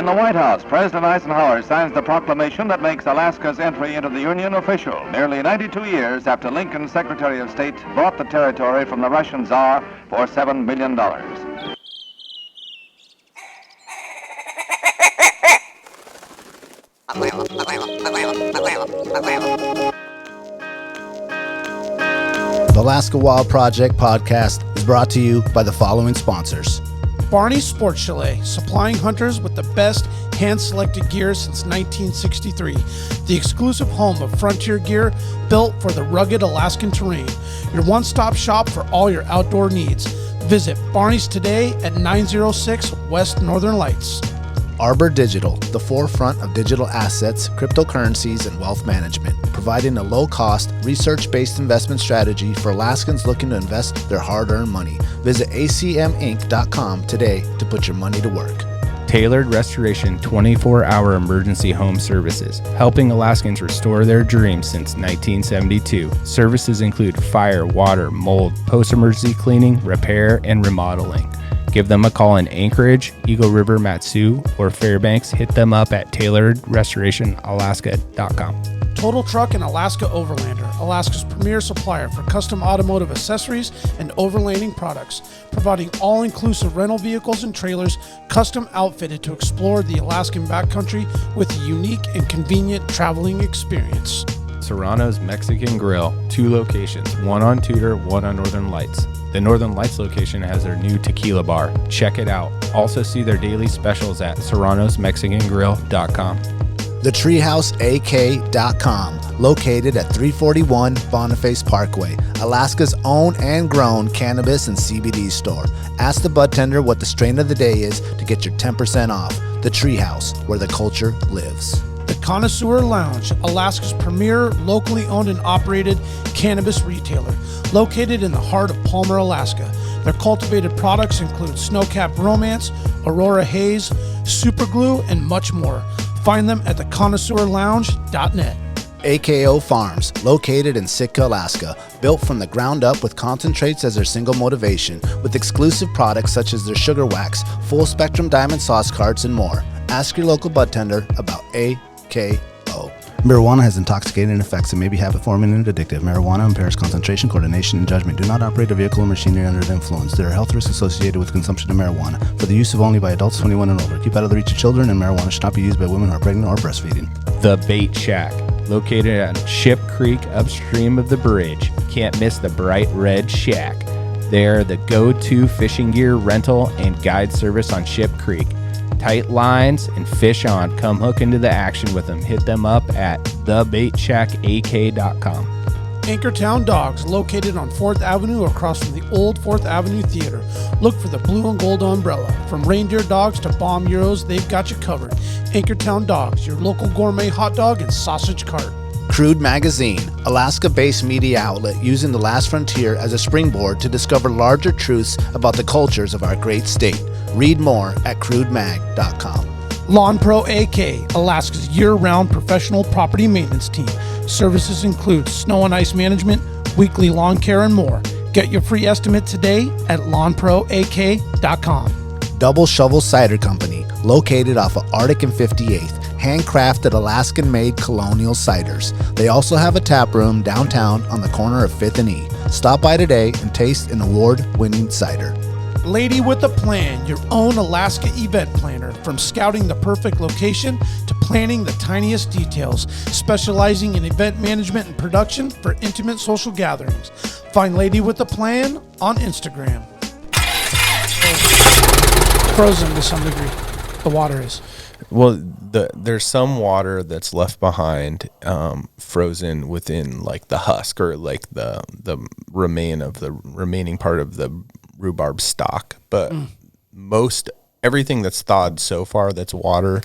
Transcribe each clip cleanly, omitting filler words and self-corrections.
the White House, President Eisenhower signs the proclamation that makes Alaska's entry into the Union official, nearly 92 years after Lincoln's Secretary of State bought the territory from the Russian Tsar for $7 million. The Alaska Wild Project podcast is brought to you by the following sponsors. Barney Sports Chalet, supplying hunters with the best hand-selected gear since 1963. The exclusive home of frontier gear built for the rugged Alaskan terrain. Your one-stop shop for all your outdoor needs. Visit Barney's today at 906 West Northern Lights. Arbor Digital, the forefront of digital assets, cryptocurrencies, and wealth management, providing a low-cost, research-based investment strategy for Alaskans looking to invest their hard-earned money. Visit acminc.com today to put your money to work. Tailored Restoration 24-hour emergency home services, helping Alaskans restore their dreams since 1972. Services include fire, water, mold, post-emergency cleaning, repair, and remodeling. Give them a call in Anchorage, Eagle River, Matsu, or Fairbanks. Hit them up at tailoredrestorationalaska.com. Total Truck and Alaska Overlander, Alaska's premier supplier for custom automotive accessories and overlanding products, providing all-inclusive rental vehicles and trailers custom outfitted to explore the Alaskan backcountry with a unique and convenient traveling experience. Serrano's Mexican Grill, 2 locations, one on Tudor, one on Northern Lights. The Northern Lights location has their new tequila bar. Check it out. Also see their daily specials at serranosmexicangrill.com. TheTreehouseAK.com, located at 341 Boniface Parkway, Alaska's own and grown cannabis and CBD store. Ask the bud tender what the strain of the day is to get your 10% off. The Treehouse, where the culture lives. The Connoisseur Lounge, Alaska's premier locally owned and operated cannabis retailer, located in the heart of Palmer, Alaska. Their cultivated products include Snowcap Romance, Aurora Haze, Super Glue, and much more. Find them at theconnoisseurlounge.net. AKO Farms, located in Sitka, Alaska, built from the ground up with concentrates as their single motivation, with exclusive products such as their sugar wax, full spectrum diamond sauce carts, and more. Ask your local bud tender about AKO. Marijuana has intoxicating effects and may be habit-forming and addictive. Marijuana impairs concentration, coordination, and judgment. Do not operate a vehicle or machinery under the influence. There are health risks associated with consumption of marijuana. For the use of only by adults 21 and over. Keep out of the reach of children, and marijuana should not be used by women who are pregnant or breastfeeding. The Bait Shack, located on Ship Creek upstream of the bridge. Can't miss the bright red shack. They're the go-to fishing gear rental and guide service on Ship Creek. Tight lines and fish on. Come hook into the action with them. Hit them up at thebaitshackak.com. Anchortown Dogs, located on 4th Avenue across from the old 4th Avenue Theater. Look for the blue and gold umbrella. From reindeer dogs to bomb euros, they've got you covered. Anchortown Dogs, your local gourmet hot dog and sausage cart. Crude Magazine, Alaska-based media outlet using the last frontier as a springboard to discover larger truths about the cultures of our great state. Read more at crudemag.com. Lawn Pro AK, Alaska's year-round professional property maintenance team. Services include snow and ice management, weekly lawn care, and more. Get your free estimate today at lawnproak.com. Double Shovel Cider Company, located off of Arctic and 58th. Handcrafted Alaskan-made colonial ciders. They also have a tap room downtown on the corner of 5th and E. Stop by today and taste an award-winning cider. Lady with a Plan, your own Alaska event planner. From scouting the perfect location to planning the tiniest details, specializing in event management and production for intimate social gatherings. Find Lady with a Plan on Instagram. Frozen to some degree. The water is. Well, there's some water that's left behind, frozen within like the husk or like the remaining part of the rhubarb stalk. But everything that's thawed so far, that's water,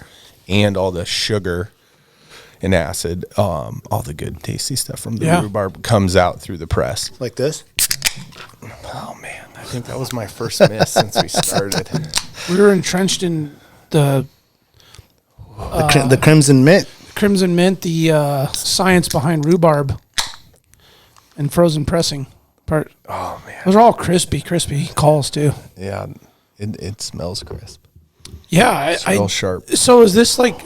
and all the sugar and acid, all the good tasty stuff from the rhubarb comes out through the press. Like this? Oh man, I think that was my first miss since we started. We were entrenched in the Crimson Mint. Crimson Mint, the science behind rhubarb and frozen pressing part. Oh man, those are all crispy calls too. Yeah, it smells crisp. Yeah, It's real sharp. So is this like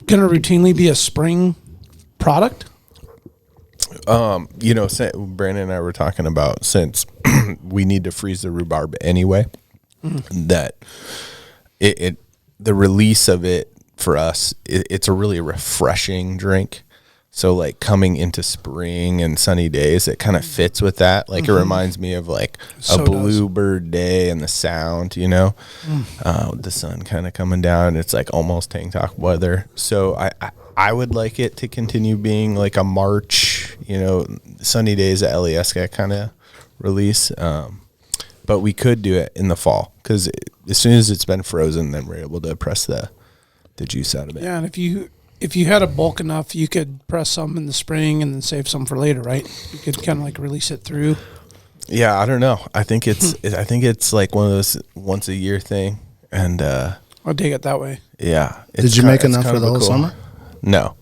going to routinely be a spring product? Brandon and I were talking about, since we need to freeze the rhubarb anyway, that the release of it for us, it's a really refreshing drink. So like coming into spring and sunny days, it kind of fits with that. Like it reminds me of like a bluebird day and the sound, with the sun kind of coming down. It's like almost tank top weather. So I would like it to continue being like a March, sunny days at Alyeska kind of release. But we could do it in the fall because as soon as it's been frozen, then we're able to press the juice out of it. Yeah, and if you had a bulk enough, you could press some in the spring and then save some for later, right? You could kind of like release it through. Yeah, I don't know. I think it's like one of those once a year thing, and I'll dig it that way. Yeah. Did you make enough for the whole summer? No.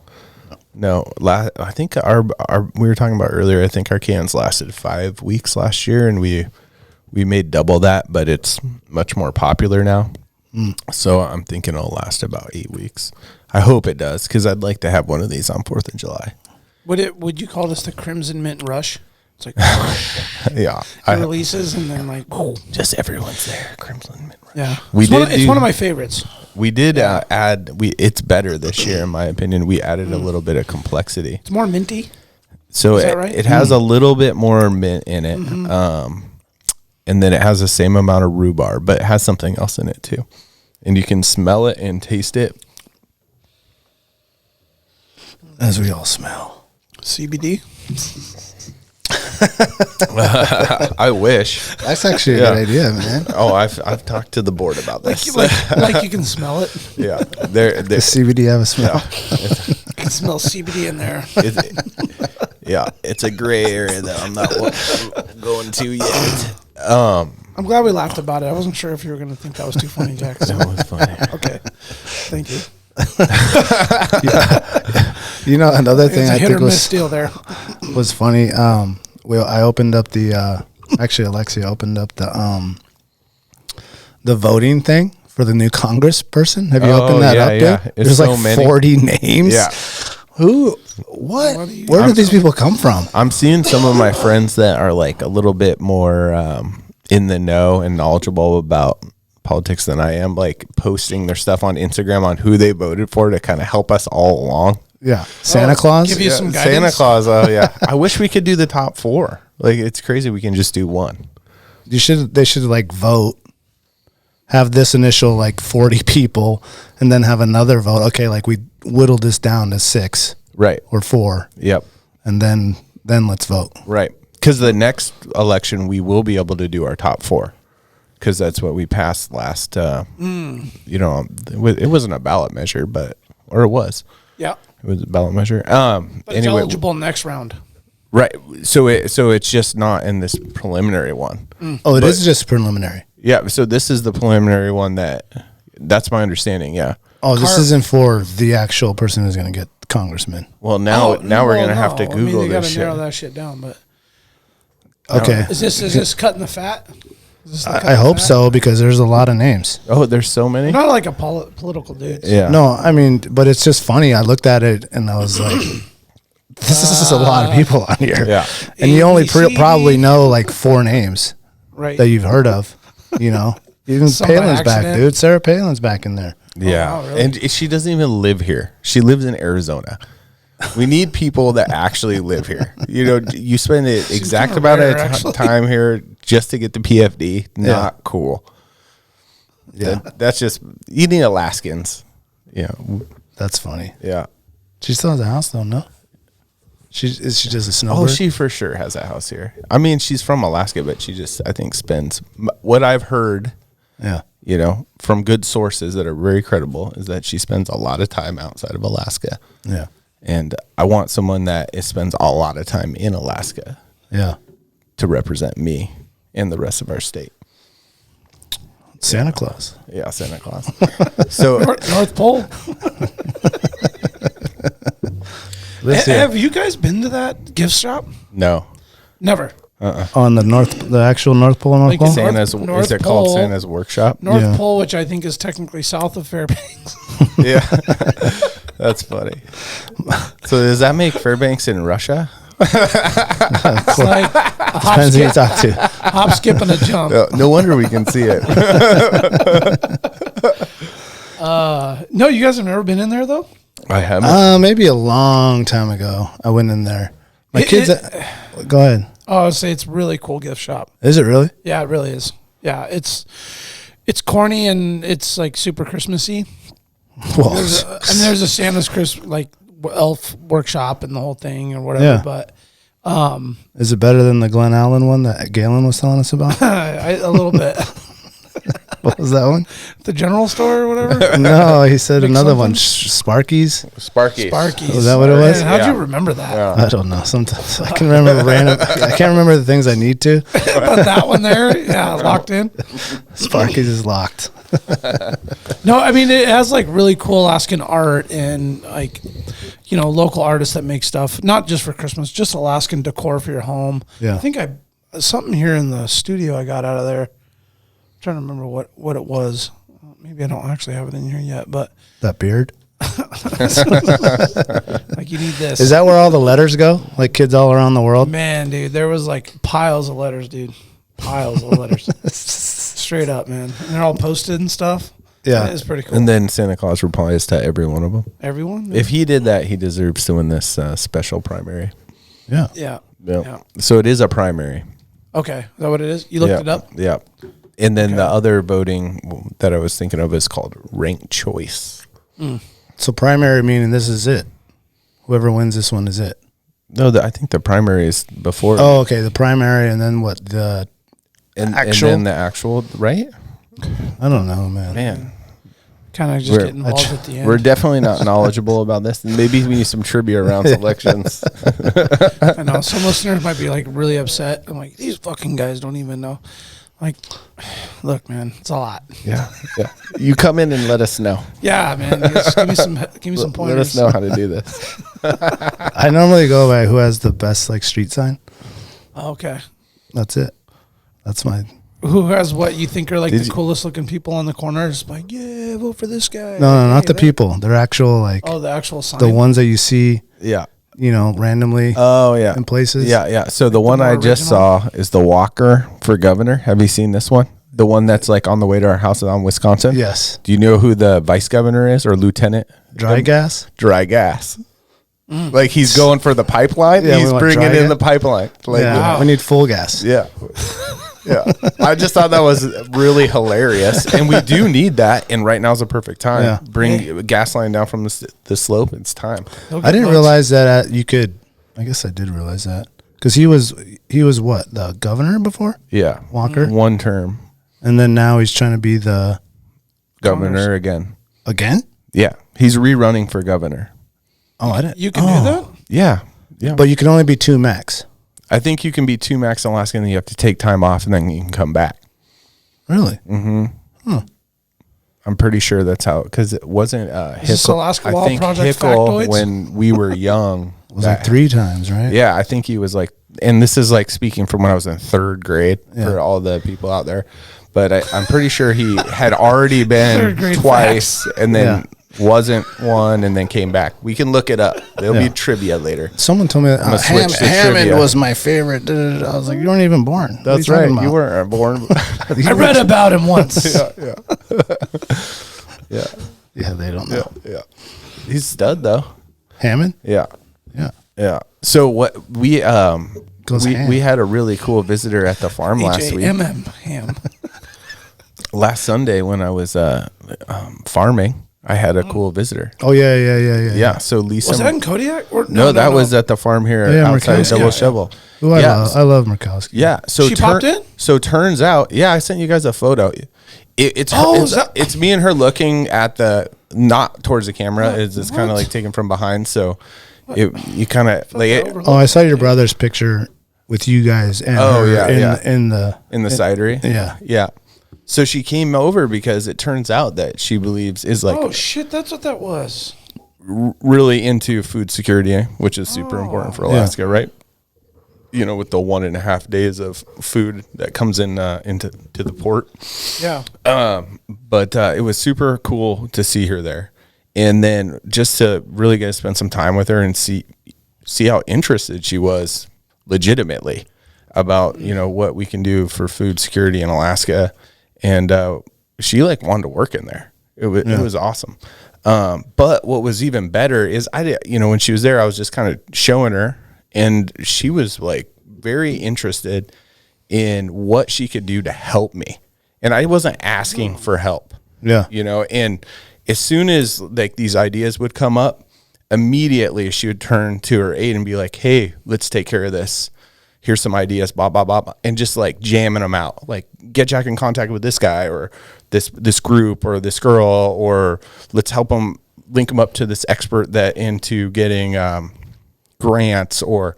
I think our we were talking about earlier. I think our cans lasted 5 weeks last year, and we made double that, but it's much more popular now. So I'm thinking it'll last about 8 weeks. I hope it does, because I'd like to have one of these on 4th of July. Would you call this the Crimson Mint Rush? It's like yeah, it releases and then like just everyone's there. Crimson Mint Rush. Yeah, it's one of my favorites. We did add. It's better this year, in my opinion. We added a little bit of complexity. It's more minty. So Is that right? it has a little bit more mint in it, and then it has the same amount of rhubarb, but it has something else in it too. And you can smell it and taste it. As we all smell. CBD. I wish. That's actually a good idea, man. Oh, I've talked to the board about this. like you can smell it. Yeah, the CBD have a smell. You can smell CBD in there. It's a gray area that I'm not going to yet. I'm glad we laughed about it. I wasn't sure if you were going to think that was too funny, Jack. So. That was funny. Okay, thank you. Another thing I think was funny. I opened up actually Alexia opened up the voting thing for the new Congress person. Have you opened that up yet? There's so like 40 names. Yeah. Who? What? Where do these people come from? I'm seeing some of my friends that are like a little bit more in the know and knowledgeable about politics than I am, like posting their stuff on Instagram on who they voted for to kind of help us all along. Yeah. Santa Claus? Give you some guidance. Santa Claus, yeah. I wish we could do the top 4. Like, it's crazy we can just do one. They should like vote, have this initial like 40 people, and then have another vote. Okay, like we whittled this down to 6. Right. Or 4. Yep. And then let's vote. Right. Because the next election, we will be able to do our top 4. Because that's what we passed last, it wasn't a ballot measure, or it was. Yeah. It was a ballot measure. But it's eligible next round. Right. So it's just not in this preliminary one. Oh, it is just preliminary. Yeah. So this is the preliminary one that's my understanding. Yeah. Oh, this isn't for the actual person who's going to get congressman. Well, now we're going to have to Google this shit. Narrow that shit down, but. Okay. Is this cutting the fat? I hope so, because there's a lot of names. Oh, there's so many? Not like a political dude. Yeah. No, I mean, but it's just funny. I looked at it and I was like, this is a lot of people on here. Yeah. And you only probably know like 4 names that you've heard of, Even Palin's back, dude. Sarah Palin's back in there. Yeah. Oh, wow, really? And she doesn't even live here. She lives in Arizona. We need people that actually live here. You spend the exact amount of time here just to get the PFD. Not cool. Yeah. That's just, you need Alaskans. Yeah. That's funny. Yeah. She still has a house though, no? Is she just a snowbird? Oh, she for sure has a house here. I mean, she's from Alaska, but she just, I think, spends, what I've heard, from good sources that are very credible, is that she spends a lot of time outside of Alaska. Yeah. And I want someone that spends a lot of time in Alaska. Yeah. To represent me and the rest of our state. Santa Claus. Yeah, Santa Claus. So North Pole. Have you guys been to that gift shop? No. Never. On the actual North Pole and North Like Pole? Santa's, North is it called Pole. Santa's Workshop? North Pole, which I think is technically south of Fairbanks. Yeah. That's funny. So does that make Fairbanks in Russia? It's like a Depends who you talk to. hop, skip, and a jump. No wonder we can see it. No, you guys have never been in there though. I haven't. Maybe a long time ago, I went in there. My kids. Go ahead. Oh, I would say it's really cool gift shop. Is it really? Yeah, it really is. Yeah, it's corny and it's like super Christmassy. Well, There's a Santa's elf workshop and the whole thing or whatever. Yeah. But is it better than the Glen Allen one that Galen was telling us about? a little bit. What was that one? The general store or whatever. No, he said Big another one. something? Sparky's. Sparky. Sparky's. Was that what it was? Man, how'd Yeah. you remember that? Yeah. I don't know. Sometimes I can remember random. I can't remember the things I need to. Put that one there. Yeah, locked in. Sparky's is locked. No, I mean it has like really cool Alaskan art and like local artists that make stuff not just for Christmas, just Alaskan decor for your home. Yeah. I think something here in the studio I got out of there. I'm trying to remember what it was. Maybe I don't actually have it in here yet, but That beard. like you need this. Is that where all the letters go? Like kids all around the world? Man, dude, there was like piles of letters, dude. Piles of letters. Straight up, man. And they're all posted and stuff. Yeah. It's pretty cool. And then Santa Claus replies to every one of them. Everyone? If he did that, he deserves to win this special primary. Yeah. Yeah. Yep. Yeah. So it is a primary. Okay. Is that what it is? You looked it up? Yeah. And then the other voting that I was thinking of is called ranked choice. So primary meaning this is it. Whoever wins this one is it. No, I think the primary is before. Oh, okay. The primary and then what? The actual? And then the actual, right? I don't know, man. Man. Kind of just We're- get involved at the end. We're definitely not knowledgeable about this. Maybe we need some trivia around selections. I know some listeners might be like really upset. I'm like, these fucking guys don't even know. Like, look, man, it's a lot. Yeah. You come in and let us know. Yeah, man. Just give me some pointers. Let us know how to do this. I normally go by who has the best like street sign. Okay. That's it. That's my. Who has what you think are like Did the you- coolest looking people on the corners? Like, yeah, vote for this guy. No, not the Hey, people. They're actual like Oh, the actual sign. the ones that you see, Yeah. randomly Oh, yeah. in places. Yeah. So the one more I just original? saw is the Walker for governor. Have you seen this one? The one that's like on the way to our house on Wisconsin? Yes. Do you know who the vice governor is or lieutenant? Dry gas. Dry gas. Like he's going for the pipeline. Yeah, we He's want bringing dry in gas? the pipeline. Like, Yeah. Wow. We need full gas. Yeah. Yeah. I just thought that was really hilarious. And we do need that. And right now's the perfect time. Yeah. Bring gas line down from the slope. It's time. They'll I get didn't votes. realize that you could. I guess I did realize that because he was what, the governor before Yeah. Walker, One term. and then now he's trying to be the Governor again. again. Yeah. He's rerunning for governor. Oh, I didn't. You can do that? Yeah. Yeah. But you can only be two max. I think you can be 2 max Alaskan and then you have to take time off and then you can come back. Really? I'm pretty sure that's how, because it wasn't this Hickle. Alaska I Wall think Project Hickle, factoids? when we were young, It was like 3 times, right? Yeah, I think he was like, and this is like speaking from when I was in 3rd grade for all the people out there, but I'm pretty sure he had already been 3rd grade twice and then Yeah. wasn't one and then came back. We can look it up. There'll Yeah. be trivia later. Someone told me that gonna switch to Hammond trivia. was my favorite. I was like, you weren't even born. What are That's you talking right. You about? weren't born. I read about him once. Yeah. Yeah, they don't know. Yeah. He's stud though. Hammond. Yeah. Yeah. Yeah. So what we Goes ham. we had a really cool visitor at the farm last week. H-A-M-M, ham. Last Sunday when I was farming, I had a cool visitor. Oh yeah. Yeah. So Lisa. Was that in Kodiak? Or, no, that was at the farm here Yeah, outside of Murkowski. Double Yeah. Shovel. Ooh, I love Murkowski. Yeah. So She popped in? So turns out, yeah, I sent you guys a photo. It's Oh, is that- it's me and her looking at the not towards the camera. It's kind of like taken from behind. So you kind of like Oh, I saw your brother's picture with you guys and Oh, her yeah, in the in the cidery. Yeah. Yeah. So she came over because it turns out that she believes is like Oh, shit, that's what that was. really into food security, which is super important for Alaska, right? with the 1.5 days of food that comes into the port. Yeah. But it was super cool to see her there. And then just to really get to spend some time with her and see how interested she was legitimately about, what we can do for food security in Alaska. And she wanted to work in there. It was awesome. But what was even better is when she was there, I was just kind of showing her, and she was very interested in what she could do to help me. And I wasn't asking for help. Yeah. And as soon as these ideas would come up, immediately she would turn to her aide and be like, hey, let's take care of this. Here's some ideas, blah, blah, blah, blah, and just jamming them out. Get Jack in contact with this guy or this group or this girl, or let's help them link them up to this expert that into getting grants, or,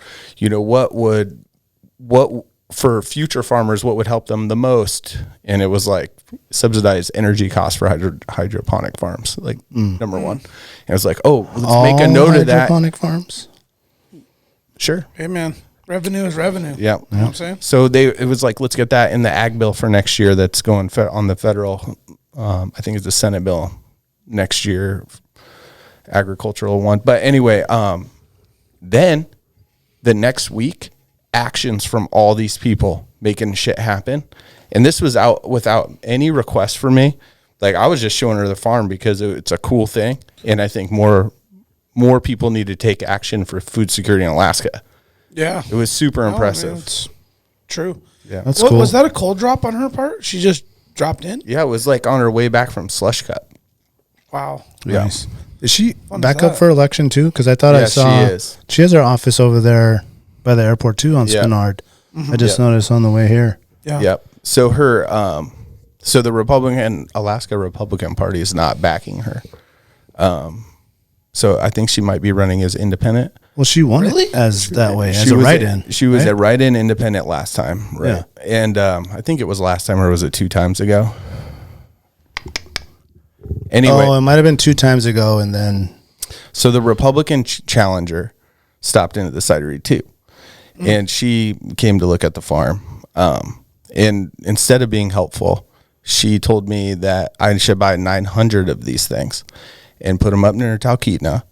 what for future farmers, what would help them the most. And it was subsidized energy costs for hydroponic farms, number one. And it was let's make a note of that. Hydroponic farms? Sure. Hey, man. Revenue is revenue. Yeah. You know what I'm saying? So it was let's get that in the ag bill for next year. That's going on the federal, I think it's the Senate bill next year, agricultural one. But anyway, then the next week, actions from all these people making shit happen. And this was out without any request for me. I was just showing her the farm because it's a cool thing. And I think more people need to take action for food security in Alaska. Yeah. It was super impressive. Man, it's true. Yeah. That's cool. Was that a cold drop on her part? She just dropped in? Yeah, it was on her way back from Slush Cup. Wow. Nice. Is she Fun back is up that? for election too? Because I thought I saw she is. she has her office over there by the airport too on Yeah. Spinard. I just noticed on the way here. Yeah. Yep. So her, so the Alaska Republican Party is not backing her. So I think she might be running as independent. Well, she won Really? it as that way, as She a was write-in. She was right? a write-in independent last time, right? Yeah. And I think it was last time, or was it 2 times ago? Anyway, Oh, it might have been 2 times ago, and then so the Republican challenger stopped in at the cidery too, and she came to look at the farm. And instead of being helpful, she told me that I should buy 900 of these things and put them up near Talkeetna.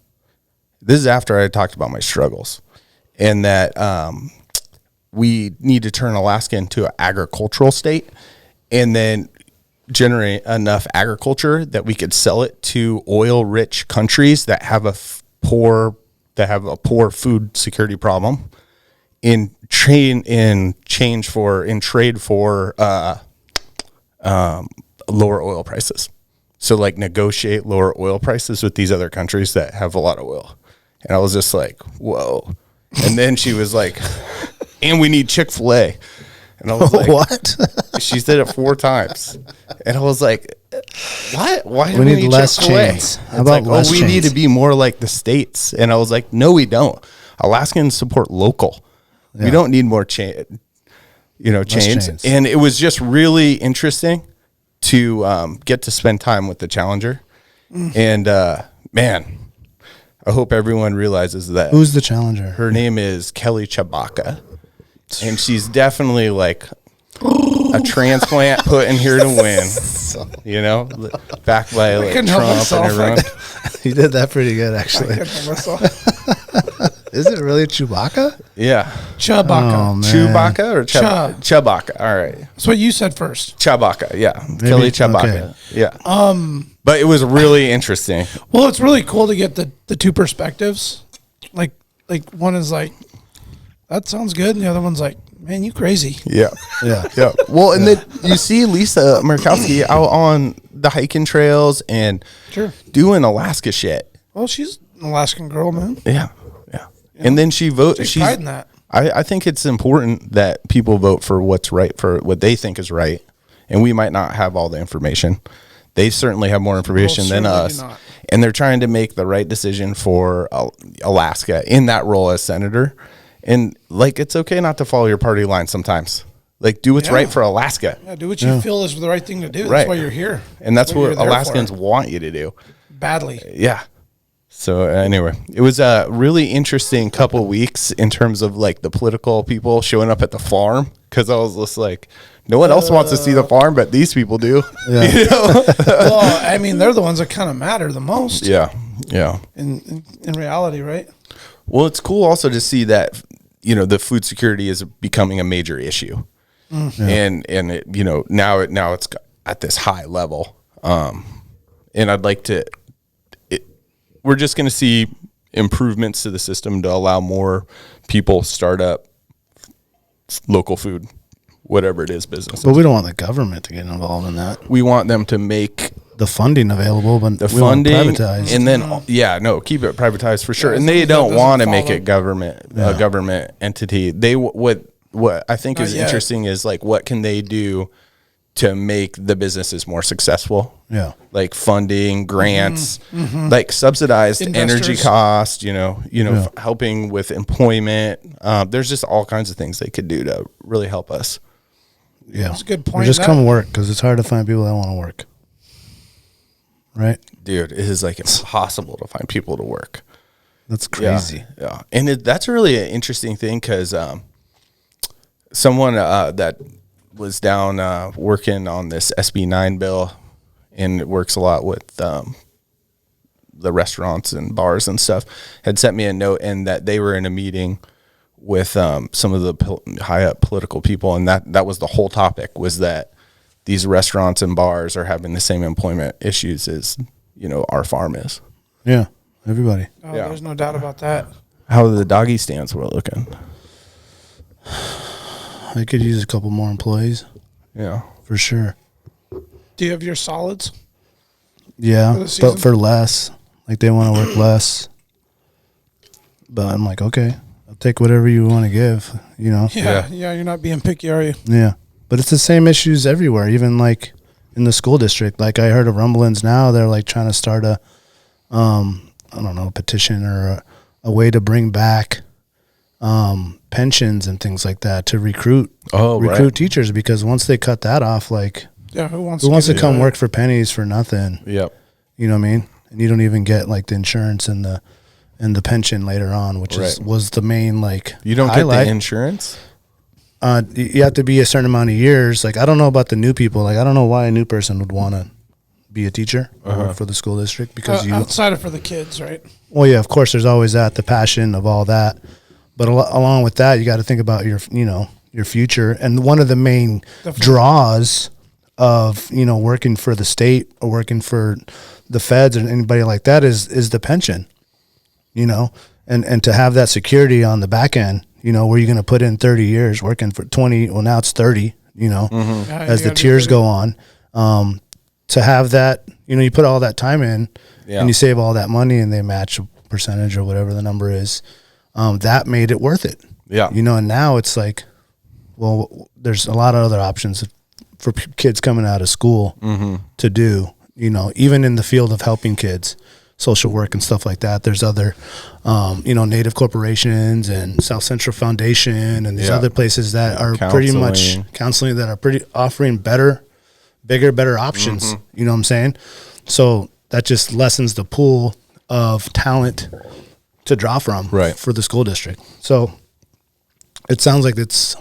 This is after I talked about my struggles, and that we need to turn Alaska into an agricultural state, and then generate enough agriculture that we could sell it to oil-rich countries that have a poor food security problem, in trade for lower oil prices. So negotiate lower oil prices with these other countries that have a lot of oil. And I was just whoa. And then she was and we need Chick-fil-A. And I was what? She said it 4 times. And I was what? Why do We we need need less Chick-fil-A? chains. How about less we need chains? to be more like the States. And I was no, we don't. Alaskans support local. We don't need more chains. chains. And it was just really interesting to get to spend time with the challenger. And man, I hope everyone realizes that. Who's the challenger? Her name is Kelly Tshibaka, and she's definitely a transplant put in here to win. Backed by couldn't help Trump myself. and everyone. You did that pretty good, actually. Is it really Chewbacca? Yeah, Chewbacca. Oh, man. Chewbacca or Chub. Tshibaka. All right, That's what you said first. Tshibaka. Yeah, Kelly Tshibaka. Okay. Yeah. But it was really interesting. Well, it's really cool to get the 2 perspectives. Like one is that sounds good, and the other one's man, you crazy. Yeah. Yeah. Yeah. Well, and then you see Lisa Murkowski out on the hiking trails and Sure. doing Alaska shit. Well, she's an Alaskan girl, man. Yeah. Yeah. And then she votes. Take pride in that. I think it's important that people vote for what's right, for what they think is right. And we might not have all the information. They certainly have more information than certainly us. do not. And they're trying to make the right decision for Alaska in that role as senator. And it's okay not to follow your party line sometimes. Do what's Yeah. right for Alaska. Yeah, do what you feel is the right thing to do. That's Right. why you're here. And that's what you're there Alaskans for. want you to do. Badly. Yeah. So anyway, it was a really interesting couple weeks in terms of like the political people showing up at the farm, because I was just like, no one else wants to see the farm, but these people do. Yeah. You know? Well, I mean, they're the ones that kind of matter the most. Yeah. In reality, right? Well, it's cool also to see that, you know, the food security is becoming a major issue, and it, you know, now it's at this high level, and I'd like to. We're just going to see improvements to the system to allow more people start up local food, whatever it is, businesses. But we don't want the government to get involved in that. We want them to make The funding available, but the we want it funding, privatized. and then keep it privatized for sure. Yeah, And they don't doesn't want to make follow. it a government entity. They what I think is interesting is like, what can they do to make the businesses more successful? Yeah. Like funding, grants, like subsidized energy Investors. cost, helping with employment. There's just all kinds of things they could do to really help us. Yeah. That's a good Or point. just come work, because it's hard to find people that want to work. Right? Dude, it is like impossible to find people to work. That's crazy. Yeah. And that's really an interesting thing, because someone that was down working on this SB 9 bill, and it works a lot with the restaurants and bars and stuff, had sent me a note, and that they were in a meeting with some of the high up political people, and that was the whole topic, was that these restaurants and bars are having the same employment issues as, our farm is. Yeah. Everybody. Oh, Yeah. There's no doubt about that. How the doggy stands were looking. I could use a couple more employees Yeah. for sure. Do you have your solids? Yeah, For the season? but for less. Like, they want to work less. But I'm like, okay, I'll take whatever you want to give, Yeah. You're not being picky, are you? Yeah. But it's the same issues everywhere, even like in the school district. Like, I heard of rumblings now, they're like trying to start a petition or a way to bring back pensions and things like that to recruit teachers, because once they cut that off, like, Yeah. Who wants to come work for pennies for nothing? Yep. You know what I mean? And you don't even get like the insurance and the pension later on, which was the main, like, You don't highlight. get the insurance? You have to be a certain amount of years. Like, I don't know about the new people. Like, I don't know why a new person would want to be a teacher or work for the school district, because outside of for the kids, right? well, yeah, of course, there's always the passion of all that. But along with that, you got to think about your future. And one of the main draws of, working for the state or working for the feds and anybody like that is the pension, and to have that security on the back end, where you're going to put in 30 years working for 20. Well, now it's 30, as the tiers go on, to have that, you put all that time in and you save all that money, and they match a percentage or whatever the number is. That made it worth it. Yeah. And now it's like, well, there's a lot of other options for kids coming out of school to do, even in the field of helping kids, social work and stuff like that. There's other, Native corporations and South Central Foundation and these other places that are pretty much counseling, that are offering better options. You know what I'm saying? So that just lessens the pool of talent to draw from for the school district. So it sounds like it's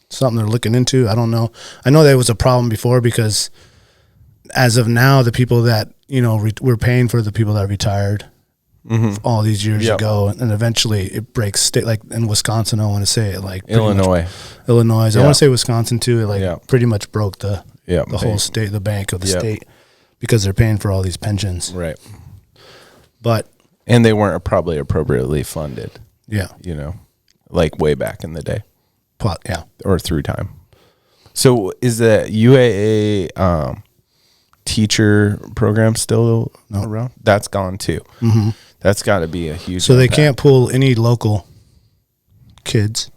something they're looking into. I don't know. I know that was a problem before, because as of now, the people that, we're paying for the people that retired all these years ago, and eventually it breaks state, like in Wisconsin, I want to say it, like Illinois. I want to say Wisconsin too. It pretty much broke the whole state, the bank of the state, because they're paying for all these pensions. Right. And they weren't probably appropriately funded. Yeah. Like way back in the day. Yeah. Or through time. So is the UAA teacher program still around? That's gone too. Mm-hmm. That's got to be a huge So they can't pull any local kids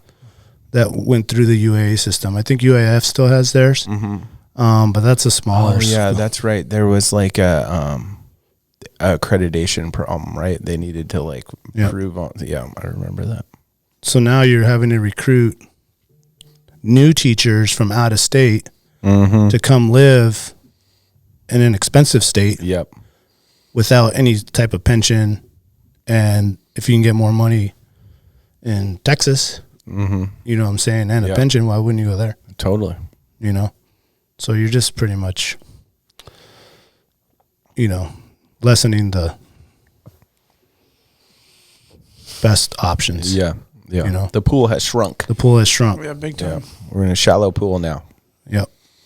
that went through the UAA system. I think UAF still has theirs. Mm-hmm. But that's a smaller. Oh, yeah, that's right. There was like a accreditation problem, right? They needed to prove on. Yeah, I remember that. So now you're having to recruit new teachers from out of state to come live in an expensive state. Yep. Without any type of pension And if you can get more money in Texas, you know what I'm saying, and a pension, why wouldn't you go there? Totally. You know? So you're just pretty much, you know, lessening the best options. Yeah. Yeah. You know? The pool has shrunk. The pool has shrunk. Yeah, big time. We're in a shallow pool now.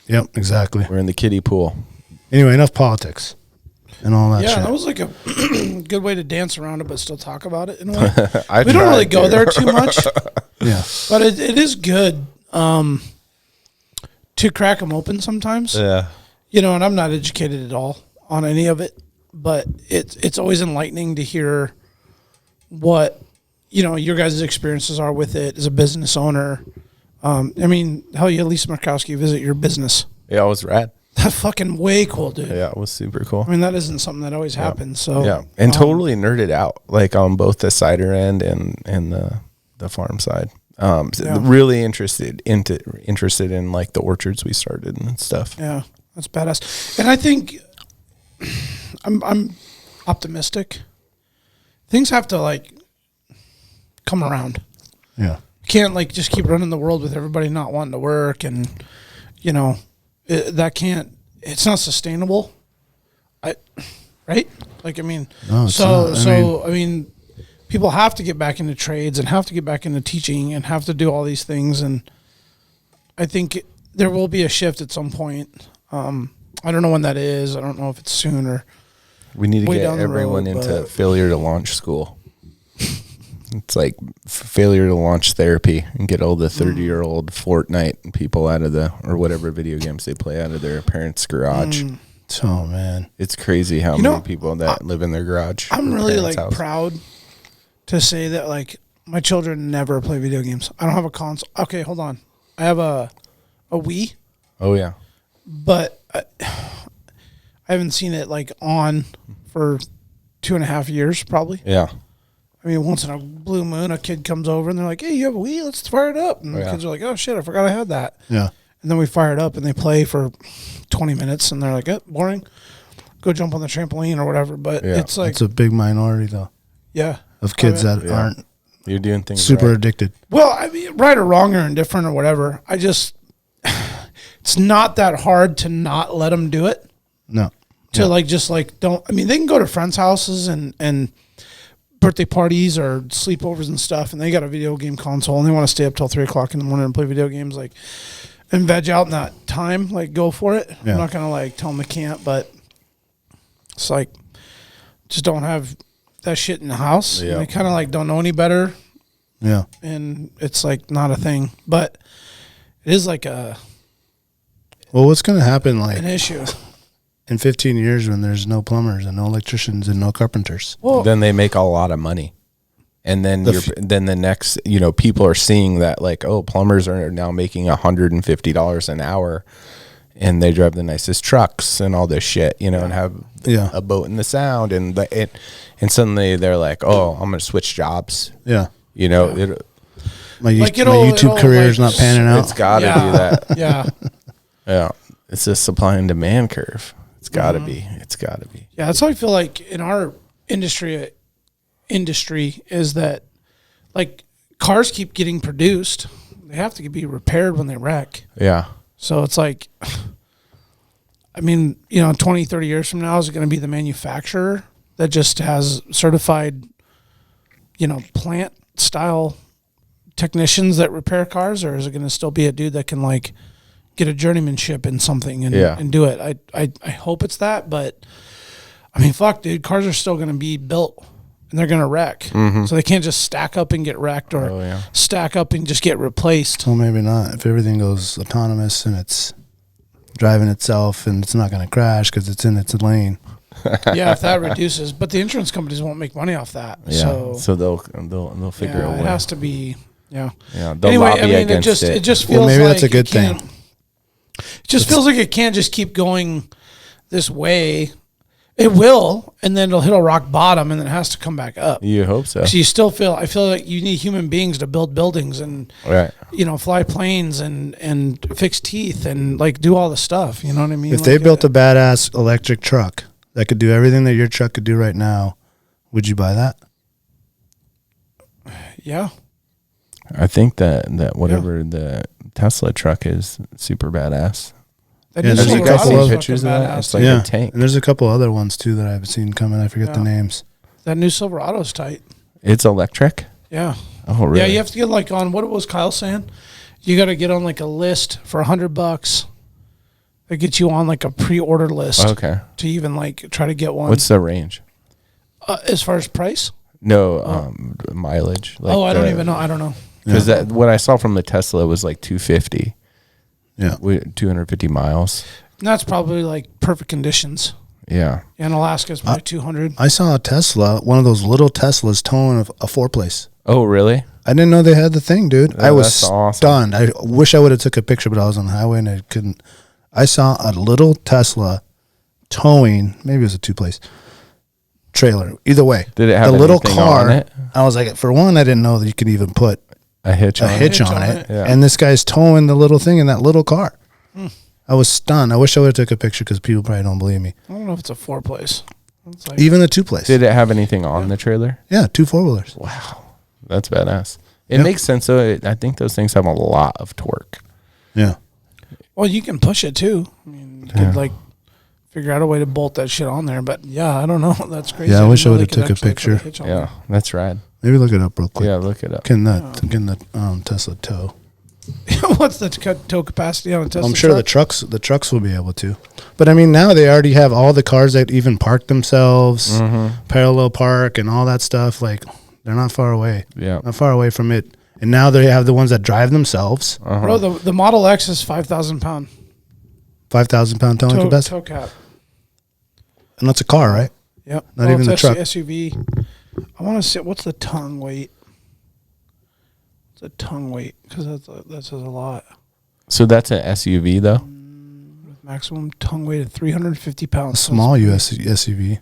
Yep, exactly. We're in the kiddie pool. Anyway, enough politics and all that shit. Yeah, that was like a good way to dance around it, but still talk about it in a way. We We don't really go there too much, Yeah. but it is good to crack them open sometimes. Yeah. You know, and I'm not educated at all on any of it, but it's always enlightening to hear what, you know, your guys' experiences are with it as a business owner. I mean, hell, you had Lisa Murkowski visit your business. Yeah, it was rad. That's fucking way cool, dude. Yeah, it was super cool. I mean, that isn't something that always happens. So Yeah, and totally nerded out, like on both the cider end and the farm side. Really interested in like the orchards we started and stuff. Yeah, that's badass. And I think I'm optimistic. Things have to like come around. Yeah. You can't like just keep running the world with everybody not wanting to work, and you know that can't. It's not sustainable. Right? Like I mean, No, it's not. I mean, people have to get back into trades and have to get back into teaching and have to do all these things, and I think there will be a shift at some point. I don't know when that is. I don't know if it's soon or We need to way get down the everyone road, into but- failure to launch school. It's like failure to launch therapy and get all the 30-year-old Fortnite people out of the, or whatever video games they play, out of their parents' garage. Oh, man. It's crazy how You many know, people that live in their garage. I'm their really parents' like house. proud to say that like my children never play video games. I don't have a console. Okay, hold on. I have a Wii, Oh yeah, but I haven't seen it like on for 2.5 years probably. yeah. I mean, once in a blue moon, a kid comes over and they're like, "Hey, you have a Wii? Let's fire it up." And the kids are like, "Oh shit, I forgot I had that." Yeah. And then we fire it up and they play for 20 minutes and they're like, "Oh, boring. Go jump on the trampoline or whatever." But Yeah. it's like, It's a big minority, though, yeah, of kids that Yeah. aren't You're doing things super right. addicted. well, I mean, right or wrong or indifferent or whatever. I just, it's not that hard to not let them do it. No. To like, just like, don't, I mean, they can go to friends' houses and birthday parties or sleepovers and stuff, and they got a video game console and they want to stay up till 3 o'clock in the morning and play video games, like, and veg out in that time, like, go for it. Yeah. I'm not going to like tell them they can't, but it's like, just don't have that shit in the house. Yeah. And they kind of like don't know any better. Yeah. And it's like not a thing, but it is like Well, what's going to happen, like, an issue. in 15 years when there's no plumbers and no electricians and no carpenters? Well, Then they make a lot of money, and then then the next, you know, people are seeing that like, oh, plumbers are now making $150 an hour, and they drive the nicest trucks and all this shit, you know, and have a boat in the sound, and and suddenly they're like, oh, I'm gonna switch jobs. Yeah. You know, My, Like, my it'll, YouTube career is like, not panning out. it's got to be that. yeah. Yeah, it's a supply and demand curve. It's got to be. It's got to be. Yeah, that's how I feel like in our industry is that like cars keep getting produced. They have to be repaired when they wreck. Yeah. So it's like, I mean, you know, 20, 30 years from now, is it going to be the manufacturer that just has certified, you know, plant style technicians that repair cars, or is it going to still be a dude that can like get a journeymanship in something and do it? I hope it's that, but I mean, fuck, dude, cars are still going to be built and they're going to wreck. So they can't just stack up and get wrecked or stack up and just get replaced. Well, maybe not. If everything goes autonomous and it's driving itself and it's not going to crash because it's in its lane. Yeah, if that reduces, but the insurance companies won't make money off that. Yeah. So they'll figure Yeah, a way. it has to be. Yeah. Yeah. They'll Anyway, lobby I mean, against it it. just feels Well, maybe like that's a good it can't- thing. It just feels like it can't just keep going this way. It will, and then it'll hit a rock bottom, and then it has to come back up. You hope so. So you still feel. I feel like you need human beings to build buildings and Right. you know, fly planes and fix teeth and like do all the stuff. You know what I mean? If they built a badass electric truck that could do everything that your truck could do right now, would you buy that? Yeah. I think that whatever the Tesla truck is super badass. That Yeah, new there's a Silverado couple is of pictures of fucking that. badass. It's like yeah, a tank. and there's a couple other ones too that I've seen coming. I forget the names. That new Silverado's tight. It's electric. Yeah. Oh, really? Yeah, you have to get like on, what was Kyle saying? You got to get on like a list for $100. That gets you on like a pre-order list. Okay. To even like try to get one. What's the range? As far as price? No, mileage. Like I don't even know. I don't know. Because what I saw from the Tesla was like 250. Yeah. 250 miles. And that's probably like perfect conditions. Yeah. And Alaska is probably 200. I saw a Tesla, one of those little Teslas towing a 4-place. Oh, really? I didn't know they had the thing, dude. I was that's awesome. stunned. I wish I would have took a picture, but I was on the highway and I couldn't. I saw a little Tesla towing, maybe it was a 2-place trailer. Either way, Did it have the little anything car? on it? I was like, for one, I didn't know that you could even put A hitch a on hitch it? on it, Yeah. and this guy's towing the little thing in that little car. I was stunned. I wish I would have took a picture because people probably don't believe me. I don't know if it's a 4-place. It's like, Even the 2-place. Did it have anything on the trailer? Yeah, 2 4-wheelers. Wow. That's badass. It Yeah. makes sense, though. I think those things have a lot of torque. Yeah. well, you can push it too. I mean, you could like figure out a way to bolt that shit on there. But yeah, I don't know. That's crazy. Yeah, I wish I didn't know would've they could took a actually put picture. hitch on Yeah, that's rad. Maybe look it up real quick. Yeah, look it up. Can the Tesla tow? there. What's the tow capacity on a Tesla? I'm sure truck? the trucks will be able to. But I mean, now they already have all the cars that even park themselves, parallel park, and all that stuff. Like they're not far away. Yeah. Not far away from it. And now they have the ones that drive themselves. Bro, the Model X is 5,000 pound 5,000 pound towing capacity. tow cap. And that's a car, right? Yep. Not even it's the truck. SUV. I want to see what's the tongue weight. It's a tongue weight because that says a lot. So that's an SUV, though? Maximum tongue weight of 350 pounds. A small US SUV.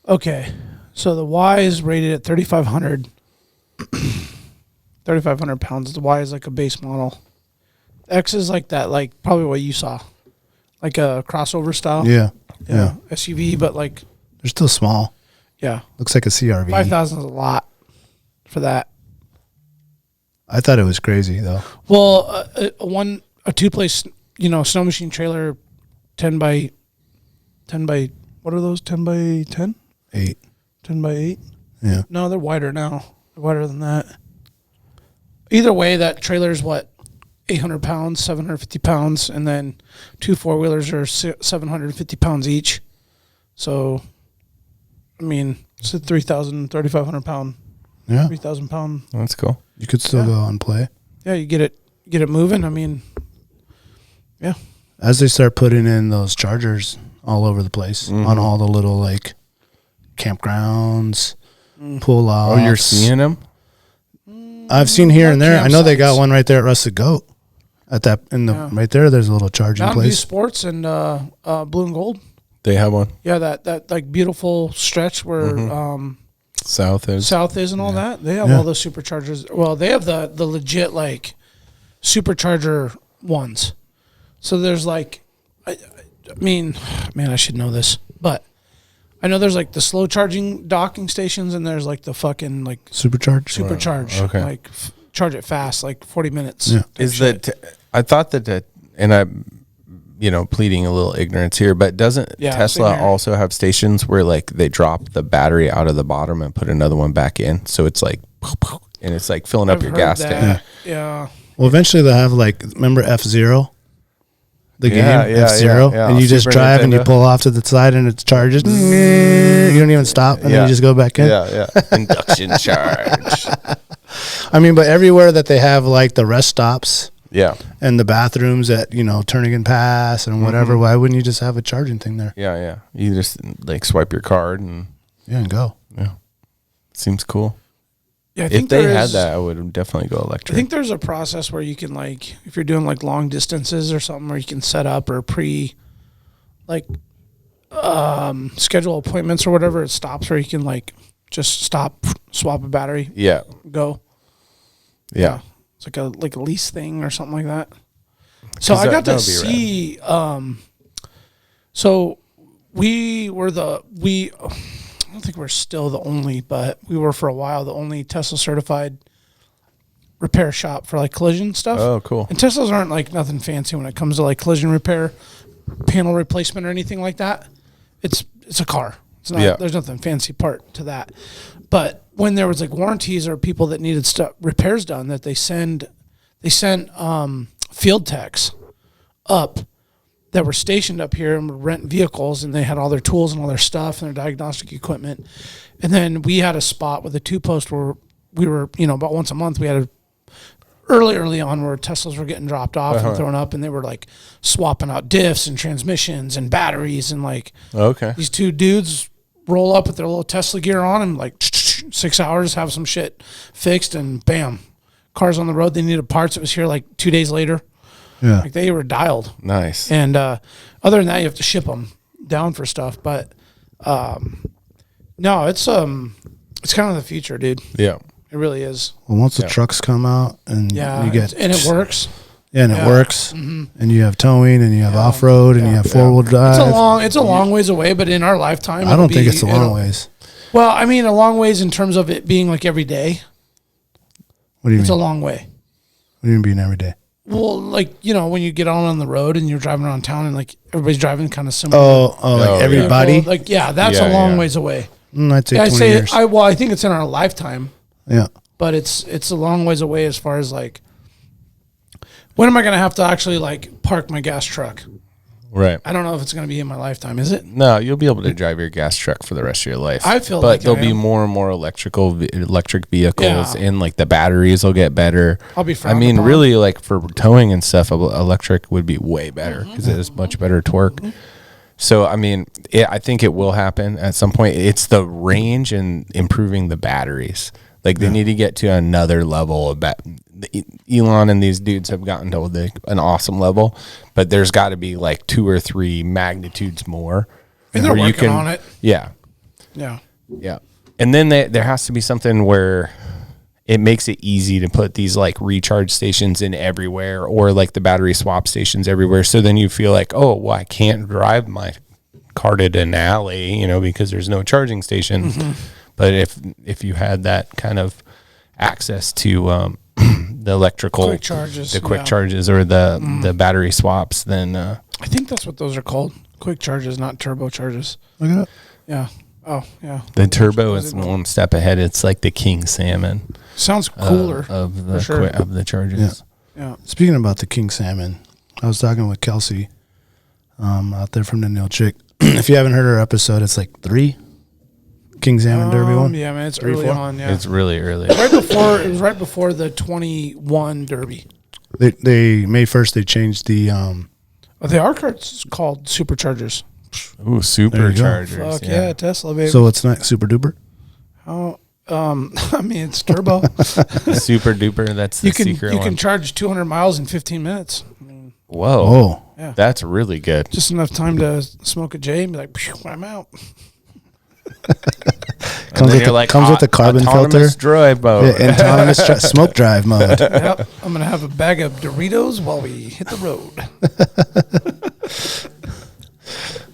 Okay, so the Y is rated at 3,500. 3,500 pounds. The Y is like a base model. X is like that, like probably what you saw, like a crossover style. Yeah. SUV, but like They're still small. yeah, Looks like a CRV. 5,000 is a lot for that. I thought it was crazy though. Well, a 2-place, snow machine trailer, 10 by what are those? 10 by 10? 8. 10 by 8? Yeah. No, they're wider now. They're wider than that. Either way, that trailer is what? 800 pounds, 750 pounds, and then 2 4-wheelers are 750 pounds each. So, I mean, it's a 3,500 pound, Yeah. 3,000 pound. That's cool. You could still go out and play. Yeah, you get it moving. I mean, yeah. As they start putting in those chargers all over the place on all the little like campgrounds, pull offs. Oh, you're seeing them? I've seen here and there. I know they got campsites. one right there at Rusted Goat. At that right there, there's a little charging Mountain View place. Sports and Blue and Gold. They have one. Yeah, that like beautiful stretch where South is. South is and all that. They have all those superchargers. Well, they have the legit like supercharger ones. So there's like, I mean, man, I should know this, but I know there's like the slow charging docking stations and there's like the fucking like supercharge. Okay. Like charge it fast, like 40 minutes. Yeah. Is that? I thought that, and I'm, pleading a little ignorance here, but doesn't Yeah, same Tesla here. also have stations where like they drop the battery out of the bottom and put another one back in? So it's like, and it's like filling up I've your heard gas that. tank. Yeah. Well, eventually they'll have like, remember F-Zero? The Yeah, game, yeah, F-Zero? yeah. And you just Super drive and you Nintendo. pull off to the side and it charges. You don't even stop and then you just go back in. Yeah, yeah. Induction charge. I mean, but everywhere that they have like the rest stops Yeah, and the bathrooms at, Turnigan Pass and whatever, why wouldn't you just have a charging thing there? yeah, yeah. You just like swipe your card and Yeah, and go. seems cool. Yeah, I If think they there had is- that, I would definitely go I electric. think there's a process where you can like, if you're doing like long distances or something, where you can set up or schedule appointments or whatever. It stops where you can like just stop, swap a battery, Yeah, go. yeah. It's like a lease thing or something like that. So 'Cause I got that to would be see. So we were don't think we're still the only, but we were for a while the only Tesla certified repair shop for like collision stuff. Oh, cool. And Teslas aren't like nothing fancy when it comes to like collision repair, panel replacement, or anything like that. It's a car. It's not. There's nothing fancy part to that. But when there was like warranties or people that needed repairs done, that they sent field techs up that were stationed up here and would rent vehicles, and they had all their tools and all their stuff and their diagnostic equipment. And then we had a spot with a 2-post where we were, about once a month, we had early on where Teslas were getting dropped off and thrown up, and they were like swapping out diffs and transmissions and batteries, and like these two dudes roll up with their little Tesla gear on and like 6 hours, have some shit fixed, and bam, car's on the road. They needed parts. It was here like 2 days later. Yeah, like they were dialed. Nice. And other than that, you have to ship them down for stuff. But no, it's kind of the future, dude. Yeah, it really is. Well, once the trucks come out and you get and it works. Yeah, and it works, and you have towing, and you have off road, and you have 4-wheel drive. It's a long ways away, but in our lifetime, I don't think it's a long ways. Well, I mean, a long ways in terms of it being like every day. What do you mean? It's a long way. What do you mean every day? Well, like, when you get on the road and you're driving around town and like everybody's driving kind of similar. Like everybody? That's a long ways away. I'd say 20 years. I think it's in our lifetime. Yeah. But it's a long ways away as far as like, when am I going to have to actually like park my gas truck? Right. I don't know if it's going to be in my lifetime. Is it? No, you'll be able to drive your gas truck for the rest of your life. I feel but there'll be more and more electric vehicles, and like the batteries will get better. I'll be. I mean, really, like for towing and stuff, electric would be way better because it has much better torque. So, I mean, I think it will happen at some point. It's the range and improving the batteries. Like they need to get to another level of Elon and these dudes have gotten to an awesome level, but there's got to be like 2 or 3 magnitudes more. And they're working on it. Yeah. Yeah. Yeah. And then there has to be something where it makes it easy to put these like recharge stations in everywhere, or like the battery swap stations everywhere. So then you feel like, oh, well, I can't drive my car to an alley, because there's no charging station. But if you had that kind of access to the electrical quick charges, charges, or the battery swaps, then I think that's what those are called. Quick charges, not turbo charges. Look at that. Yeah. Oh, yeah. The turbo is one step ahead. It's like the King Salmon. Sounds cooler of the charges. Yeah. Speaking about the King Salmon, I was talking with Kelsey out there from the Nil Chick. If you haven't heard her episode, it's like 3 King Salmon Derby one. Yeah, man, it's 3, early 4? on. Yeah, it's really early. It was right before the 21 Derby. They May 1st they changed the the R cart's called Superchargers. Ooh, Superchargers. Fuck yeah, Tesla baby. So it's not Super Duper. Oh, I mean it's turbo. Super duper. That's the secret one. You can charge 200 miles in 15 minutes. Whoa. Oh, yeah, that's really good. Just enough time to smoke a J and be like, I'm out. comes with the carbon filter. Drive mode. Yeah, autonomous smoke drive mode. Yep. I'm gonna have a bag of Doritos while we hit the road.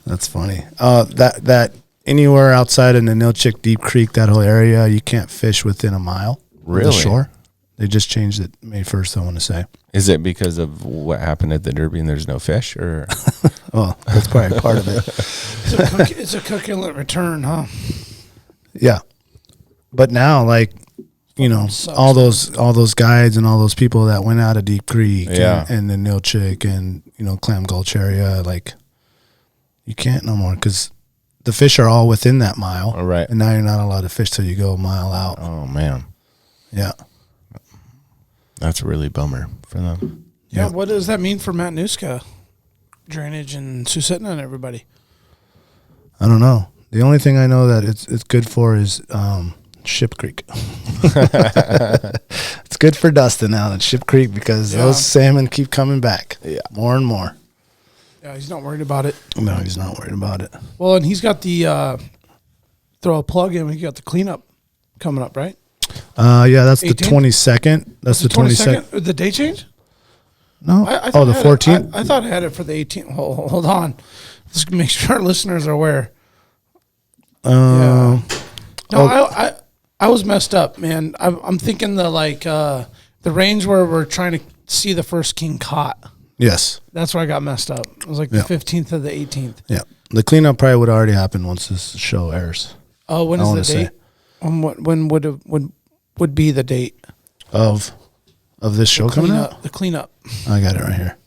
That's funny. That anywhere outside in the Nilchik Deep Creek, that whole area, you can't fish within a mile of the shore. They just changed it May 1st, I want to say. Is it because of what happened at the Derby and there's no fish, or? Well, that's probably part of it. It's a cook inlet return, huh? Yeah, but now, like, all those guides and all those people that went out of Deep Creek and the Nilchik and Clam Gulch area, like, you can't no more because the fish are all within that mile. All right, and now you're not allowed to fish till you go a mile out. Oh man, yeah. That's a really bummer for them. Yeah, what does that mean for Matanuska drainage and Susitna and everybody? I don't know. The only thing I know that it's good for is Ship Creek. It's good for Dustin out at Ship Creek because those salmon keep coming back. Yeah, more and more. Yeah, he's not worried about it. No, he's not worried about it. Well, and he's got the throw a plug in. He got the cleanup coming up, right? Yeah, that's 18th? the 22nd. That's the 22nd. The day change? No. The 14th? I thought I had it for the 18th. Hold on. Let's make sure our listeners are aware. No, I was messed up, man. I'm thinking the range where we're trying to see the first king caught. Yes. That's where I got messed up. It was like the 15th or the 18th. Yeah. The cleanup probably would already happen once this show airs. Oh, when is the date? When would be the date of this show coming out? The cleanup. I got it right here.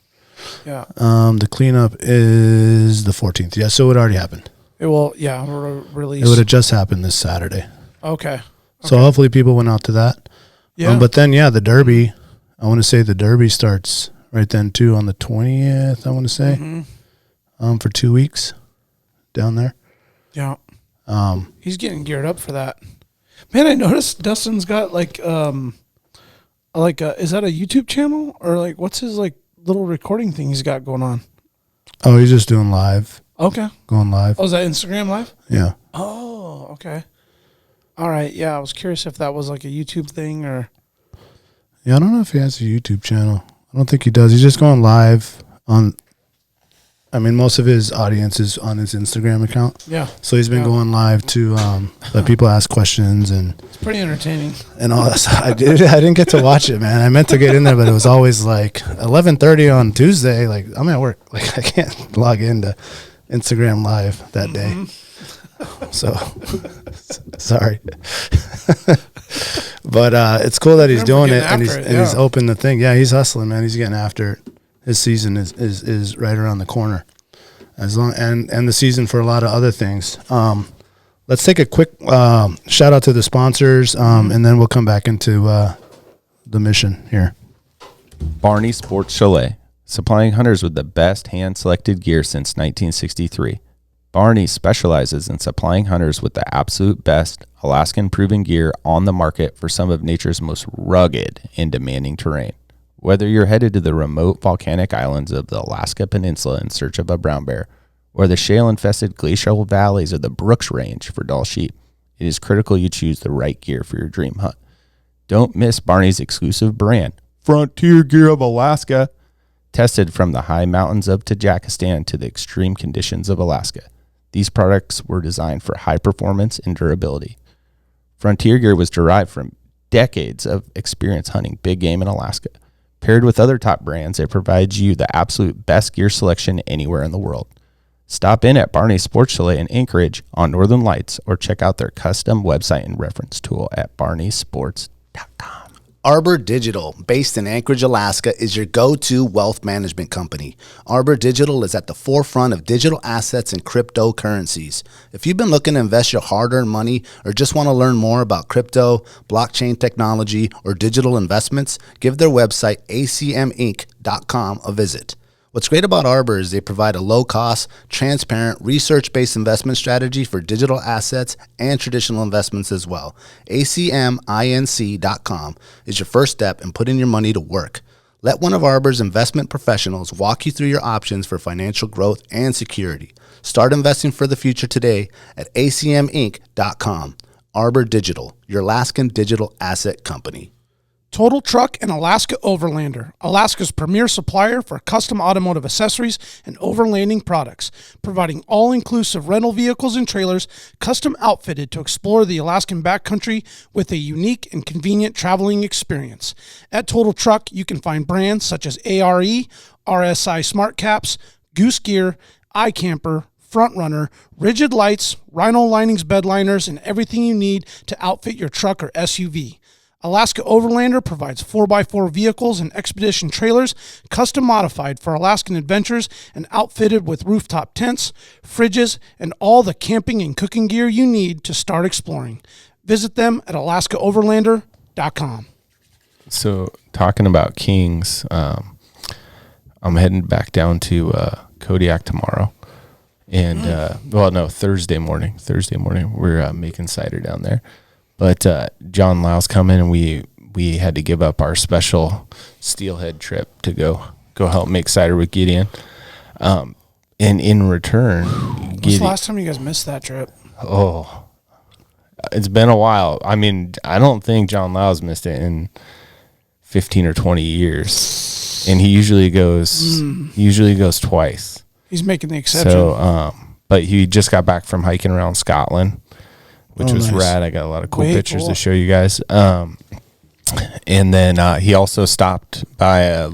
Yeah. The cleanup is the 14th. Yeah, so it already happened. It will. Yeah, release. It would have just happened this Saturday. Okay. So hopefully people went out to that. Yeah. But then the Derby. I want to say the Derby starts right then too on the 20th. I want to say. Mm-hmm. For 2 weeks, down there. Yeah. He's getting geared up for that. Man, I noticed Dustin's got is that a YouTube channel or like what's his like little recording thing he's got going on? Oh, he's just doing live. Okay. Going live. Oh, is that Instagram live? Yeah. Oh, okay. All right. Yeah, I was curious if that was like a YouTube thing or. Yeah, I don't know if he has a YouTube channel. I don't think he does. He's just going live on. I mean, most of his audience is on his Instagram account. Yeah. So he's been going live to let people ask questions and. It's pretty entertaining. And all that. I didn't get to watch it, man. I meant to get in there, but it was always like 11:30 on Tuesday. Like I'm at work. Like I can't log into Instagram Live that day. So sorry. But it's cool that he's doing it and he's opened the thing. Yeah, he's hustling, man. He's getting after it. His season is right around the corner. And the season for a lot of other things. Let's take a quick shout out to the sponsors, and then we'll come back into the mission here. Barney Sports Chalet, supplying hunters with the best hand-selected gear since 1963. Barney specializes in supplying hunters with the absolute best Alaskan-proven gear on the market for some of nature's most rugged and demanding terrain. Whether you're headed to the remote volcanic islands of the Alaska Peninsula in search of a brown bear, or the shale-infested glacial valleys of the Brooks Range for Dall sheep, it is critical you choose the right gear for your dream hunt. Don't miss Barney's exclusive brand, Frontier Gear of Alaska, tested from the high mountains of Tshibaka to the extreme conditions of Alaska. These products were designed for high performance and durability. Frontier Gear was derived from decades of experience hunting big game in Alaska. Paired with other top brands, it provides you the absolute best gear selection anywhere in the world. Stop in at Barney Sports Chalet in Anchorage on Northern Lights or check out their custom website and reference tool at barneysports.com. Arbor Digital, based in Anchorage, Alaska, is your go-to wealth management company. Arbor Digital is at the forefront of digital assets and cryptocurrencies. If you've been looking to invest your hard-earned money or just want to learn more about crypto, blockchain technology, or digital investments, give their website, acminc.com, a visit. What's great about Arbor is they provide a low-cost, transparent, research-based investment strategy for digital assets and traditional investments as well. acminc.com is your first step in putting your money to work. Let one of Arbor's investment professionals walk you through your options for financial growth and security. Start investing for the future today at acminc.com. Arbor Digital, your Alaskan digital asset company. Total Truck and Alaska Overlander, Alaska's premier supplier for custom automotive accessories and overlanding products, providing all-inclusive rental vehicles and trailers custom outfitted to explore the Alaskan backcountry with a unique and convenient traveling experience. At Total Truck, you can find brands such as ARE, RSI Smart Caps, Goose Gear, iCamper, Front Runner, Rigid Lights, Rhino Linings bed liners, and everything you need to outfit your truck or SUV. Alaska Overlander provides 4x4 vehicles and expedition trailers, custom modified for Alaskan adventures and outfitted with rooftop tents, fridges, and all the camping and cooking gear you need to start exploring. Visit them at alaskaoverlander.com. So, talking about Kings, I'm heading back down to Kodiak tomorrow. And, Thursday morning. We're making cider down there. But John Lyle's coming, and we had to give up our special steelhead trip to go help make cider with Gideon. And in return, when's the last time you guys missed that trip? Oh, it's been a while. I mean, I don't think John Lyle's missed it in 15 or 20 years, and he usually goes twice. He's making the exception. So, But he just got back from hiking around Scotland, which was nice. rad. I got a lot of cool Way pictures cool. to show you guys. And then he also stopped by a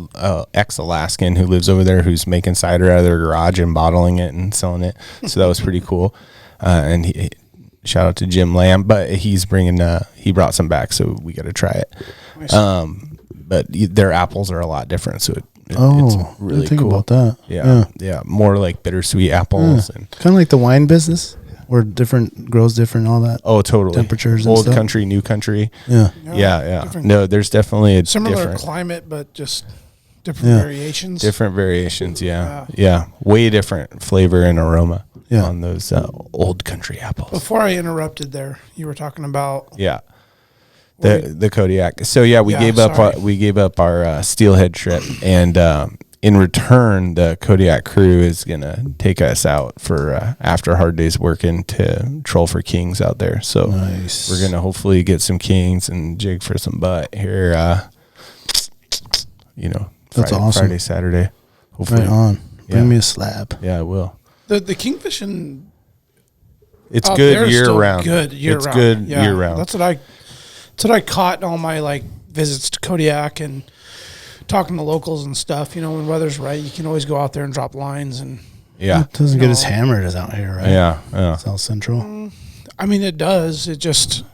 ex-Alaskan who lives over there who's making cider out of their garage and bottling it and selling it. So that was pretty cool. And he shout out to Jim Lamb, but he's bringing he brought some back, so we got to try it. Nice. But their apples are a lot different, so it's really think cool about that. yeah, more like bittersweet apples and Kind of like the wine business, where different grows different, all that. oh, totally Temperatures and old stuff. country, new country. Yeah. Yeah. Different- No, there's definitely a Similar different climate, but just different Yeah. variations. different variations. Yeah, way different flavor and aroma Yeah. on those old country apples. Before I interrupted there, you were talking about Yeah. The Kodiak. So yeah, we Yeah, gave up our steelhead trip, and in return, the Kodiak crew is gonna take us out for after a hard day's working to troll for kings out there. So Nice. we're gonna hopefully get some kings and jig for some butt here. That's awesome. Friday, Saturday. Hopefully, Right on. Bring Yeah. me a slab. yeah, I will. the kingfishing. It's out good there is year still round. Good year it's round. good Yeah, year round. That's what I caught in all my like visits to Kodiak and talking to locals and stuff. You know, when weather's right, you can always go out there and drop lines. And Yeah, It doesn't get as No. hammered as out here, right? yeah. South Central. I mean, it does. It just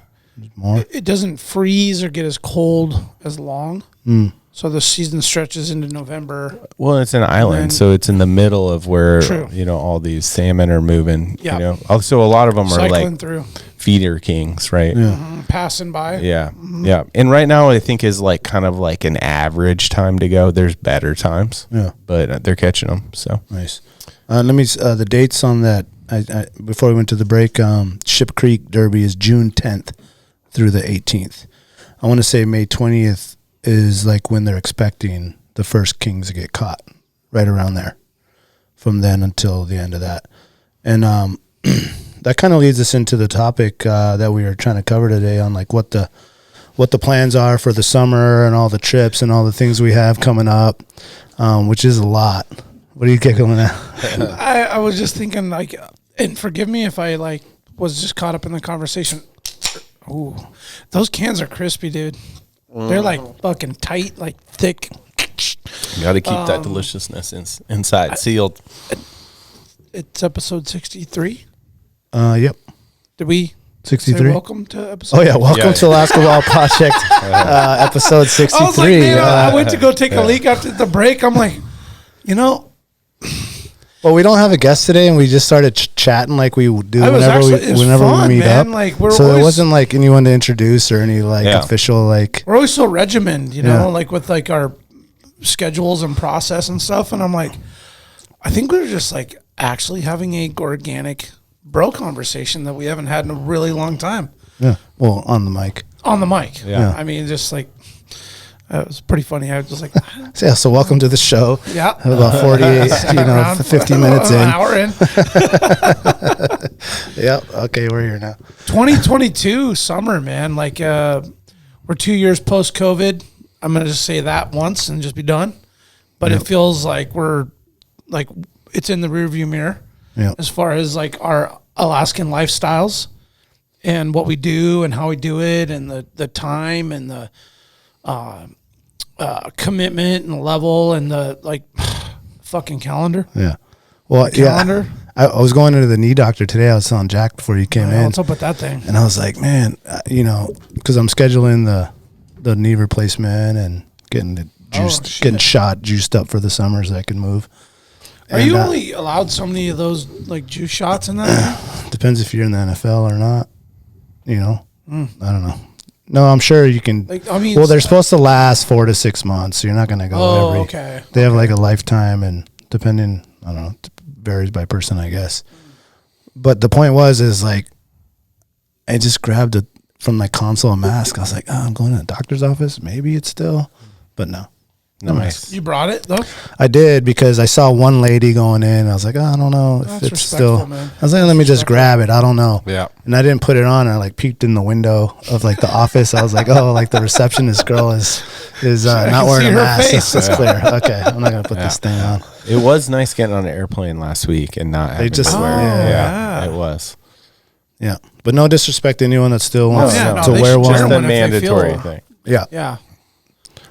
More. it doesn't freeze or get as cold as long. Mm. So the season stretches into November. Well, it's an island, then- so it's in the middle of where True. all these salmon are moving. Yeah. You know, also a lot of them are Cycling like through, feeder kings, right? Yeah. passing by. Yeah, yeah. And right now, I think is like kind of like an average time to go. There's better times, Yeah. but they're catching them. So Nice. Let me the dates on that. I before we went to the break. Ship Creek Derby is June 10th through the 18th. I want to say May 20th is like when they're expecting the first kings to get caught, right around there. From then until the end of that, and that kind of leads us into the topic that we were trying to cover today on like what the plans are for the summer and all the trips and all the things we have coming up, which is a lot. What are you giggling at? I was just thinking like, and forgive me if I like was just caught up in the conversation. Ooh, those cans are crispy, dude. They're like fucking tight, like thick. you got to keep that deliciousness inside, sealed. It's episode 63. Yep. Did we say 63. welcome to episode? Oh yeah, welcome Yeah. to Alaska Wild Project, episode 63. I was like, man, I went to go take a leak after the break. I'm like, well, we don't have a guest today, and we just started chatting like we do It was whenever actually- it was we fun, meet man. up. Like, we're so it always- wasn't like anyone to introduce or any like Yeah. official like. we're always so regimented, Yeah. like with like our schedules and process and stuff. And I'm like, I think we're just like actually having a organic bro conversation that we haven't had in a really long time Yeah. Well, on the mic. on the mic. Yeah. I mean, just like, it was pretty funny. I was just like, So, yeah. So welcome to the show. yeah. About 48, Around 50 minutes an in. hour in. Yep. Okay, we're here now. 2022 summer, man. Like, we're 2 years post COVID. I'm gonna just say that once and just be done. But it feels like we're like it's in the rearview mirror Yeah. as far as like our Alaskan lifestyles and what we do and how we do it and the time and the commitment and level and the like fucking calendar. Yeah. Well, Calendar. yeah. I was going to the knee doctor today. I was telling Jack before you came in. What's up with that thing? And I was like, man, because I'm scheduling the knee replacement and getting the juiced, shit. getting juiced up for the summer so I can move. Are you only allowed so many of those like juice shots in that? Depends if you're in the NFL or not. I don't know. No, I'm sure you can. Like, I mean, well, they're supposed to last 4 to 6 months, so you're not going to go Oh, every. okay. They have like a lifetime, and depending, I don't know, varies by person, I guess. But the point is like, I just grabbed it from my console a mask. I was like, oh, I'm going to the doctor's office. Maybe it's still, but no. Nice. You brought it though? I did because I saw one lady going in. I was like, oh, I don't know if That's it's respectful, still. man. I was like, let me just grab it. I don't know. Yeah. And I didn't put it on. I like peeked in the window of like the office. I was like, oh, like the receptionist girl is not wearing see a her mask. face. That's clear. Okay, I'm not gonna put this thing on. It was nice getting on an airplane last week and not having just- to wear Oh, it. yeah. It was. Yeah, but no disrespect to anyone that still wants yeah, no, to they wear should one. Just wear the one if they mandatory feel- thing. Yeah, Yeah.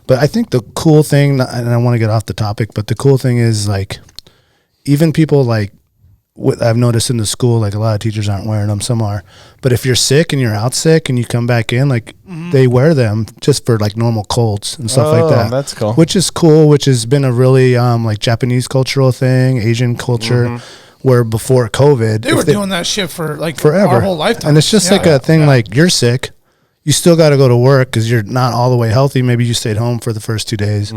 but I think the cool thing, and I want to get off the topic, but the cool thing is like, even people like, what I've noticed in the school, like a lot of teachers aren't wearing them. Some are, but if you're sick and you're out sick and you come back in, like they wear them just for like normal colds and stuff like that. That's cool. Which is cool. Which has been a really like Japanese cultural thing, Asian culture, where before COVID They were doing that shit for like forever, our whole lifetime. and it's just Yeah. like a thing. Like you're sick, you still got to go to work because you're not all the way healthy. Maybe you stayed home for the first 2 days,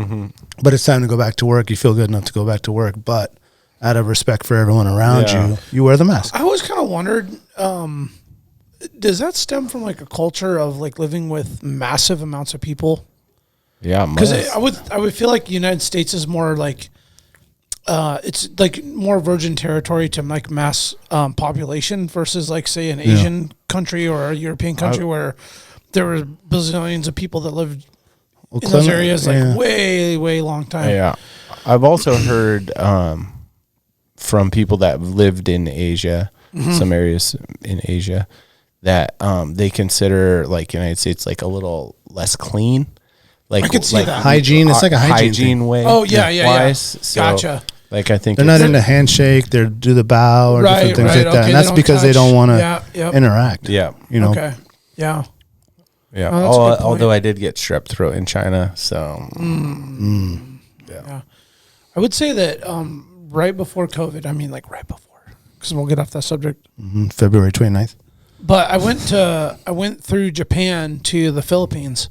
but it's time to go back to work. You feel good enough to go back to work, but out of respect for everyone around Yeah. you, you wear the mask. I always kind of wondered, does that stem from like a culture of like living with massive amounts of people? Yeah. Because must. I would feel like the United States is more like it's like more virgin territory to like mass population versus like say an Asian country or a European country where there were bazillions of people that lived in those Clement- areas like way long time. Yeah. I've also heard from people that have lived in Asia, some areas in Asia, that they consider like United States like a little less clean. Like, I could see that. Hygiene, it's like a hygiene thing. way. Oh, yeah. wise. So, Gotcha. Like I think They're not it's- into handshake. They do the bow or Right, different things right, like that, okay, and that's they don't because they don't touch. want to Yeah, yep. interact. Yeah. You know. Okay. Yeah. Yeah. Oh, that's a good point. Although I did get strep throat in China, so Yeah. I would say that right before COVID, I mean like right before, because we'll get off that subject. February 29th. But I went through Japan to the Philippines,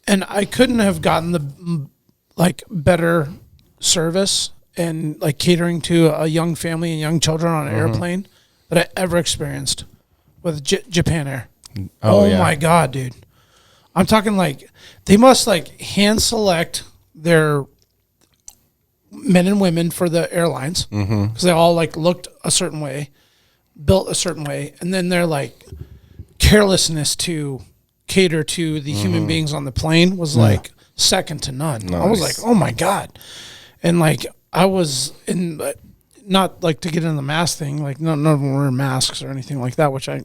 and I couldn't have gotten the like better service and like catering to a young family and young children on an airplane that I ever experienced with Japan Air. Oh yeah. my God, dude. I'm talking like they must like hand select their men and women for the airlines because they all like looked a certain way, built a certain way, and then their like carelessness to cater to the human beings on the plane was like second to none. I was like, oh my God. And like I was in not like to get in the mask thing, like none of them wearing masks or anything like that, which I,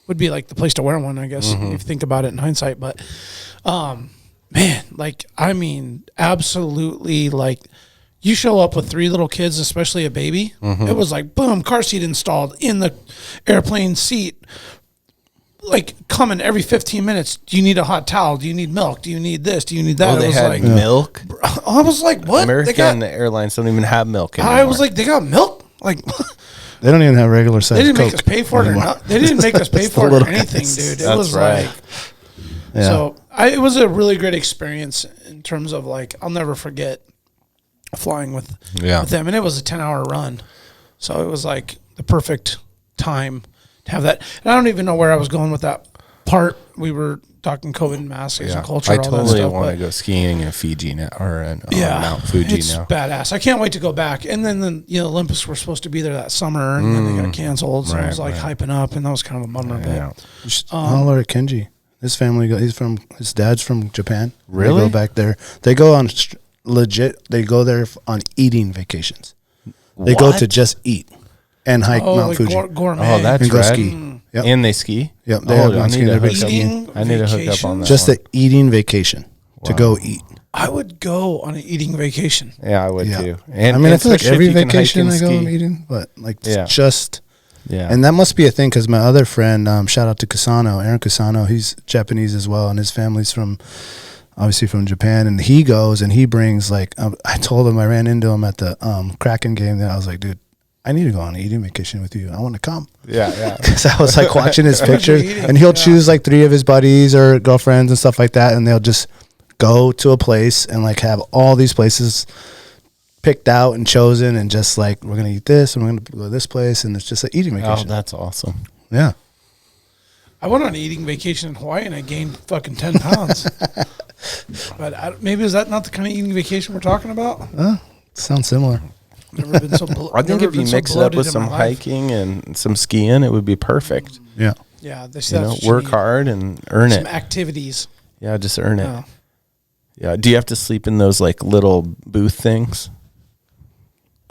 would be like the place to wear one, I guess, if you think about it in hindsight. But man, like, I mean, absolutely, like, you show up with 3 little kids, especially a baby. It was like, boom, car seat installed in the airplane seat, like coming every 15 minutes. Do you need a hot towel? Do you need milk? Do you need this? Do you need that? Oh, they it was had like, milk. I was like, what? American Airlines don't even have milk anymore. I was like, they got milk? Like, They don't even have regular size. they didn't make Coke us pay for it or anymore. not. They didn't make us pay It's the for it or little anything, guys. dude. It That's was right. like, Yeah. so it was a really great experience in terms of like, I'll never forget flying with them. And it was a 10-hour run. So it was like the perfect time to have that. And I don't even know where I was going with that part. We were talking COVID masks and culture, I all that totally stuff. want to but go skiing in Fiji now, or in yeah, Mount Fuji it's now. badass. I can't wait to go back. And then the Olympics were supposed to be there that summer, and then they got canceled. So I was like hyping up, and that was kind of a bummer. Yeah. You should holler at Kenji. His family, his dad's from Japan. Really? They go back there. They go on legit. They go there on eating vacations. They go to just eat and hike Mount like Fuji. gourmet. Oh, that's and go rad. ski. Yep. And they ski. Yep, they have I one need ski. to They're big hook up. skiing I need to hook up on vacation? that. Just one. an eating vacation to go eat. I would go on an eating vacation. Yeah, I would Yeah. too. And I mean, I feel like especially every if you can hike vacation and I go, ski. I'm eating, but like Yeah. just. Yeah. And that must be a thing because my other friend, shout out to Kusano, Aaron Kusano, he's Japanese as well, and his family's obviously from Japan, and he goes and he brings like, I told him, I ran into him at the Kraken game, and I was like, dude, I need to go on an eating vacation with you. I want to come. Yeah. Because I was like watching his pictures, and he'll choose like 3 of his buddies or girlfriends and stuff like that, and they'll just go to a place and like have all these places picked out and chosen, and just like, we're gonna eat this and we're gonna go to this place, and it's just an eating Oh, vacation. that's awesome. Yeah. I went on an eating vacation in Hawaii and I gained fucking 10 pounds. But maybe is that not the kind of eating vacation we're talking about? Sounds similar. Never been so I think if you mix it up with some hiking and some skiing, it would be perfect. Yeah. Yeah, Work hard and earn some it. activities. Yeah, just earn it. Yeah. Do you have to sleep in those like little booth things?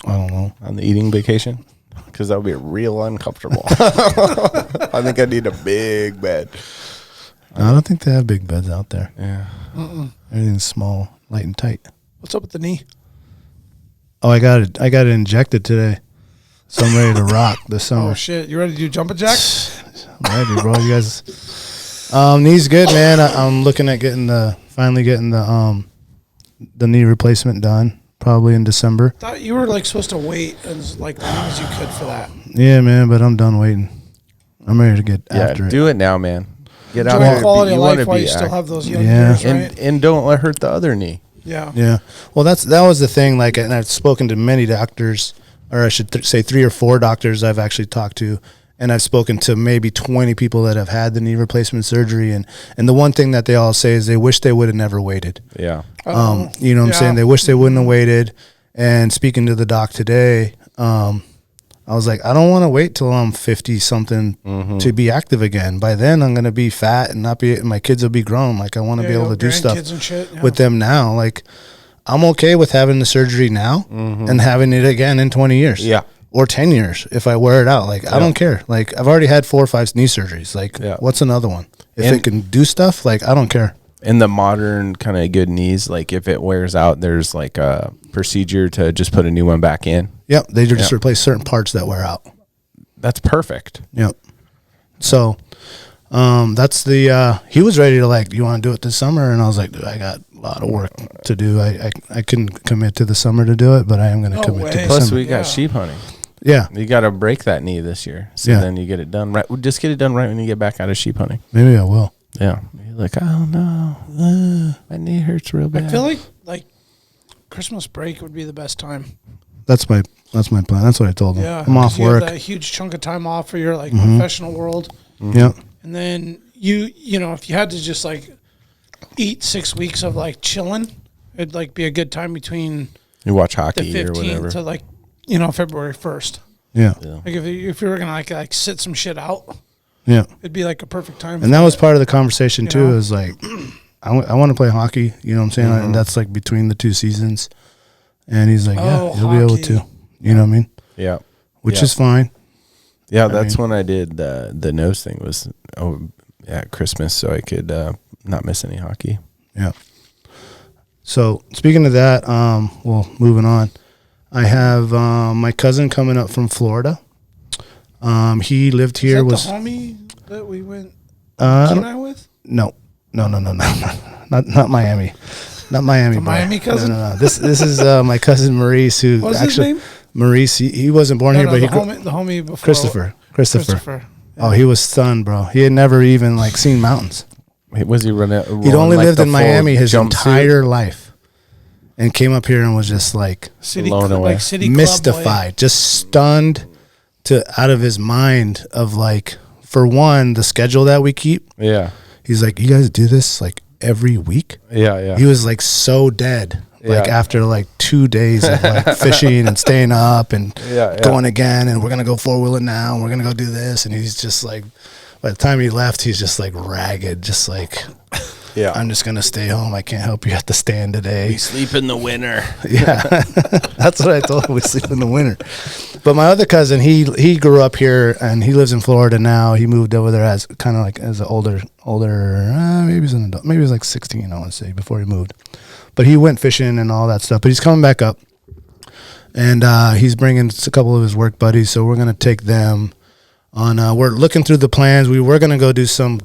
I don't know. On the eating vacation? Because that would be real uncomfortable. I think I need a big bed. I don't think they have big beds out there. Yeah. Everything's small, light and tight. What's up with the knee? Oh, I got it injected today. So I'm ready to rock this summer. Oh shit! You ready to do jumping jacks? I'm ready, bro. You guys, knee's good, man. I'm looking at finally getting the knee replacement done, probably in December. Thought you were like supposed to wait as long as you could for that. Yeah, man, but I'm done waiting. I'm ready to get after it. Do it now, man. Get Enjoy out there. quality of life while you still have those young Yeah. years, right? And don't let hurt the other knee. Yeah. Yeah. Well, that was the thing. Like, and I've spoken to many doctors, or I should say 3 or 4 doctors I've actually talked to, and I've spoken to maybe 20 people that have had the knee replacement surgery, and the one thing that they all say is they wish they would have never waited. Yeah. You know what I'm saying? They wish they wouldn't have waited. And speaking to the doc today, I was like, I don't want to wait till I'm 50 something to be active again. By then I'm going to be fat and my kids will be grown. Like, I want to be able to do stuff with them now. Like, I'm okay with having the surgery now and having it again in 20 years. Yeah. Or 10 years if I wear it out. Like, I don't care. Like, I've already had 4 or 5 knee surgeries. Like, what's another one? If it can do stuff, like, I don't care. In the modern kind of good knees, like if it wears out, there's like a procedure to just put a new one back in. Yep. They just replace certain parts that wear out. That's perfect. Yep. So, that's he was ready to like, you want to do it this summer? And I was like, dude, I got a lot of work to do. I couldn't commit to the summer to do it, but I am going to commit to December. Plus we got sheep hunting. Yeah. You got to break that knee this year. So then you get it done right. Just get it done right when you get back out of sheep hunting. Maybe I will. Yeah. You're like, oh no, my knee hurts real bad. I feel like Christmas break would be the best time. That's my plan. That's what I told him. Yeah, I'm off you work. have that huge chunk of time off for your like professional world. Yep. And then you know, if you had to just like eat 6 weeks of like chilling, it'd like be a good time between You watch the hockey or 15th whatever. to like, you know, February 1st. Yeah. Like if you were gonna like sit some shit out, Yeah. it'd be like a perfect time. And that was part of the conversation too. know? Is like, I want to play hockey. You know what I'm saying? And that's like between the 2 seasons. And he's like, yeah, you'll be able to. You know what I mean? Yeah. Which is fine. Yeah, that's when I did the nose thing was Christmas, so I could not miss any hockey. Yeah. So speaking of that, well, moving on, I have my cousin coming up from Florida. He lived here. Was that the homie that we went with? No, not Miami, not Miami. The Miami cousin. No. This is my cousin Maurice, who What was actually his name? Maurice. He wasn't born here, but the homie before Christopher. Oh, he was stunned, bro. He had never even like seen mountains. Was he running? He'd only lived in Miami his entire life, and came up here and was just like blown away, city mystified, just stunned out of his mind of like, for one, the schedule that we keep. Yeah. He's like, you guys do this like every week? Yeah. He was like so dead. Like after like 2 days of like fishing and staying up and going again, and we're going to go 4-wheeling now, and we're going to go do this. And he's just like, by the time he left, he's just like ragged, just like, I'm just going to stay home. I can't help you at the stand today. We sleep in the winter. Yeah. That's what I told him. We sleep in the winter. But my other cousin, he grew up here and he lives in Florida now. He moved over there as kind of like as an older, maybe he's an adult, maybe he was like 16, I want to say, before he moved. But he went fishing and all that stuff. But he's coming back up, and he's bringing a couple of his work buddies. So we're gonna take them on. We're looking through the plans. We were gonna go do some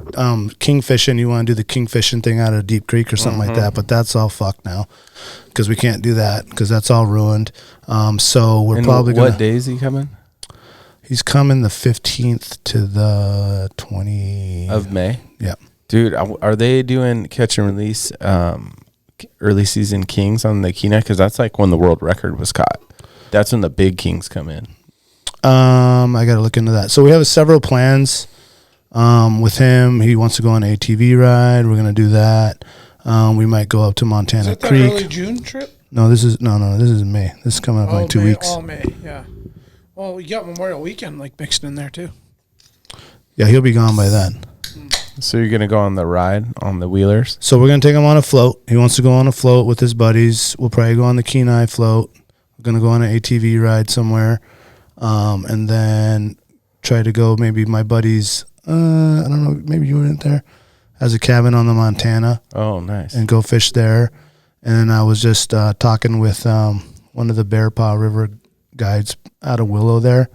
king fishing. You want to do the king fishing thing out of Deep Creek or something like that? But that's all fucked now because we can't do that because that's all ruined. So we're probably gonna. What day is he coming? He's coming the 15th to the 20th of May. Yeah, dude, are they doing catch and release? Early season kings on the Kenai, because that's like when the world record was caught. That's when the big kings come in. I got to look into that. So we have several plans with him. He wants to go on an ATV ride. We're going to do that. We might go up to Montana Is that the Creek. early June trip? No, this is May. This is coming up in like 2 weeks. Oh, May, yeah. Well, you got Memorial Weekend like mixed in there too. Yeah, he'll be gone by then. So you're gonna go on the ride on the wheelers? So we're gonna take him on a float. He wants to go on a float with his buddies. We'll probably go on the Kenai float. We're gonna go on an ATV ride somewhere, and then try to go. Maybe my buddies. I don't know. Maybe you weren't there. Has a cabin on the Montana. Oh, nice. And go fish there. And I was just talking with one of the Bear Paw River guides out of Willow there.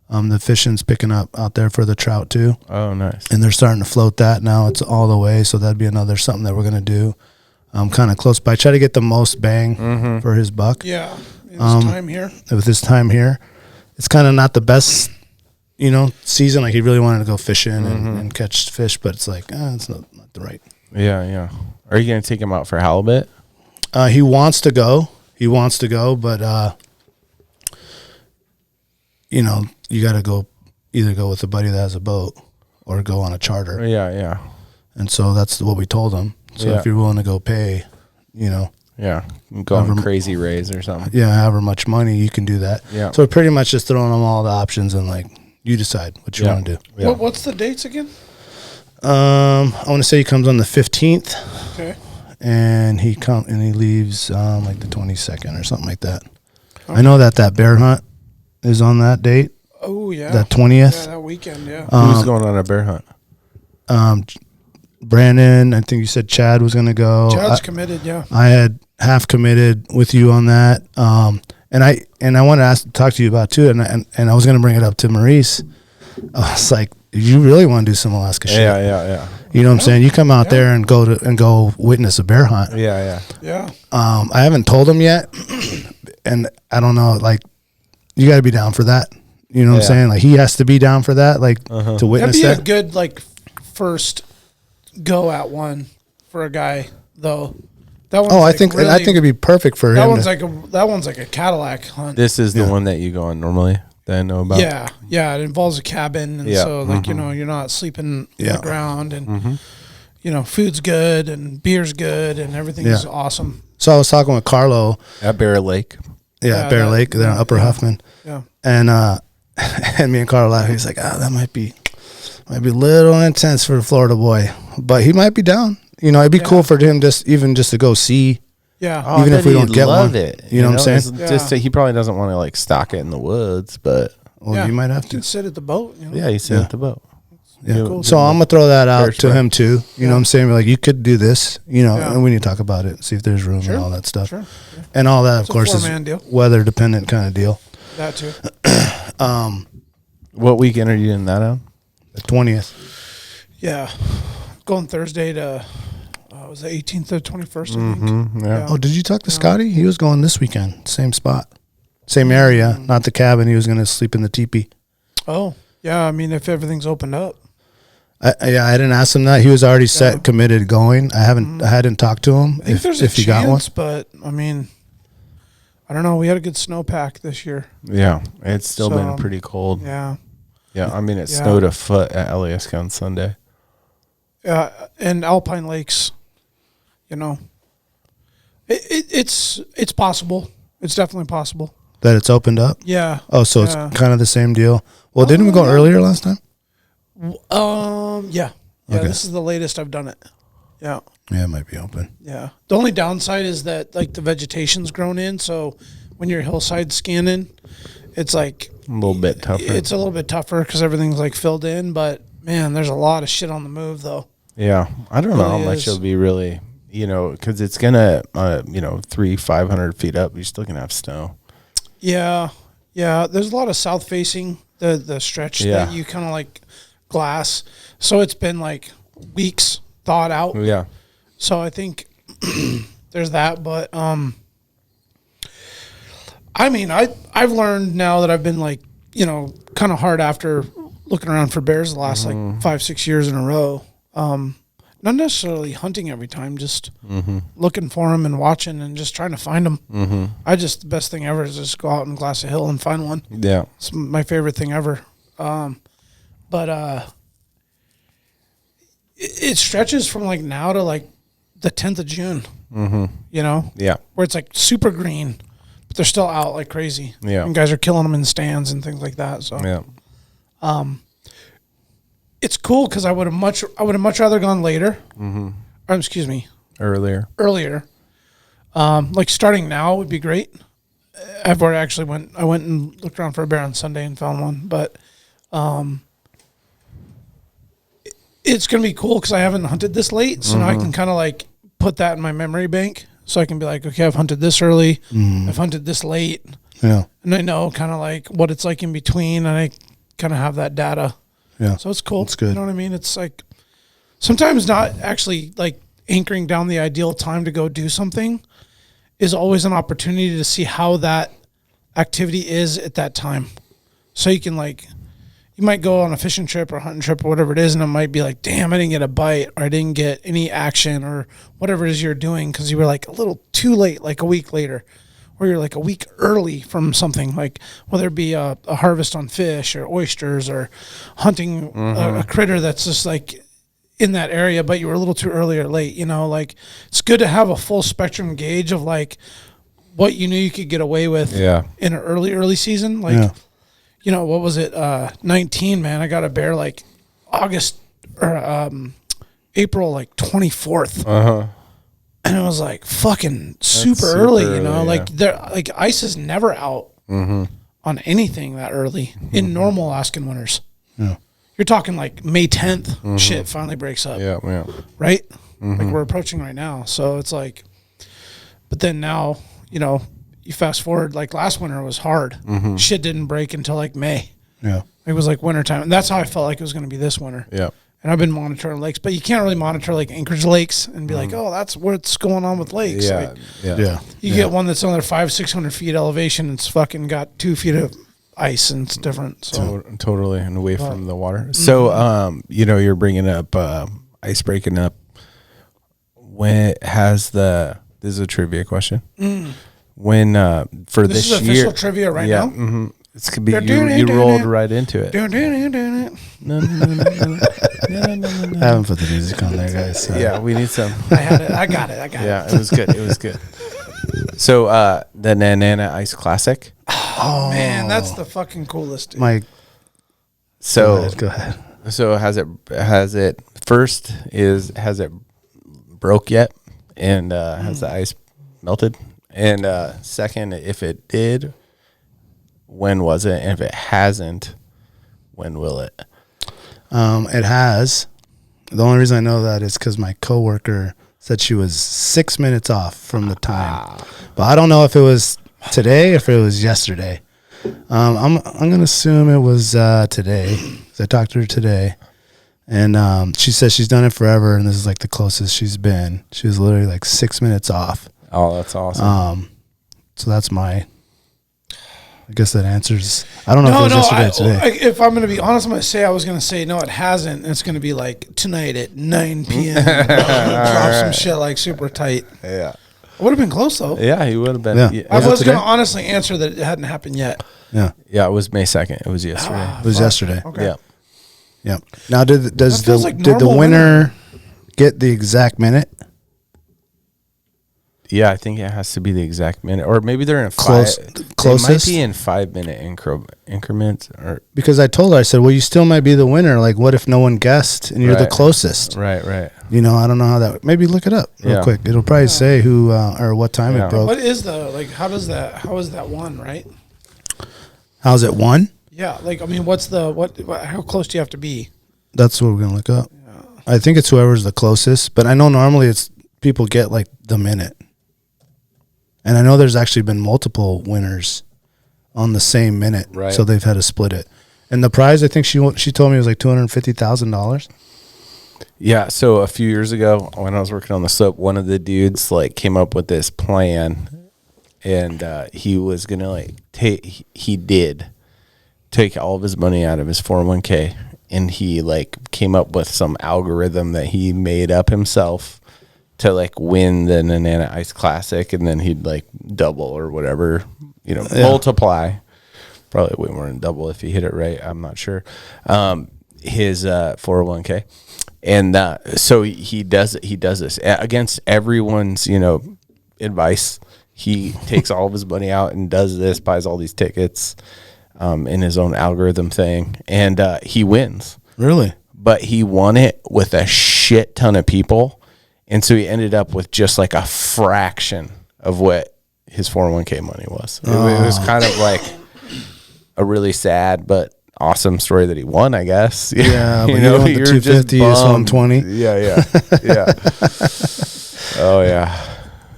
The fishing's picking up out there for the trout too. Oh, nice. And they're starting to float that now. It's all the way, so that'd be another something that we're gonna do. Kind of close by. Try to get the most bang for his buck. Yeah, in his time here. With his time here, it's kind of not the best, season. Like he really wanted to go fishing and catch fish, but it's like it's not the right. Yeah. Are you gonna take him out for halibut? He wants to go. But you got to either go with a buddy that has a boat or go on a charter. Yeah. And so that's what we told him. So if you're willing to go pay, Yeah, go on Crazy Rays or something. however much money, you can do that. Yeah. So we're pretty much just throwing them all the options and like you decide what you want to do. Yeah. What's the dates again? I want to say he comes on the 15th. Okay. And he leaves like the 22nd or something like that. Okay. I know that bear hunt is on that date. Oh yeah, that 20th. Yeah, that weekend. Yeah. Who's going on a bear hunt? Brandon. I think you said Chad was going to go. Chad's committed. Yeah. I had half committed with you on that. And I want to talk to you about too. And I was going to bring it up to Maurice. I was like, you really want to do some Alaska shit? Yeah. You know what I'm saying? You come out there and go witness a bear hunt. Yeah. I haven't told him yet, and I don't know. Like, you got to be down for that. You know what I'm saying? Like, he has to be down for that. Like to witness That'd be that. a good like first go at one for a guy though. That one's I think it'd be perfect for him. That one's like a Cadillac hunt. This is the one that you go on normally that I know about. Yeah. It involves a cabin, and so like you're not sleeping on the ground, and food's good and beer's good and everything's awesome. So I was talking with Carlo at Bear Lake. Yeah, Bear Lake, there in Upper Huffman. Yeah, and and me and Carlo laughed. He's like, that might be a little intense for a Florida boy, but he might be down. It'd be cool for him just to go see. Yeah. Even if we don't get one. You know what I'm saying? Just he probably doesn't want to like stock it in the woods, but you might have to. You can sit at the boat. Yeah, you sit at the boat. Yeah. Cool. So I'm gonna throw that out to him too. You know what I'm saying? Like, you could do this, and we need to talk about it, see if there's room and all that stuff. Sure. Yeah. And all that, of course, is weather dependent kind of deal. That too. What weekend are you in that on? The 20th. Yeah. Going Thursday to it was the 18th to 21st, I think. Yeah. Oh, did you talk to Scotty? He was going this weekend. Same spot. Same area, not the cabin. He was going to sleep in the teepee. Oh, yeah. I mean, if everything's opened up. I didn't ask him that. He was already set, committed, going. I hadn't talked to him. I think there's a chance, but I mean, I don't know. We had a good snowpack this year. Yeah, it's still been pretty cold. Yeah. Yeah, I mean, it snowed a foot at Alyeska on Sunday. Yeah, and Alpine Lakes, it's possible. It's definitely possible. That it's opened up? Yeah. Oh, so it's kind of the same deal. Well, didn't we go earlier last time? Yeah. Yeah, okay. This is the latest I've done it. Yeah. Yeah, it might be open. Yeah. The only downside is that like the vegetation's grown in, so when you're hillside scanning, it's like a little bit tougher. It's a little bit tougher because everything's like filled in, but man, there's a lot of shit on the move though. Yeah. I don't know how much it'll be really, because it's gonna 500 feet up, you're still gonna have snow. Yeah. Yeah. There's a lot of south facing the stretch that you kind of like glass. So it's been like weeks thawed out. Yeah. So I think there's that, but I mean, I've learned now that I've been like, kind of hard after looking around for bears the last like 5-6 years in a row. Not necessarily hunting every time, just looking for them and watching and just trying to find them. The best thing ever is just go out and glass a hill and find one. Yeah. It's my favorite thing ever. But it stretches from like now to like the 10th of June. You know? Yeah. Where it's like super green, but they're still out like crazy. Yeah. And guys are killing them in stands and things like that. So Yeah. it's cool because I would have much rather gone later. Or, excuse me, Earlier. Like starting now would be great. I've already actually I went and looked around for a bear on Sunday and found one, but it's going to be cool because I haven't hunted this late. So now I can kind of like put that in my memory bank. So I can be like, okay, I've hunted this early. I've hunted this late. Yeah. And I know kind of like what it's like in between. And I kind of have that data. Yeah. So it's cool. It's good. You know what I mean? It's like sometimes not actually like anchoring down the ideal time to go do something is always an opportunity to see how that activity is at that time. So you can like, you might go on a fishing trip or hunting trip or whatever it is, and it might be like, damn, I didn't get a bite or I didn't get any action or whatever it is you're doing because you were like a little too late, like a week later, or you're like a week early from something, like whether it be a harvest on fish or oysters or hunting a critter that's just like in that area, but you were a little too early or late, you know, like it's good to have a full spectrum gauge of like what you knew you could get away with in an early season. Like, you know, what was it? 19, man, I got a bear like August or April, like 24th. And it was like fucking super early, you know, like like ice is never out on anything that early in normal Alaskan winters. Yeah. You're talking like May 10th, shit finally breaks up. Yeah, yeah. Right? Like we're approaching right now. So it's like, but then now, you know, you fast forward, like last winter was hard. Shit didn't break until like May. Yeah. It was like wintertime. And that's how I felt like it was going to be this winter. Yeah. And I've been monitoring lakes, but you can't really monitor like Anchorage lakes and be like, oh, that's what's going on with lakes. Yeah. Like, you get one that's on there 500-600 feet elevation. It's fucking got 2 feet of ice and it's different. So totally, and away from the water. So, you know, you're bringing up ice breaking up. When has this is a trivia question. When for this is year, official trivia right now. It's could be you rolled right into it. I haven't put the music on there, guys. So. Yeah, we need some. I had it. I got it. Yeah, it was good. It was good. So the Nanana Ice Classic. Oh man, that's the fucking coolest. Dude. Mike. So go ahead. So has it broke yet? And has the ice melted? And second, if it did, when was it? And if it hasn't, when will it? It has. The only reason I know that is because my coworker said she was 6 minutes off from the time. But I don't know if it was today or if it was yesterday. I'm gonna assume it was today. I talked to her today, and she says she's done it forever, and this is like the closest she's been. She was literally like 6 minutes off. Oh, that's awesome. So that's my. I guess that answers. I don't know if it was yesterday or today. If I'm going to be honest, I'm going to say I was going to say no, it hasn't. It's going to be like tonight at 9 p.m. Drop some shit like super tight. Yeah, it would have been close though. Yeah, he would have been. Yeah. I was going to honestly answer that it hadn't happened yet. Yeah, it was May 2nd. It was yesterday. It was yesterday. Okay. Yeah. Now, did the winner get the exact minute? Yeah, I think it has to be the exact minute, or maybe they're in closest. It might be in 5 minute increments, or because I told her, I said, "Well, you still might be the winner. Like, what if no one guessed and you're the closest?" Right. You know, I don't know how that. Maybe look it up real quick. It'll probably say who or what time it broke. What is how is that one, right? How's it won? Yeah, like I mean, how close do you have to be? That's what we're gonna look up. Yeah. I think it's whoever's the closest, but I know normally it's people get like the minute. And I know there's actually been multiple winners on the same minute, so they've had to split it. And the prize, I think she told me, was like $250,000. Yeah. So a few years ago, when I was working on the slope, one of the dudes like came up with this plan, and he was gonna he did take all of his money out of his 401k, and he like came up with some algorithm that he made up himself to like win the Nanana Ice Classic, and then he'd like double or whatever, multiply. Probably way more than double if he hit it right. I'm not sure. His 401k, And so he does this against everyone's, advice. He takes all of his money out and does this, buys all these tickets in his own algorithm thing, and he wins. Really? But he won it with a shit ton of people, and so he ended up with just like a fraction of what his 401k money was. It was kind of like a really sad but awesome story that he won, I guess. Yeah, but you want the 250 is 120. Yeah. Oh yeah.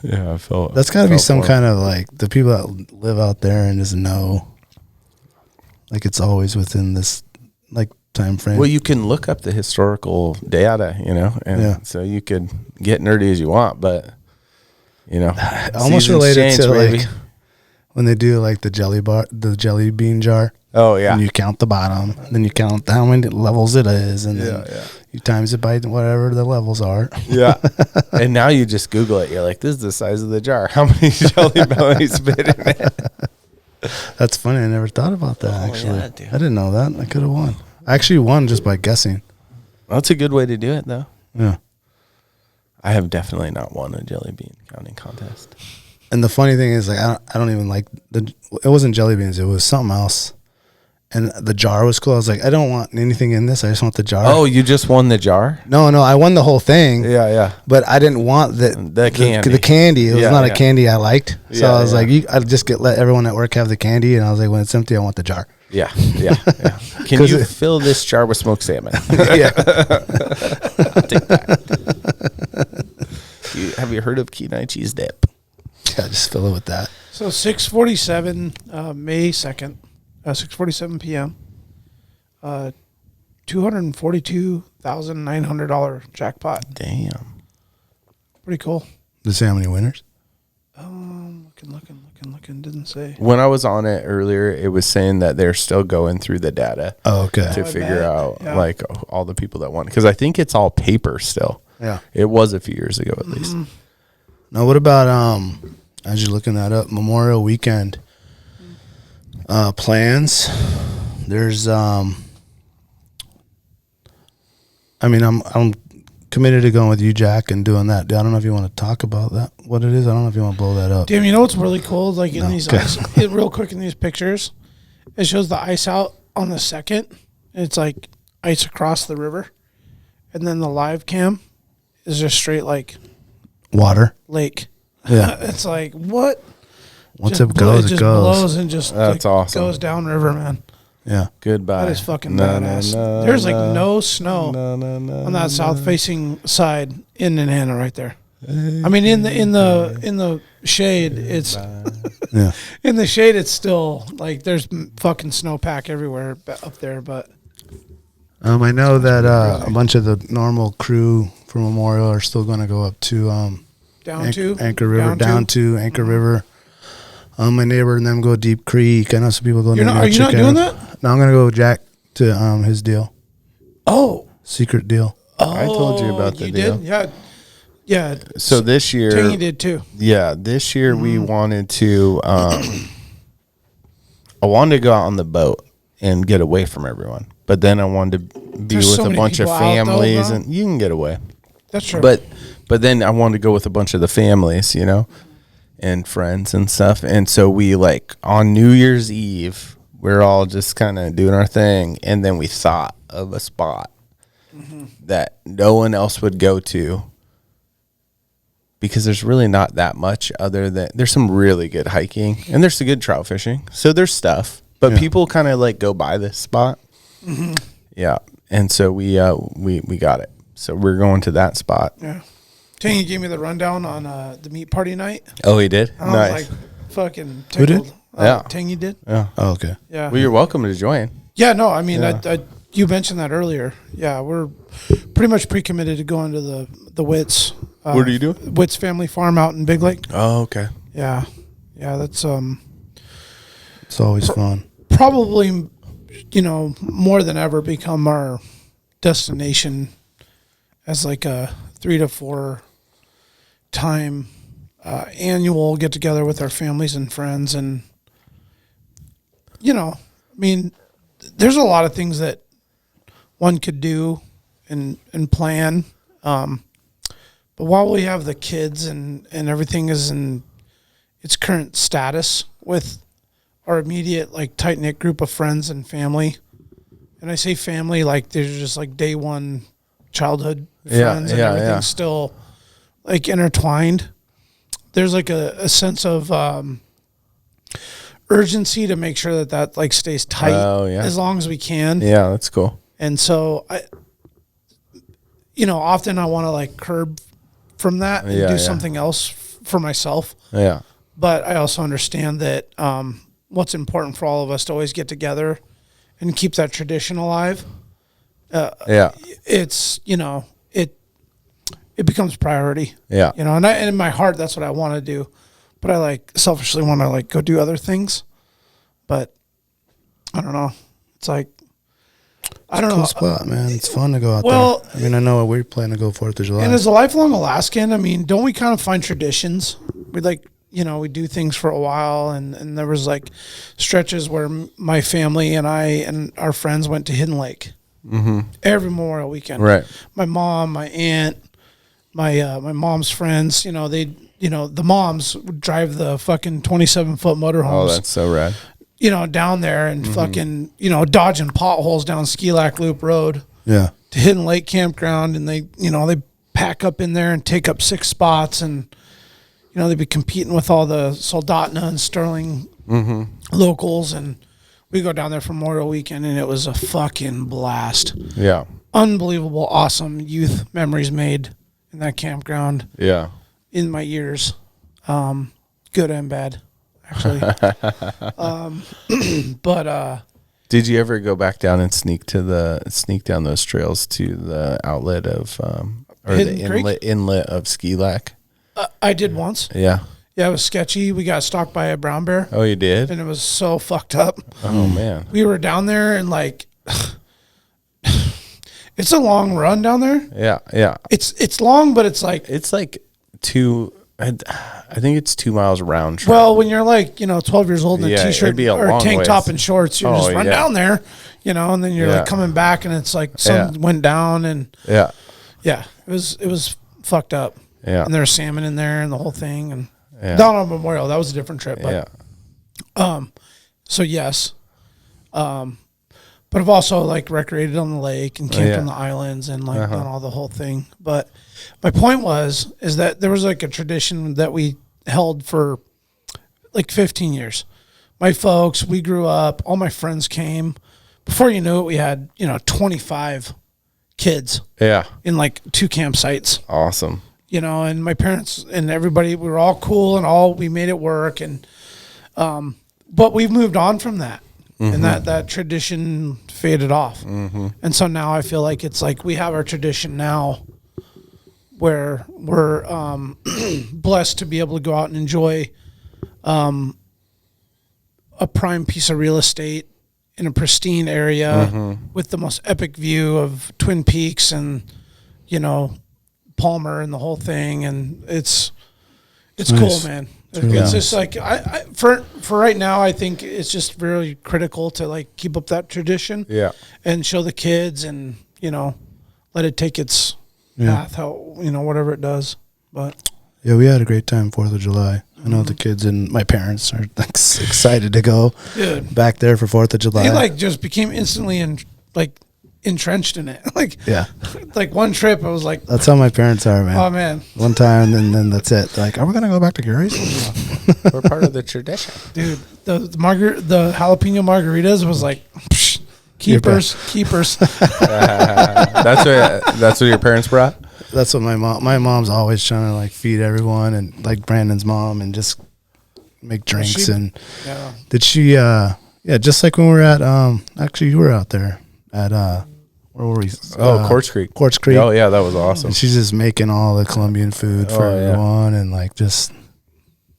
Yeah, I felt that's got to be some kind of like the people that live out there and just know, like it's always within this like time frame. Well, you can look up the historical data, and so you could get nerdy as you want, but almost related to like when they do like the jelly bean jar. Oh yeah, and you count the bottom, and then you count how many levels it is, and then you times it by whatever the levels are. Yeah, and now you just Google it. You're like, this is the size of the jar. How many jelly bellies fit in it? That's funny. I never thought about that. Actually, yeah, dude. I didn't know that. I could have won. I actually won just by guessing. That's a good way to do it, though. Yeah, I have definitely not won a jelly bean counting contest. And the funny thing is, like, I don't even like it wasn't jelly beans. It was something else. And the jar was cool. I was like, I don't want anything in this. I just want the jar. Oh, you just won the jar? No, I won the whole thing. Yeah. But I didn't want the candy. The candy. It was not a candy I liked. So I was like, I'd just let everyone at work have the candy. And I was like, when it's empty, I want the jar. Yeah. Can you fill this jar with smoked salmon? Yeah. I'll take that. Have you heard of Kenai cheese dip? Yeah, just fill it with that. So 6:47, May 2nd. 6:47 p.m. $242,900 jackpot. Damn. Pretty cool. Does it say how many winners? Looking. Didn't say. When I was on it earlier, it was saying that they're still going through the data. Oh, okay. To figure out like all the people that won, because I think it's all paper still. Yeah, it was a few years ago at least. Now, what about as you're looking that up, Memorial Weekend plans? There's I'm committed to going with you, Jack, and doing that. I don't know if you want to talk about that, what it is. I don't know if you want to blow that up. Damn, you know what's really cool? Like in these real quick in these pictures, it shows the ice out on the 2nd. It's like ice across the river, and then the live cam is just straight like water lake. Yeah, it's like what? Once just it goes, it just goes. blows and just that's awesome. Goes down river, man. Yeah, goodbye. That is fucking badass. There's like no snow on that south facing side in Nanana right there. I mean, in the shade, it's in the shade. It's still like there's fucking snowpack everywhere up there. But I know that a bunch of the normal crew for Memorial are still going to go up to Anchor River. My neighbor and them go Deep Creek. I know some people go. Are you not doing that? No, I'm going to go with Jack to his deal. Oh, secret deal. Oh, I told you about the deal. Did? Yeah. So this year, Tangy did too. Yeah, this year we wanted to. I wanted to go out on the boat and get away from everyone, but then I wanted to be with a bunch of families, and you can get away. That's true. But then I wanted to go with a bunch of the families, and friends and stuff, and so we on New Year's Eve. We're all just kind of doing our thing, and then we thought of a spot that no one else would go to because there's really not that much other than there's some really good hiking and there's some good trout fishing. So there's stuff, but people kind of go by this spot. Mm-hmm. Yeah, and so we got it. So we're going to that spot. Yeah, Tangy gave me the rundown on the meat party night. Oh, he did. I nice. was fucking tickled. Who did? Yeah, Tangy did. Yeah. Oh, okay. Yeah. Well, you're welcome to join. Yeah. No, I mean, you mentioned that earlier. Yeah, we're pretty much pre-committed to going to the Wits. What are you doing? Wits Family Farm out in Big Lake. Oh, okay. Yeah. That's it's always fun. Probably, more than ever become our destination as like a 3 to 4 time annual get together with our families and friends. And I mean, there's a lot of things that one could do and plan. But while we have the kids and everything is in its current status with our immediate, like, tight-knit group of friends and family, and I say family, like, they're just, like, day one childhood friends and everything's still, like, intertwined. There's, like, a sense of urgency to make sure that like, stays tight as long as we can. Yeah, that's cool. And so, often I want to, like, curb from that and do something else for myself. Yeah. But I also understand that what's important for all of us to always get together and keep that tradition alive. It's, it becomes priority. Yeah. And in my heart, that's what I want to do. But I, like, selfishly want to, like, go do other things. But I don't know. It's like, I don't know. Cool spot, man. It's fun to go out Well, there. I mean, I know we plan to go 4th of July. And as a lifelong Alaskan, I mean, don't we kind of find traditions? We, like, we do things for a while, and there was, like, stretches where my family and I and our friends went to Hidden Lake every Memorial weekend. Right. My mom, my aunt, my mom's friends, the moms would drive the fucking 27-foot motorhomes. Oh, that's so rad. Down there and fucking, dodging potholes down Ski Lac Loop Road. Yeah. To Hidden Lake Campground, and they pack up in there and take up 6 spots, and they'd be competing with all the Soldotna and Sterling locals, and we go down there for Memorial Weekend, and it was a fucking blast. Yeah. Unbelievable, awesome youth memories made in that campground. Yeah. In my years, good and bad, actually. But did you ever go back down and sneak down those trails to the outlet of or the inlet of Ski Lac? I did once. Yeah. Yeah, it was sketchy. We got stalked by a brown bear. Oh, you did? And it was so fucked up. Oh, man. We were down there, and, like, it's a long run down there. Yeah, yeah. It's long, but it's like... It's like I think it's 2 miles round trip. Well, when you're, like, 12 years old in a T-shirt or a tank top and shorts, you just run down there, and then you're, like, coming back, and it's like sun went down, and... Yeah. Yeah, it was fucked up. Yeah. And there's salmon in there and the whole thing, and... Down on Memorial, that was a different trip. But, so yes. But I've also, like, recreated on the lake and camped on the islands and, like, done all the whole thing. But my point is that there was, like, a tradition that we held for, like, 15 years. My folks, we grew up, all my friends came. Before you knew it, we had, 25 kids. Yeah. In, like, 2 campsites. Awesome. And my parents and everybody, we were all cool and we made it work. And, but we've moved on from that, and that tradition faded off. And so now I feel like it's like we have our tradition now where we're blessed to be able to go out and enjoy a prime piece of real estate in a pristine area with the most epic view of Twin Peaks and, Palmer and the whole thing, and it's nice. Cool, man. It's just like I for right now, I think it's just really critical to, like, keep up that tradition, and show the kids, and let it take its path, how whatever it does. But yeah, we had a great time 4th of July. I know the kids and my parents are, like, excited to go back there for 4th of July. They, like, just became instantly entrenched in it. Like one trip I was like, that's how my parents are, man. Oh, man. One time, and then that's it. They're like, are we gonna go back to Gary's? We're part of the tradition, dude. The jalapeno margaritas was like keepers. That's what your parents brought. That's what my mom's always trying to, like, feed everyone, and, like, Brandon's mom, and just make drinks. Did she just like when we were at actually you were out there at where were we? Quartz Creek. Oh yeah, that was awesome. And she's just making all the Colombian food for everyone, and, like, just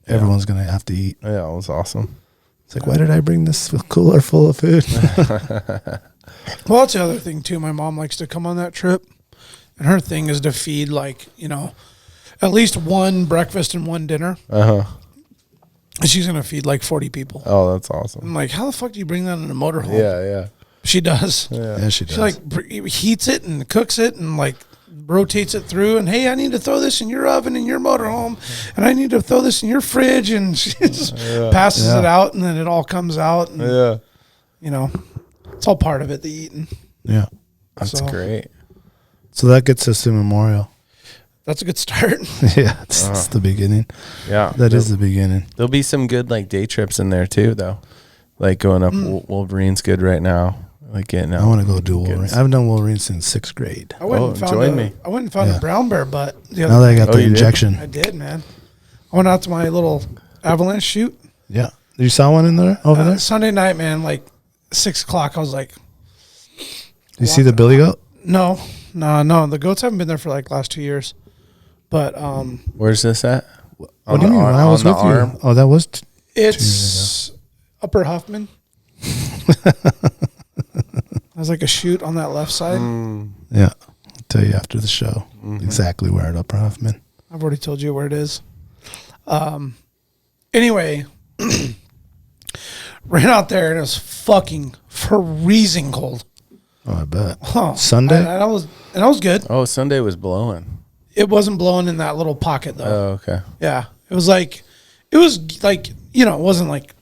everyone's gonna have to eat. Yeah, it was awesome. It's like, why did I bring this cooler full of food? Well, that's the other thing too. My mom likes to come on that trip, and her thing is to feed, like, at least one breakfast and one dinner. And she's gonna feed like 40 people. Oh, that's awesome. I'm like, how the fuck do you bring that in a motorhome? Yeah. She does. Yeah, she does. She like heats it and cooks it and like rotates it through. And hey, I need to throw this in your oven in your motorhome, and I need to throw this in your fridge. And she just passes it out, and then it all comes out. And, you know, it's all part of it. The eating. Yeah, that's great. So that gets us to Memorial. That's a good start. Yeah, it's the beginning. Yeah, that is the beginning. There'll be some good like day trips in there too, though. Like going up Wolverine's good right now. Like getting out. I want to go do Wolverine. I haven't done Wolverine since 6th grade. I went and found a brown bear butt. Now that I got the injection. I did, man. I went out to my little avalanche shoot. Yeah. You saw one in there over there? Sunday night, man, like 6 o'clock. I was like, you see the billy goat? No. The goats haven't been there for like last 2 years. But where's this at? What do you mean? When I was with you. Oh, that was it's Upper Huffman. There's like a shoot on that left side. Yeah. I'll tell you after the show exactly where at Upper Huffman. I've already told you where it is. Anyway, ran out there and it was fucking freezing cold. Oh, I bet. Sunday? And I was good. Oh, Sunday was blowing. It wasn't blowing in that little pocket though. Oh, okay. Yeah. It was like, you know, it wasn't like,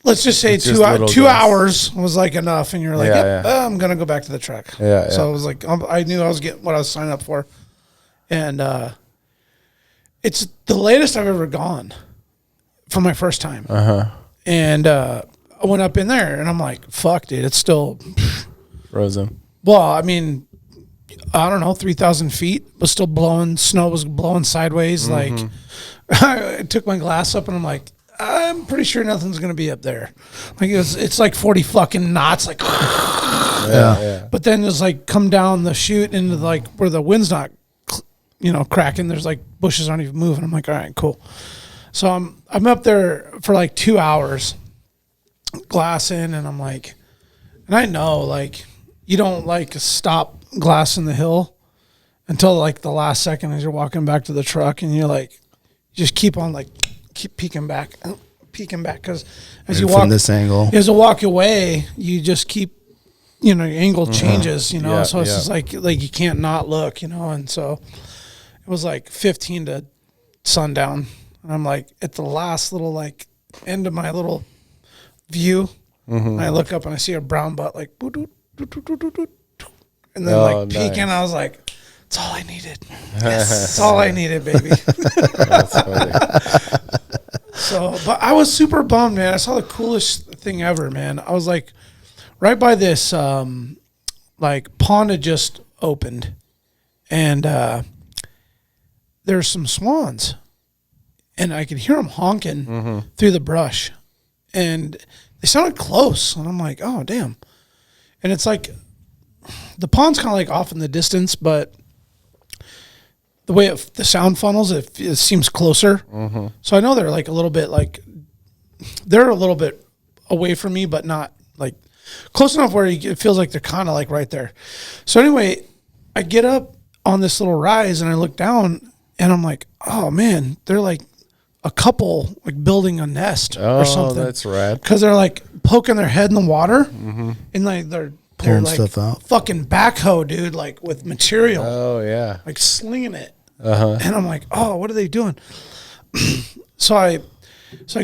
let's just say 2 hours was like enough. And you're like, I'm going to go back to the truck. Yeah. So I was like, I knew I was getting what I was signing up for. And it's the latest I've ever gone for my first time. And I went up in there and I'm like, fuck, dude, it's still frozen. Well, I mean, I don't know, 3,000 feet was still blowing. Snow was blowing sideways. Like, I took my glass up and I'm like, I'm pretty sure nothing's going to be up there. Like, it's like 40 fucking knots. Like, But then it's like come down the chute into like where the wind's not, you know, cracking. There's like bushes aren't even moving. I'm like, all right, cool. So I'm up there for like 2 hours, glassing, and I'm like, and I know like you don't like stop glassing the hill until like the last second as you're walking back to the truck, and you're like, you just keep peeking back because as you walk from this angle, as you walk away, you just keep, you know, your angle changes, you know, so it's just like you can't not look, you know, and so it was like 15 to sundown, and I'm like at the last little like end of my little view, and I look up and I see a brown butt like, and then like peeking, I was like, that's all I needed. Yes, that's all I needed, baby. That's funny. So, but I was super bummed, man. I saw the coolest thing ever, man. I was like, right by this, like pond had just opened, and there's some swans, and I could hear them honking through the brush, and they sounded close, and I'm like, oh damn, and it's like the pond's kind of like off in the distance, but the way the sound funnels, it seems closer. So I know they're like a little bit like, they're a little bit away from me, but not like close enough where it feels like they're kind of like right there. So anyway, I get up on this little rise and I look down and I'm like, oh man, they're like a couple like building a nest or something. Oh, that's rad. Because they're like poking their head in the water and like they're tearing like stuff out. Fucking backhoe, dude, like with material. Oh yeah. Like slinging it. And I'm like, oh, what are they doing? So I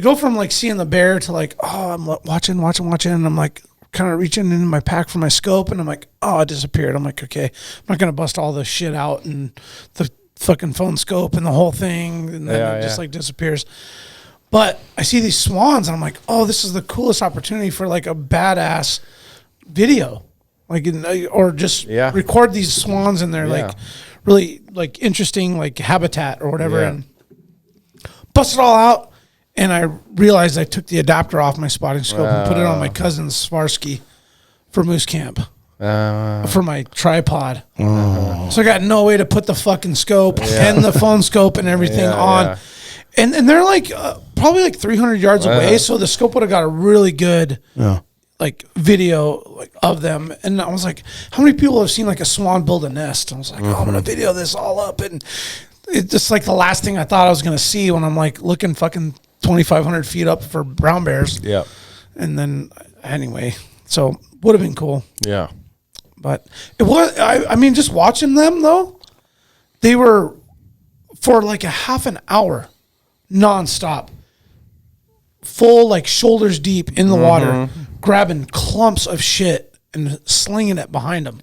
go from like seeing the bear to like, oh, I'm watching. And I'm like kind of reaching into my pack for my scope. And I'm like, oh, it disappeared. I'm like, okay, I'm not going to bust all this shit out and the fucking phone scope and the whole thing. And then it just like disappears. But I see these swans and I'm like, oh, this is the coolest opportunity for like a badass video. Like, or just record these swans in their like really like interesting like habitat or whatever, and bust it all out. And I realized I took the adapter off my spotting scope and put it on my cousin's Svarsky for moose camp for my tripod. So I got no way to put the fucking scope and the phone scope and everything on. And they're like probably like 300 yards away, so the scope would have got a really good like video like of them. And I was like, how many people have seen like a swan build a nest? And I was like, oh, I'm gonna video this all up. And it's just like the last thing I thought I was gonna see when I'm like looking fucking 2,500 feet up for brown bears. And then anyway, So would have been cool. Yeah. But it was, I mean, just watching them though, they were for like a half an hour nonstop, full like shoulders deep in the water, grabbing clumps of shit and slinging it behind them,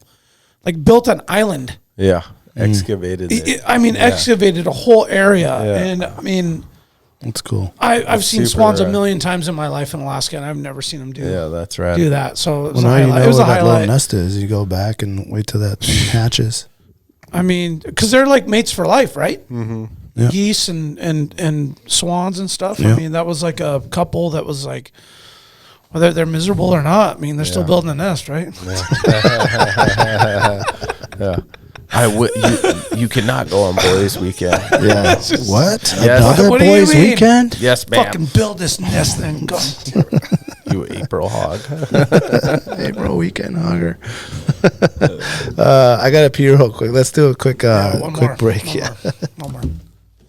like built an island. Yeah. Excavated it. Excavated a whole area. And I mean, That's cool. I've seen swans a million times in my life in Alaska, and I've never seen them do that's right. do that. So it was Well, a now highlight. you It know was where a that little highlight. nest is. You go back and wait till that thing hatches. I mean, because they're like mates for life, right? Mm-hmm. Yeah. Geese and swans and stuff. Yeah. I mean, that was like a couple that was like, whether they're miserable or not, I mean, they're still building a nest, right? Yeah. You cannot go on boys' weekend. Yeah. What? Yes. Another What do you boys' mean? weekend? Yes, ma'am. Fucking build this nest then go. You April hog. Hey, bro, weekend hugger. I got to pee real quick. Let's do a quick break. One more.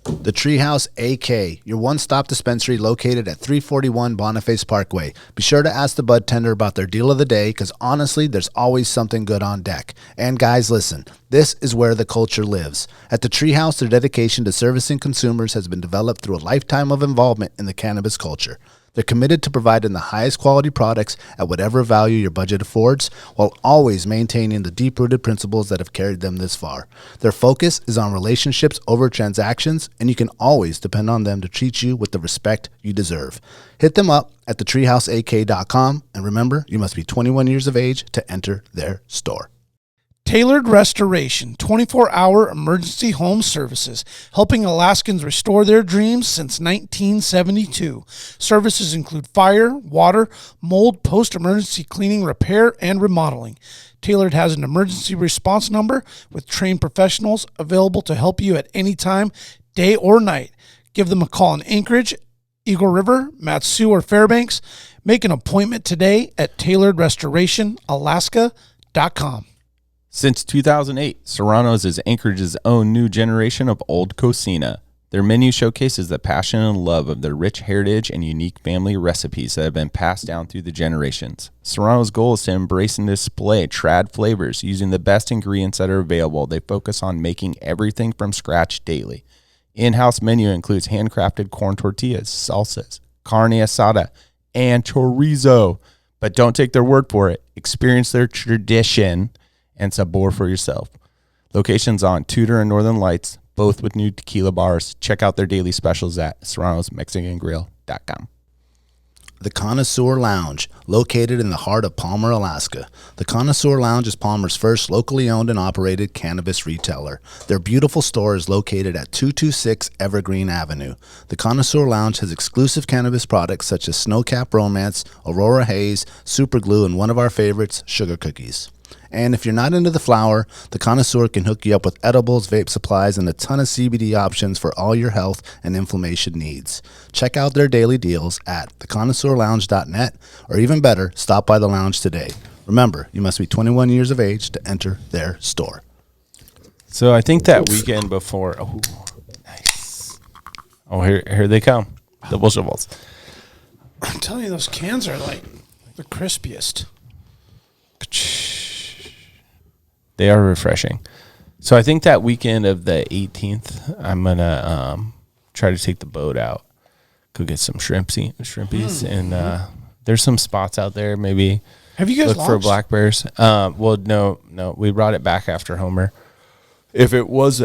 The Treehouse AK, your one-stop dispensary located at 341 Boniface Parkway. Be sure to ask the bud tender about their deal of the day, because honestly, there's always something good on deck. And guys, listen, this is where the culture lives. At the Treehouse, their dedication to servicing consumers has been developed through a lifetime of involvement in the cannabis culture. They're committed to providing the highest quality products at whatever value your budget affords, while always maintaining the deep-rooted principles that have carried them this far. Their focus is on relationships over transactions, and you can always depend on them to treat you with the respect you deserve. Hit them up at thetreehouseak.com, and remember, you must be 21 years of age to enter their store. Tailored Restoration, 24-hour emergency home services, helping Alaskans restore their dreams since 1972. Services include fire, water, mold, post-emergency cleaning, repair, and remodeling. Tailored has an emergency response number with trained professionals available to help you at any time, day or night. Give them a call in Anchorage, Eagle River, Matsu, or Fairbanks. Make an appointment today at tailoredrestorationalaska.com. Since 2008, Serrano's is Anchorage's own new generation of old cocina. Their menu showcases the passion and love of their rich heritage and unique family recipes that have been passed down through the generations. Serrano's goal is to embrace and display trad flavors using the best ingredients that are available. They focus on making everything from scratch daily. In-house menu includes handcrafted corn tortillas, salsas, carne asada, and chorizo. But don't take their word for it. Experience their tradition and sabor for yourself. Locations on Tudor and Northern Lights, both with new tequila bars. Check out their daily specials at serranosmexicangrill.com. The Connoisseur Lounge, located in the heart of Palmer, Alaska. The Connoisseur Lounge is Palmer's first locally owned and operated cannabis retailer. Their beautiful store is located at 226 Evergreen Avenue. The Connoisseur Lounge has exclusive cannabis products such as Snowcap Romance, Aurora Haze, Super Glue, and one of our favorites, Sugar Cookies. And if you're not into the flower, the Connoisseur can hook you up with edibles, vape supplies, and a ton of CBD options for all your health and inflammation needs. Check out their daily deals at theconnoisseurlounge.net, or even better, stop by the lounge today. Remember, you must be 21 years of age to enter their store. So I think that weekend before, oh, nice. Oh, here they come, double shovels. I'm telling you, those cans are like the crispiest. They are refreshing. So I think that weekend of the 18th, I'm going to try to take the boat out, go get some shrimpies, and there's some spots out there. Maybe Have you guys look for launched? black bears. Well, no, we brought it back after Homer. If it was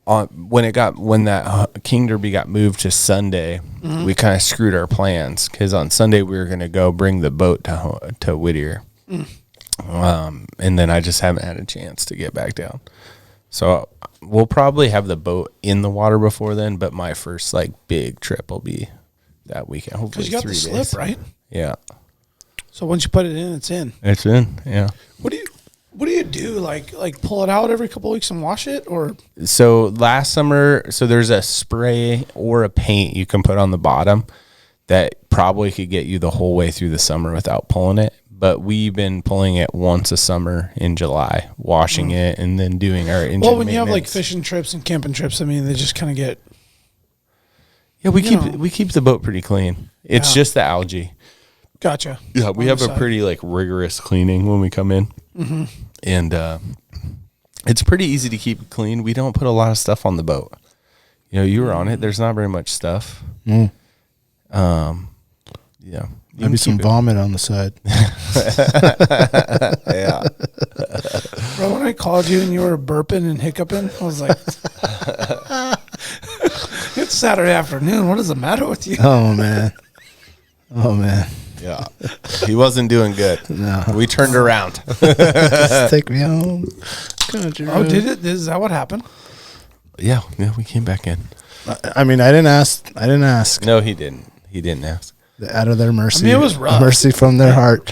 when that King Derby got moved to Sunday, we kind of screwed our plans, because on Sunday we were going to go bring the boat to Whittier. And then I just haven't had a chance to get back down. So we'll probably have the boat in the water before then, but my first like big trip will be that weekend. Hopefully Because you got 3 the days. slip, right? Yeah. So once you put it in, it's in. It's in, yeah. What do you do? Like pull it out every couple of weeks and wash it, or So last summer, there's a spray or a paint you can put on the bottom that probably could get you the whole way through the summer without pulling it. But we've been pulling it once a summer in July, washing it, and then doing our engine well, when you have like maintenance. fishing trips and camping trips, I mean, they just kind of get. Yeah, we you know. keep the boat pretty clean. It's Yeah. just the algae. Gotcha. Yeah, we have a pretty like rigorous cleaning when we come in, and it's pretty easy to keep clean. We don't put a lot of stuff on the boat. You know, you were on it. There's not very much stuff. Yeah, maybe some vomit on the side. Yeah. Bro, when I called you and you were burping and hiccuping, I was like, it's Saturday afternoon. What is the matter with you? Oh man. Yeah, he wasn't doing good. No. We turned around. Just take me home. Country Oh, road. did it? Is that what happened? Yeah, we came back in. I mean, I didn't ask. No, he didn't. He didn't ask. Out of their mercy. I mean, it was rough. Mercy from their heart.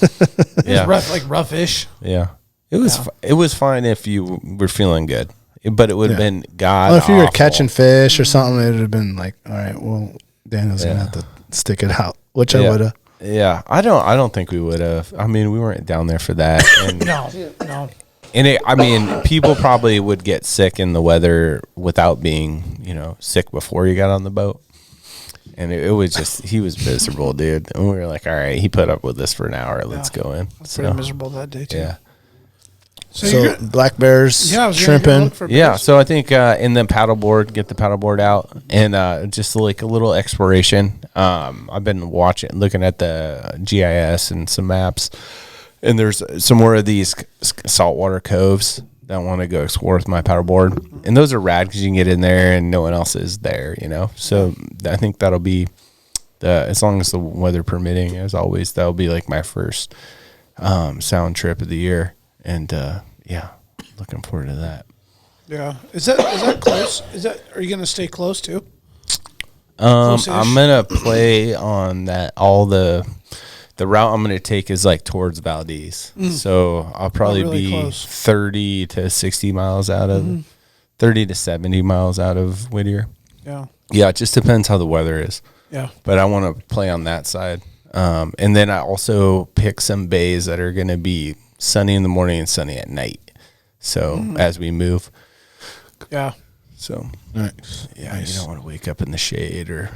It Yeah. was rough, like roughish. Yeah, it was. It was fine if you were feeling good, but it would have been God. Well, if you were awful. catching fish or something, it would have been like, all right, well, Daniel's gonna have to stick it out, which I would have. Yeah, I don't think we would have. I mean, we weren't down there for that. And, No. and people probably would get sick in the weather without being, sick before you got on the boat. And it was just, he was miserable, dude. And we were like, all right, he put up with this for an hour. Let's go in. Pretty miserable that day, too. Yeah. So black bears, I was gonna go shrimping. look for Yeah, bears. so I think in the paddleboard, get the paddleboard out, and just like a little exploration. I've been looking at the GIS and some maps, and there's some more of these saltwater coves that I want to go explore with my paddleboard, and those are rad because you can get in there and no one else is there, So I think that'll be as long as the weather permitting, as always, that'll be like my first sound trip of the year. And looking forward to that. Yeah. Is that close? Are you gonna stay close too? I'm gonna play on that. All the route I'm gonna take is like towards Valdez, so I'll probably really be close. 30 to 60 miles out of 30 to 70 miles out of Whittier. Yeah. Yeah, it just depends how the weather is. Yeah. But I want to play on that side, and then I also pick some bays that are gonna be sunny in the morning and sunny at night. So as we move, Yeah. so Nice. yeah, you don't want to wake up in the shade, or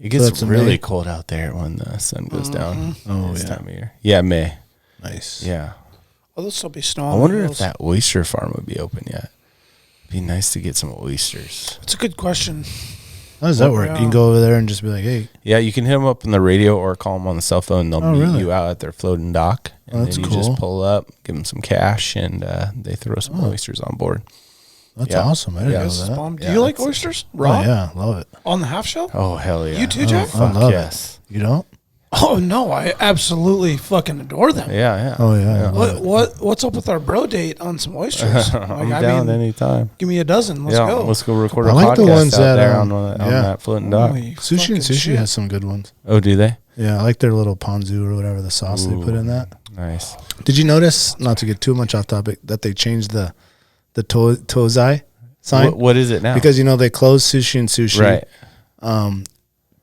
it gets that's in really May? cold out there when the sun goes down. Oh, this yeah. time of year. Yeah, May. Nice. Yeah, Oh, this will be snow. I on wonder the if hills. that oyster farm would be open yet. Be nice to get some oysters. It's a good question. How does that work? You can go over there and just be like, hey. Yeah, you can hit them up on the radio or call them on the cell phone. They'll meet really? you out at their floating dock, and that's then you cool. just pull up, give them some cash, and they throw some oysters on board. That's Yeah. awesome. I didn't Yeah. know This is that. bomb. Do Yeah, you like it's- oysters? Oh, Raw? yeah. Love it. On the half shell? Oh hell yeah! You too, Jack? I love yes. it. You don't? Oh no, I absolutely fucking adore them. Yeah. Oh, yeah. I love it. What's up with our bro date on some oysters? I'm down anytime. Give me a dozen. Let's go. Let's go record I a like podcast the ones out that, there on that floating dock. Holy Sushi fucking and Sushi shit. has some good ones. Oh, do they? Yeah, I like their little ponzu or whatever the sauce they put in that. Nice. Did you notice, not to get too much off topic, that they changed the Tozai sign? What is it now? Because, they closed Sushi and Sushi right.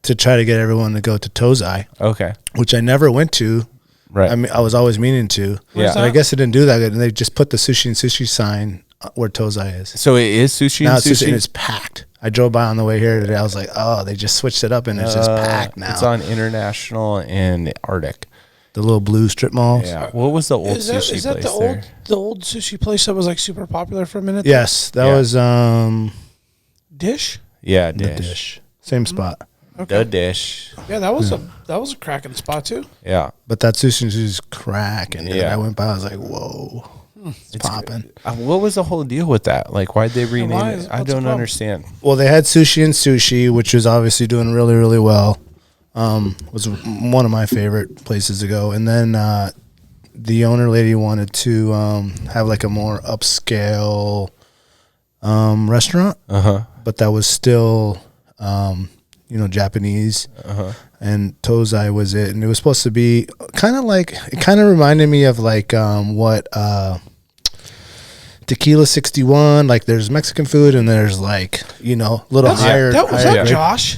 to try to get everyone to go to Tozai, Okay. which I never went to. Right. I mean, I was always meaning to. Yeah. But I guess it didn't do that good. And they just put the Sushi and Sushi sign where Tozai is. So it is sushi Now and it's just, sushi. and it's packed. I drove by on the way here today. I was like, oh, they just switched it up and it's just packed now. It's on International and Arctic. The little blue strip malls. Yeah. What was the old Is that sushi the place old there? the old sushi place that was like super popular for a minute? Yes, that Yeah. was Dish. Yeah, the dish. dish. Same spot. The dish. Yeah, that was a cracking spot too. Yeah. But that sushi is cracking. Yeah. Yeah. I went by, I was like, whoa. It's popping. What was the whole deal with that? Like, why'd they rename why it? is- I what's the don't problem? understand. Well, they had Sushi and Sushi, which was obviously doing really, really well. Was one of my favorite places to go. And then the owner lady wanted to have like a more upscale restaurant, but that was still, Japanese. And Tozai was it. And it was supposed to be kind of reminded me of like what Tequila 61, like there's Mexican food and there's like, little higher. That was higher that grade. Josh.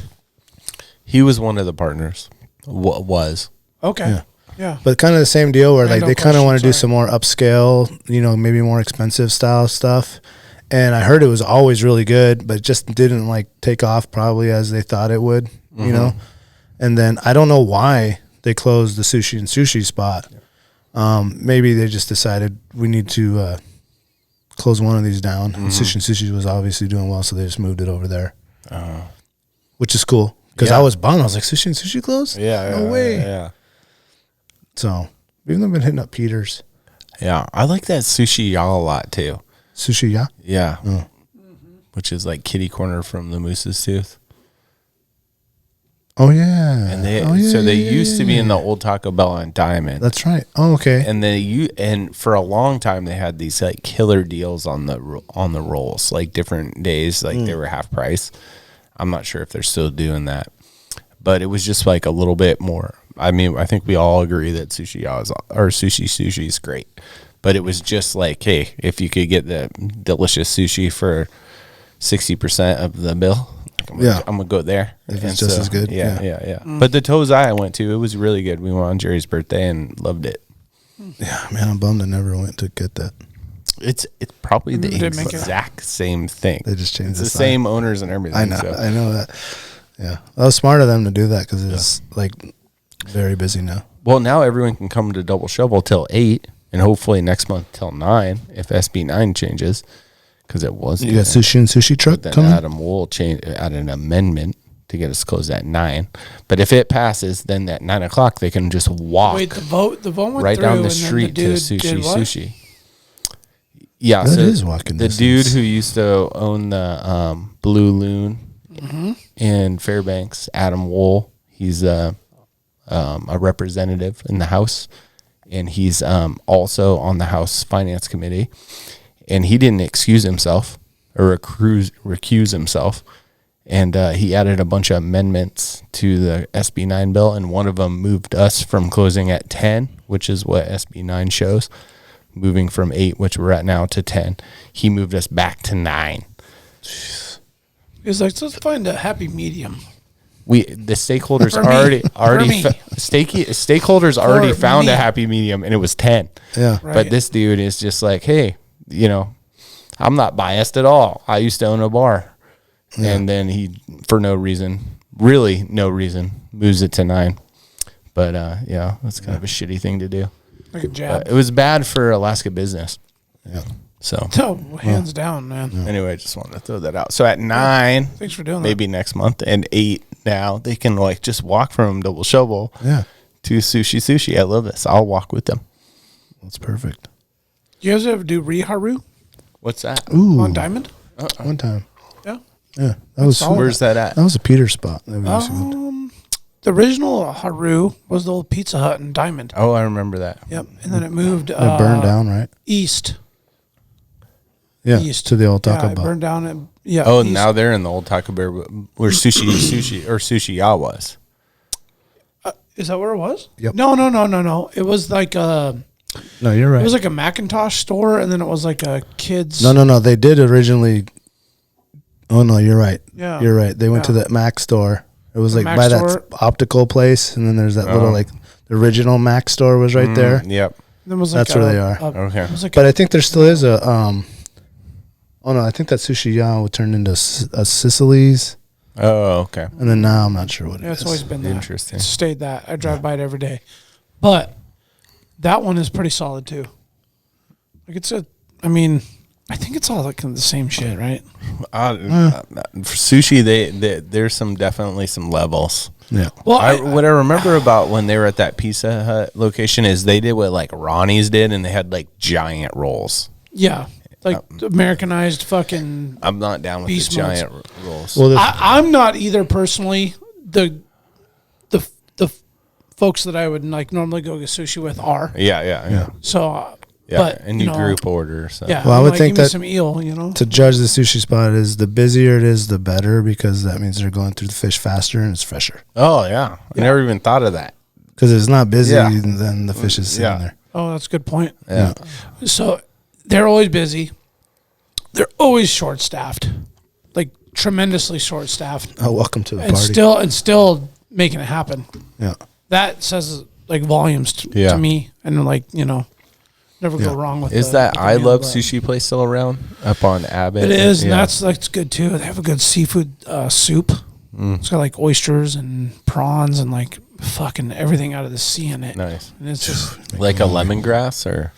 He was one of the partners. Was. Okay. Yeah. But kind of the same deal where like no they kind of question, want to do sorry. some more upscale, maybe more expensive style stuff. And I heard it was always really good, but it just didn't like take off probably as they thought it would, And then I don't know why they closed the sushi and sushi spot. Maybe they just decided we need to close one of these down. And Sushi and Sushi was obviously doing well, so they just moved it over there, which is cool. Because I was bummed. I was like, Sushi and Sushi closed? No way. Yeah. So we've been hitting up Peter's. Yeah, I like that Sushi Ya a lot too. Sushi Ya? Yeah. Which is like kitty corner from the Moose's Tooth. Oh, yeah. And they used to be in the old Taco Bell on Diamond. That's right. Oh, okay. And for a long time they had these like killer deals on the rolls, like different days, like they were half price. I'm not sure if they're still doing that, but it was just like a little bit more. I mean, I think we all agree that sushi is great, but it was just like, hey, if you could get the delicious sushi for 60% of the bill, I'm gonna go there. If it's just as good. Yeah. But the Tozai I went to, it was really good. We went on Jerry's birthday and loved it. Yeah, man, I'm bummed I never went to get that. It's probably the exact same thing. They just changed the same owners and everything. I know that. Yeah, that was smart of them to do that because it's like very busy now. Well, now everyone can come to Double Shovel till 8, and hopefully next month till 9 if SB9 changes. Because it was. You got Sushi and Sushi truck then coming? Adam will add an amendment to get us closed at 9. But if it passes, then at 9 o'clock they can just walk. Wait, the vote went right through down the and street then the to dude Sushi. Yeah, that is walking the distance. dude who used to own the Blue Loon in Fairbanks, Adam Wool, he's a representative in the House, and he's also on the House Finance Committee. And he didn't excuse himself or recuse himself. And he added a bunch of amendments to the SB9 bill. And one of them moved us from closing at 10, which is what SB9 shows, moving from 8, which we're at now, to 10. He moved us back to 9. He's like, let's find a happy medium. The stakeholders stakeholders For already found me. a happy medium, and it was 10. Yeah. Right. But this dude is just like, hey, I'm not biased at all. I used to own a bar. Yeah. And then he, for no reason, moves it to 9. But that's kind of a shitty thing to do. Like a jab. It was bad for Alaska business. Yeah. So hands down, man. anyway, I just wanted to throw that out. So at 9, Thanks for doing maybe next month, and 8 now, they can like just walk from Double Shovel to Sushi. I love this. I'll walk with them. That's perfect. You guys ever do Riharu What's that? Ooh. on Diamond? One time. Yeah. Yeah. That was Where's that at? That was a Peter spot. That we used to go to. The original Haru was the old Pizza Hut in Diamond. Oh, I remember that. Yep. And then it moved It burned down, right? east. Yeah. East. To the old Taco It Bell. burned down. And, Oh, east. now they're in the old Taco Bell where Sushi Ya was. Is that where it was? Yep. No. It was like a. No, you're right. It was like a Macintosh store, and then it was like a kids. No. They did originally. Oh, no, you're right. Yeah. You're right. They went to that Mac store. It was like Mac by store. that optical place, and then there's that little like the original Mac store was right there. Yep. Then was like That's where they are. Okay. It was like But I think there still is a. Oh no, I think that Sushi Ya would turn into a Sicily's, Oh, okay. and then now I'm not sure what it is. it's always been that. Interesting. It's stayed that. I drive by it every day, but that one is pretty solid too. Like I think it's all like the same shit, right? For sushi, there's definitely some levels. Yeah. Well, What I remember about when they were at that Pizza Hut location is they did what like Ronnie's did, and they had like giant rolls. yeah, like Americanized fucking. I'm not down with Beast the giant rolls. Well, I'm not either personally. The folks that I would like normally go get sushi with are Yeah. so. Yeah, But and you group order. So. Yeah, Well, I would like, think give me that some eel. to judge the sushi spot is the busier it is, the better, because that means they're going through the fish faster and it's fresher. Oh yeah, I never even thought of that. Because if it's not busy, Yeah. then the fish is sitting there. Oh, that's a good point. Yeah. So they're always busy. They're always short staffed, like tremendously short staffed, Oh, welcome to the and party. still making it happen. Yeah. That says like volumes to me, and like never go wrong with. Is that I Love Sushi place still around up on Abbott? It is, and Yeah. that's good too. They have a good seafood soup. It's got like oysters and prawns and like fucking everything out of the sea in it. Nice. And it's just Like a lemongrass or?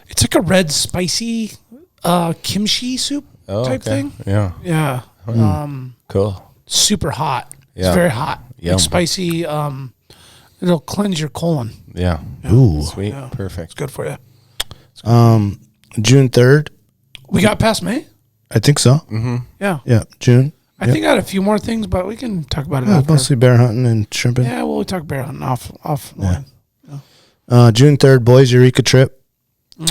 it's like a red spicy kimchi soup type thing. Yeah. Yeah. Cool. Super hot. Yeah. It's very hot. Yum. Like spicy. It'll cleanse your colon. Yeah. Ooh. Sweet. Yeah. Perfect. It's good for you. June 3rd. We got past May? I think so. Yeah. Yeah, June. I think I had a few more things, but we can talk about it Yeah, after. mostly bear hunting and shrimping. Yeah, we'll talk bear hunting off. Yeah. June 3rd, boys Eureka trip.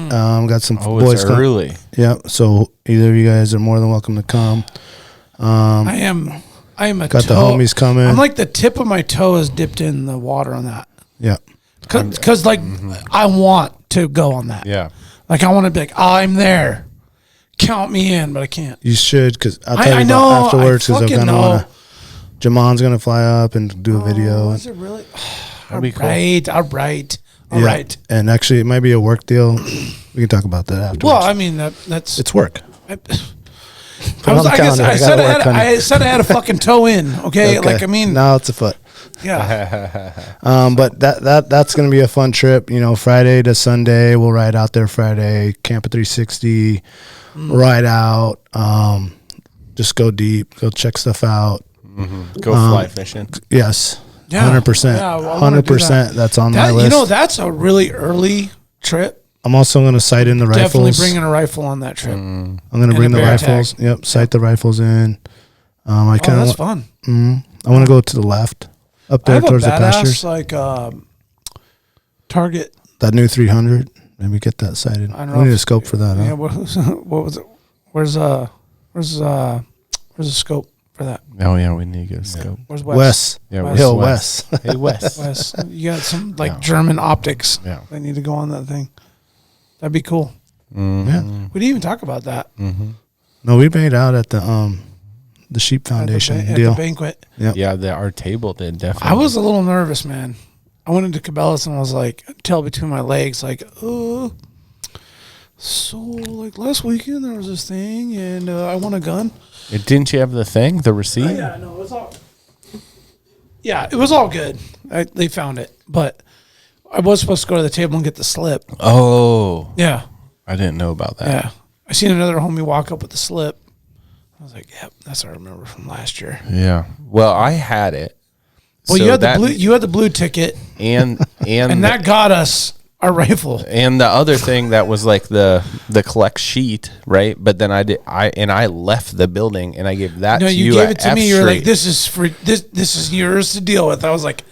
Got some Oh, boys it's come- early. Yeah, so either of you guys are more than welcome to come. I am a Got the toe. homies coming. I'm like the tip of my toe is dipped in the water on that. Yeah. Because I want to go on that. Yeah. Like I want to be like, I'm there. Count me in, but I can't. You should, because I'll tell I you know. about afterwards, I because I'm fucking going to know. want to. Jamon's going to fly up and do a video. Is it really? That'd be cool. All right. And actually, it might be a work deal. We can talk about that afterwards. Well, I mean that's. it's work. I on the calendar. I gotta work on it. I said I had a fucking toe in. Okay, Okay. like I mean, Now it's a foot. yeah. But that's going to be a fun trip. You know, Friday to Sunday, we'll ride out there Friday, camp at 360, ride out, just go deep, go check stuff out. Go fly fishing. Yes. Yeah. 100%. Yeah, well, I wanna do 100%. That's on my That, list. you know, that's a really early trip. I'm also going to sight in the Definitely rifles. bringing a rifle on that trip. I'm going to and bring a the bear rifles. tag. Yep. Sight the rifles in. I Oh, kind that's of. fun. I want to go to the left, up I there have a towards the pastures. badass like target. That new 300. Maybe get that sighted. I don't We know need a if- scope for that. Yeah, Huh? what was it? Where's the scope for that? Oh, yeah. We need to get a scope. Where's Wes. Yeah, Wes. Hill Wes. Hey, Wes. Wes, you got some like German optics. Yeah. They need to go on that thing. That'd be cool. Yeah. We didn't even talk about that No, we made out at the Sheep Foundation at the deal. banquet. Yep. Yeah, our table did definitely. I was a little nervous, man. I went into Cabela's and I was like, tail between my legs, like, so like last weekend there was this thing and I won a gun. Didn't you have the thing, the receipt? Yeah, no, it was all. Yeah, it was all good. They found it, but I was supposed to go to the table and get the slip. Oh, Yeah, I didn't know about that. yeah. I seen another homie walk up with the slip. I was like, "Yep, that's what I remember from last year." Yeah. Well, I had it. Well, So you had that- the blue. You had the blue ticket, and and that got us our rifle. and the other thing that was like the collect sheet, right? But then I left the building and I gave that No, to you you. gave at it to F me. You're like, Street. "This is for this. This is yours to deal with." I was like,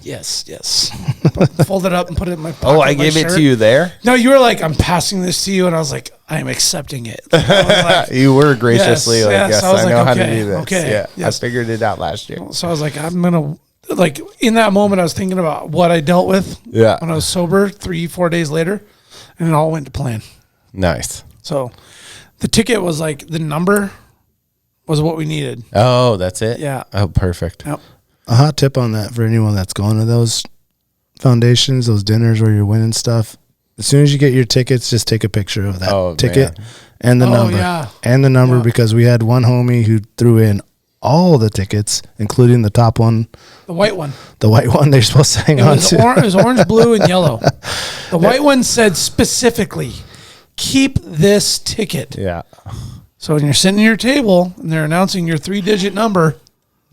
"Yes, yes." Fold it up and put it in my pocket. Oh, I of my gave it shirt. to you there. No, you were like, "I'm passing this to you," and I was like, "I am accepting it." I was like, You were graciously Yes, like, yes. yes, I was I like, know how to okay, do this. okay, Yeah, yes. I figured it out last year. so I was like, I'm gonna like in that moment. I was thinking about what I dealt with Yeah. when I was sober 3-4 days later, and it all went to plan. Nice. So the ticket was like the number was what we needed. Oh, that's it? Yeah. Oh, perfect. Yep. A hot tip on that for anyone that's going to those foundations, those dinners where you're winning stuff. As soon as you get your tickets, just take a picture of that Oh, ticket man. and the Oh, number. yeah. And the number, Yeah. because we had one homie who threw in all the tickets, including the top one, The white one. the white one they're supposed to hang It on was, to. it was orange, blue, and yellow. The white one said specifically, "Keep this ticket." Yeah. So when you're sitting at your table and they're announcing your 3-digit number,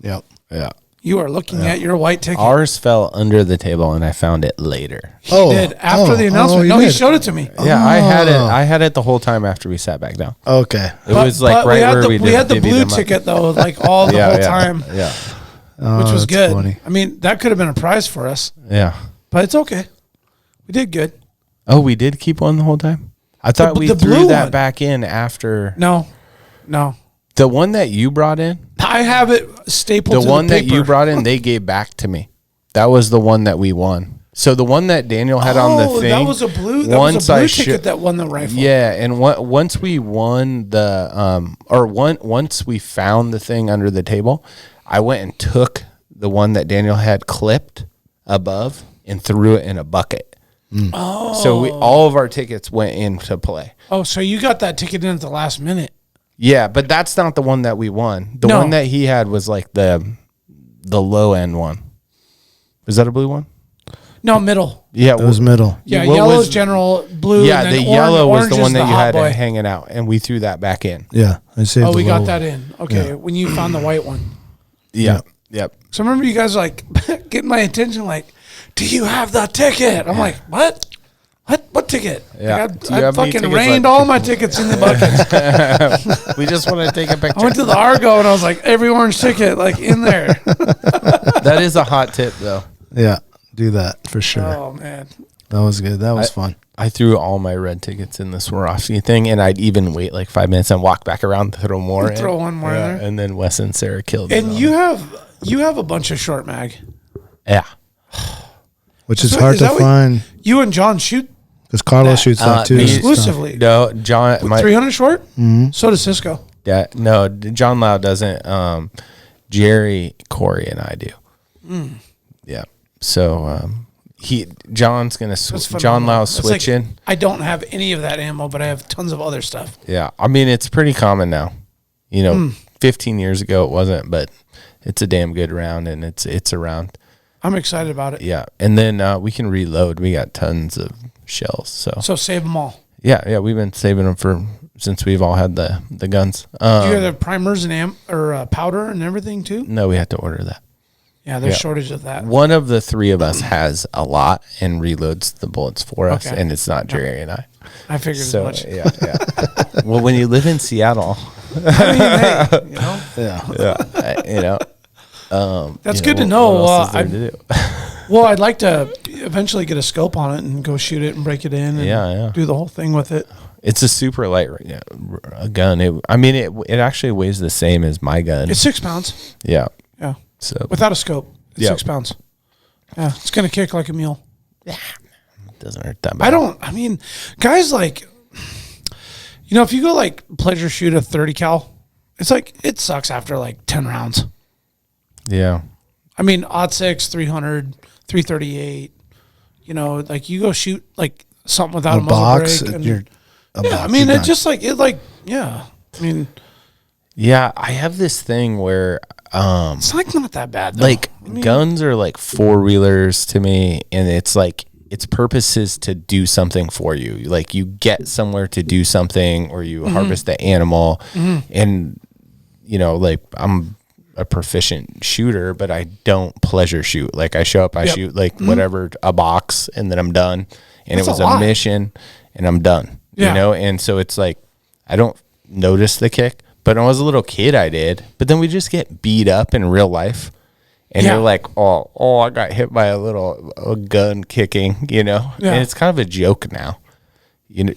Yep. Yeah. you are looking at your white ticket. Ours fell under the table and I found it later. He did after the announcement. you No, he did. showed it to me. Yeah, I had it. I had it the whole time after we sat back down. Okay. It was like right where we had the blue ticket though, like all the whole time, Yeah. which was that's good. funny. I mean, that could have been a prize for us, Yeah. but it's okay. We did good. Oh, we did keep one the whole time? I thought we the threw blue that one. back in after. No. The one that you brought in? I have it stapled The to one the that you paper. brought in, they gave back to me. That was the one that we won. So the one that Daniel had on the thing. that was a blue. That was a blue ticket that won the rifle. Yeah, and once we won the once we found the thing under the table, I went and took the one that Daniel had clipped above and threw it in a bucket. Oh, so all of our tickets went into play. Oh, so you got that ticket in at the last minute. Yeah, but that's not the one that we won. The No. one that he had was like the low end one. Is that a blue one? No, middle. Yeah, It was middle. Yeah, What yellow's was- general, blue. Yeah, and the then yellow was orange the is one that you hot had boy. hanging out, and we threw that back in. Yeah, I saved. Oh, we the got little that one. in. Okay, Yeah. when you found the white one. Yeah. Yep. So I remember you guys like getting my attention, like, "Do you have the ticket?" I'm like, "What? What ticket?" Yeah. Like, Do you I have any fucking tickets rained left? all my tickets in the buckets. We just want to take a picture. I went to the Argo and I was like, every orange ticket, like in there. That is a hot tip, though. Yeah, do that for sure. Oh man, That was good. That was fun. I threw all my red tickets in the Swarovski thing, and I'd even wait like 5 minutes and walk back around to throw more in. throw one more in there. And then Wes and Sarah killed it. And you have a bunch of short mag. Yeah. Which is So hard is to that what- find You and John shoot because Carlos shoots that too. me- It's tough. exclusively. No, John. 300 short. So does Cisco. Yeah, no, John Lau doesn't. Jerry, Corey, and I do. Yeah. So John's gonna That's John phenomenal. Lau's It's like, switching. I don't have any of that ammo, but I have tons of other stuff. Yeah, I mean it's pretty common now. 15 years ago it wasn't, but it's a damn good round, and it's around. I'm excited about it. Yeah, and then we can reload. We got tons of shells. So save them all. Yeah, we've been saving them since we've all had the guns. Do you have the primers and powder and everything too? No, we had to order that. Yeah, there's Yeah. shortage of that. One of the three of us has a lot and reloads the bullets for us, Okay. and it's not Jerry and I. I figured So as much. yeah. Well, when you live in Seattle, I mean, hey, you know, that's good to know. What else is there to do? Well, I'd like to eventually get a scope on it and go shoot it and break it in and do the whole thing with it. It's a super light a gun. It actually weighs the same as my gun. It's 6 pounds. Yeah. Yeah. So Without a scope, it's Yeah. 6 pounds. Yeah, it's going to kick like a mule. it doesn't hurt that bad. I mean, guys like, if you go like pleasure shoot a 30 cal, it's like, it sucks after like 10 rounds. Yeah. I mean, odd 6, 300, 338, like you go shoot like something without a muzzle box. brake. And, You're a box. I mean, you're it just like, yeah. I mean, Yeah. I have this thing where, it's like not that bad though. like guns are like 4-wheelers to me, and it's like its purpose is to do something for you. Like you get somewhere to do something, or you harvest the animal, and like I'm a proficient shooter, but I don't pleasure shoot. Like I show up, I shoot like whatever, a box, and then I'm done. And That's it was a a lot. mission, and I'm done. Yeah. And so it's like I don't notice the kick. But when I was a little kid, I did. But then we just get beat up in real life. And Yeah. you're like, oh, I got hit by a gun kicking, Yeah. And it's kind of a joke now. You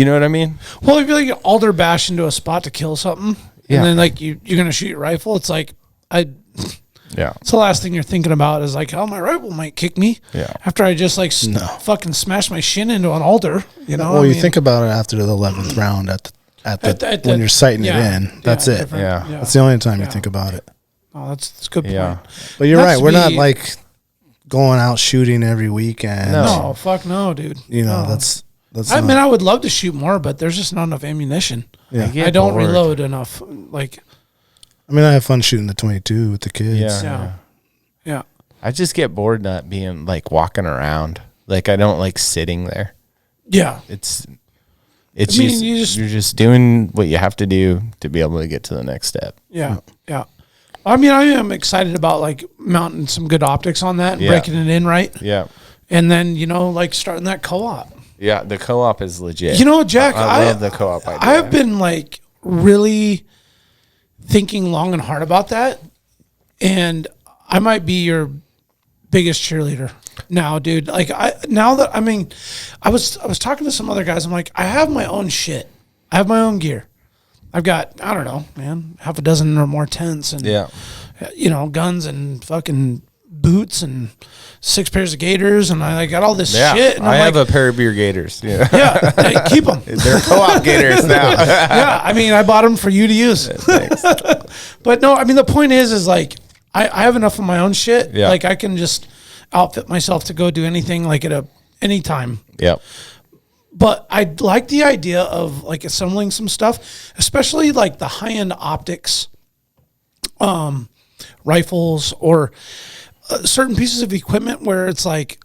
know what I mean? Well, if you like alder bash into a spot to kill something, Yeah. and then like you're gonna shoot your rifle, it's like Yeah. it's the last thing you're thinking about is like, oh, my rifle might kick me. Yeah. After I just like fucking smash my shin into an alder, Well, you think about it after the 11th round when you're sighting it in. That's it. different- Yeah. That's the only time you think about it. Oh, that's a good point. Yeah. But you're That's right. We're not me- like going out shooting every weekend. No, fuck no, dude. No. That's. I mean, I would love to shoot more, but there's just not enough ammunition. Yeah. get I don't bored. reload enough. Like, I mean, I have fun shooting the 22 with the kids. Yeah. yeah. I just get bored not being like walking around. Like I don't like sitting there. Yeah. It's I mean, you're just doing what you have to do to be able to get to the next step. Yeah. Yeah. I mean, I am excited about like mounting some good optics on that and Yeah. breaking it in right. Yeah. And then, like starting that co-op. Yeah, the co-op is legit. Jack, I love the co-op idea. I've been like really thinking long and hard about that. And I might be your biggest cheerleader now, dude. Like I was talking to some other guys. I'm like, I have my own shit. I have my own gear. I've got, I don't know, man, half a dozen or more tents and, guns and fucking boots and 6 pairs of gaiters. And I got all this shit. And I I'm have a pair of beer gaiters. Yeah. yeah, hey, keep them. They're co-op gators now. Yeah, I mean, I bought them for you to use. But no, I mean, the point is like, I have enough of my own shit. Yeah. Like I can just outfit myself to go do anything like at any time. Yep. But I like the idea of like assembling some stuff, especially like the high-end optics, rifles, or certain pieces of equipment where it's like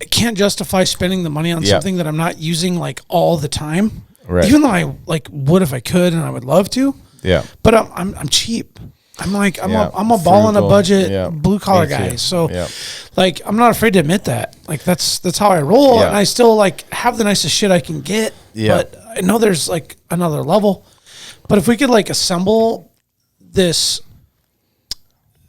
I can't justify spending the money on something that I'm not using like all the time. Right. Even though I like would if I could and I would love to. Yeah. But I'm cheap. I'm like I'm Yeah. a ball on a Frugal. budget Yeah. blue collar Me too. guy. So Yeah. like I'm not afraid to admit that. Like that's how I roll, Yeah. and I still like have the nicest shit I can get. Yeah. But I know there's like another level. But if we could like assemble this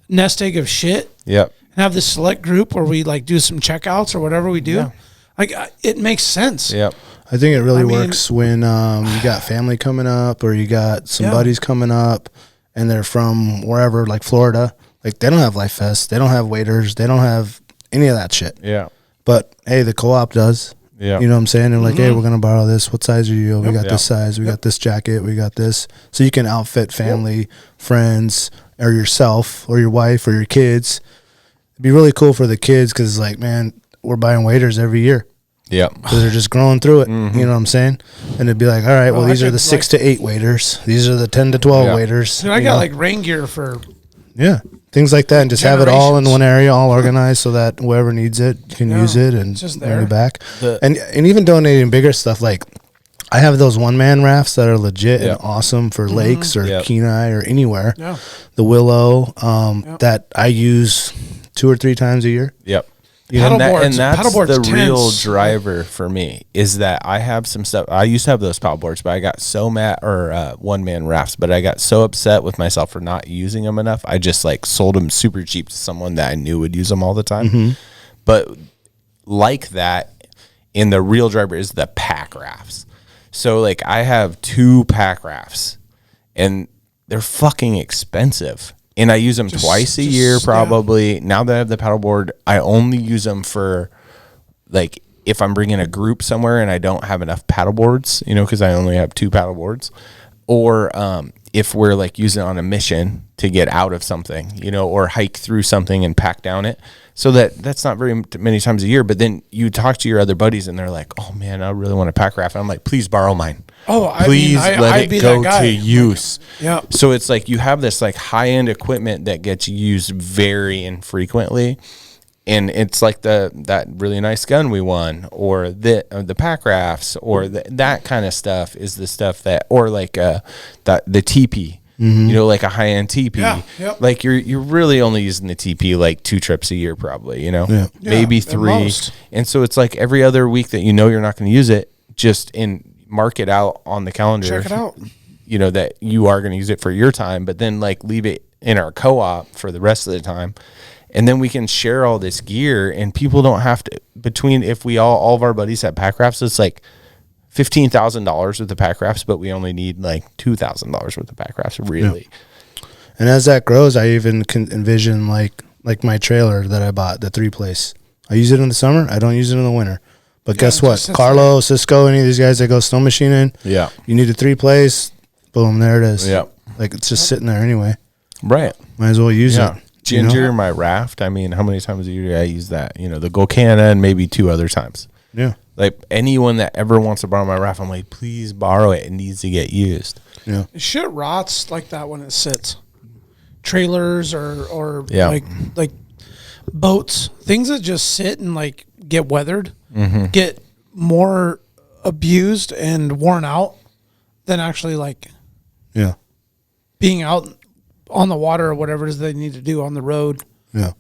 nest egg of shit Yep. and have this select group where we like do some checkouts or whatever we do, like it makes sense. Yep. I think it really I mean- works when you got family coming up or you got some Yeah. buddies coming up and they're from wherever, like Florida. Like they don't have Life Fest, they don't have waiters, they don't have any of that shit. Yeah. But hey, the co-op does. Yeah. You know what I'm saying? They're like, hey, we're gonna borrow this. What size are you? We got Yep. this size. We got this jacket. We got this. So you can outfit family, friends, or yourself, or your wife, or your kids. It'd be really cool for the kids because it's like, man, we're buying waiters every year. Yep. Because they're just growing through it. You know what I'm saying? And it'd be like, all right, well, I these are could, the 6 to 8 waiters. These are the 10 to 12 Yeah. waiters. Dude, I you got know? like rain gear for Yeah. Things like that. And just have it all in Generations. one area, all organized so that whoever needs it can Yeah, use it and it's just bring there. it back. The- And even donating bigger stuff. Like I have those one-man rafts that are legit Yeah. and awesome for lakes or Yep. Kenai or anywhere. Yeah. The Willow that I use 2 or 3 times a year. Yep. You know, And that's Paddleboard's the real tense. driver for me is that I have some stuff. I used to have those paddleboards, but I got so mad, or one man rafts, but I got so upset with myself for not using them enough. I just like sold them super cheap to someone that I knew would use them all the time. But like that, in the real driver is the pack rafts. So like I have 2 pack rafts and they're fucking expensive. And I use them twice a year, probably. Now that I have the paddleboard, I only use them for, like, if I'm bringing a group somewhere and I don't have enough paddleboards, you know, because I only have 2 paddleboards. Or if we're, like, using it on a mission to get out of something, you know, or hike through something and pack down it. So that's not very many times a year. But then you talk to your other buddies and they're like, oh, man, I really want a pack raft. And I'm like, please borrow mine. Oh, I Please mean, let I'd be it that go guy. to use. Yeah. So it's like you have this like high end equipment that gets used very infrequently, and it's like that really nice gun we won, or the pack rafts, or that kind of stuff is the stuff that, or like the teepee. You know, like a high end teepee. Yeah, yep. Like you're really only using the teepee like 2 trips a year, probably. You know, Yeah. maybe at 3. most. And so it's like every other week that you know you're not going to use it, just mark it out on the calendar. Check it out. You know that you are going to use it for your time, but then like leave it in our co-op for the rest of the time, and then we can share all this gear, and people don't have to. Between if we all of our buddies have pack rafts, it's like $15,000 worth of pack rafts, but we only need like $2,000 worth of pack rafts, really. And as that grows, I even can envision like my trailer that I bought, the 3-place. I use it in the summer. I don't use it in the winter. But guess what? just sits Carlo, Cisco, any of these guys that go snow machining, Yeah. you need a 3-place. Boom, there it is. Yeah. Like it's just sitting there anyway. Right. Might as well use Yeah. it. Ginger, You know? my raft. I mean, how many times a year do I use that? You know, the Golcana and maybe 2 other times. Yeah. Like anyone that ever wants to borrow my raft, I'm like, please borrow it. It needs to get used. Yeah. Shit rots like that when it sits. Trailers or Yeah. like boats, things that just sit and like get weathered, get more abused and worn out than actually like Yeah. being out on the water or whatever it is they need to do on the road. Yeah.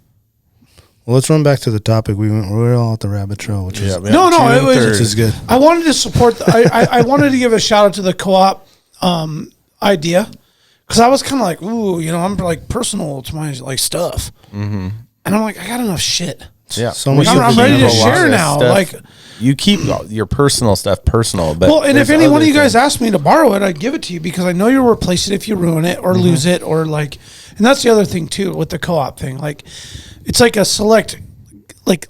Well, let's run back to the topic. We're all at the rabbit trail, which is man. No, June it was 3rd. which is good. I wanted to support. I wanted to give a shout out to the co-op idea because I was kind of like, ooh, you know, I'm like personal to my like stuff, and I'm like, I got enough shit. Yeah. So much I'm of ready to a lot share of now. stuff. Like, You keep your personal stuff personal, but well, and if there's any one of other you guys things. asked me to borrow it, I'd give it to you because I know you'll replace it if you ruin it or lose it or like, and that's the other thing too with the co-op thing. Like, it's like a select like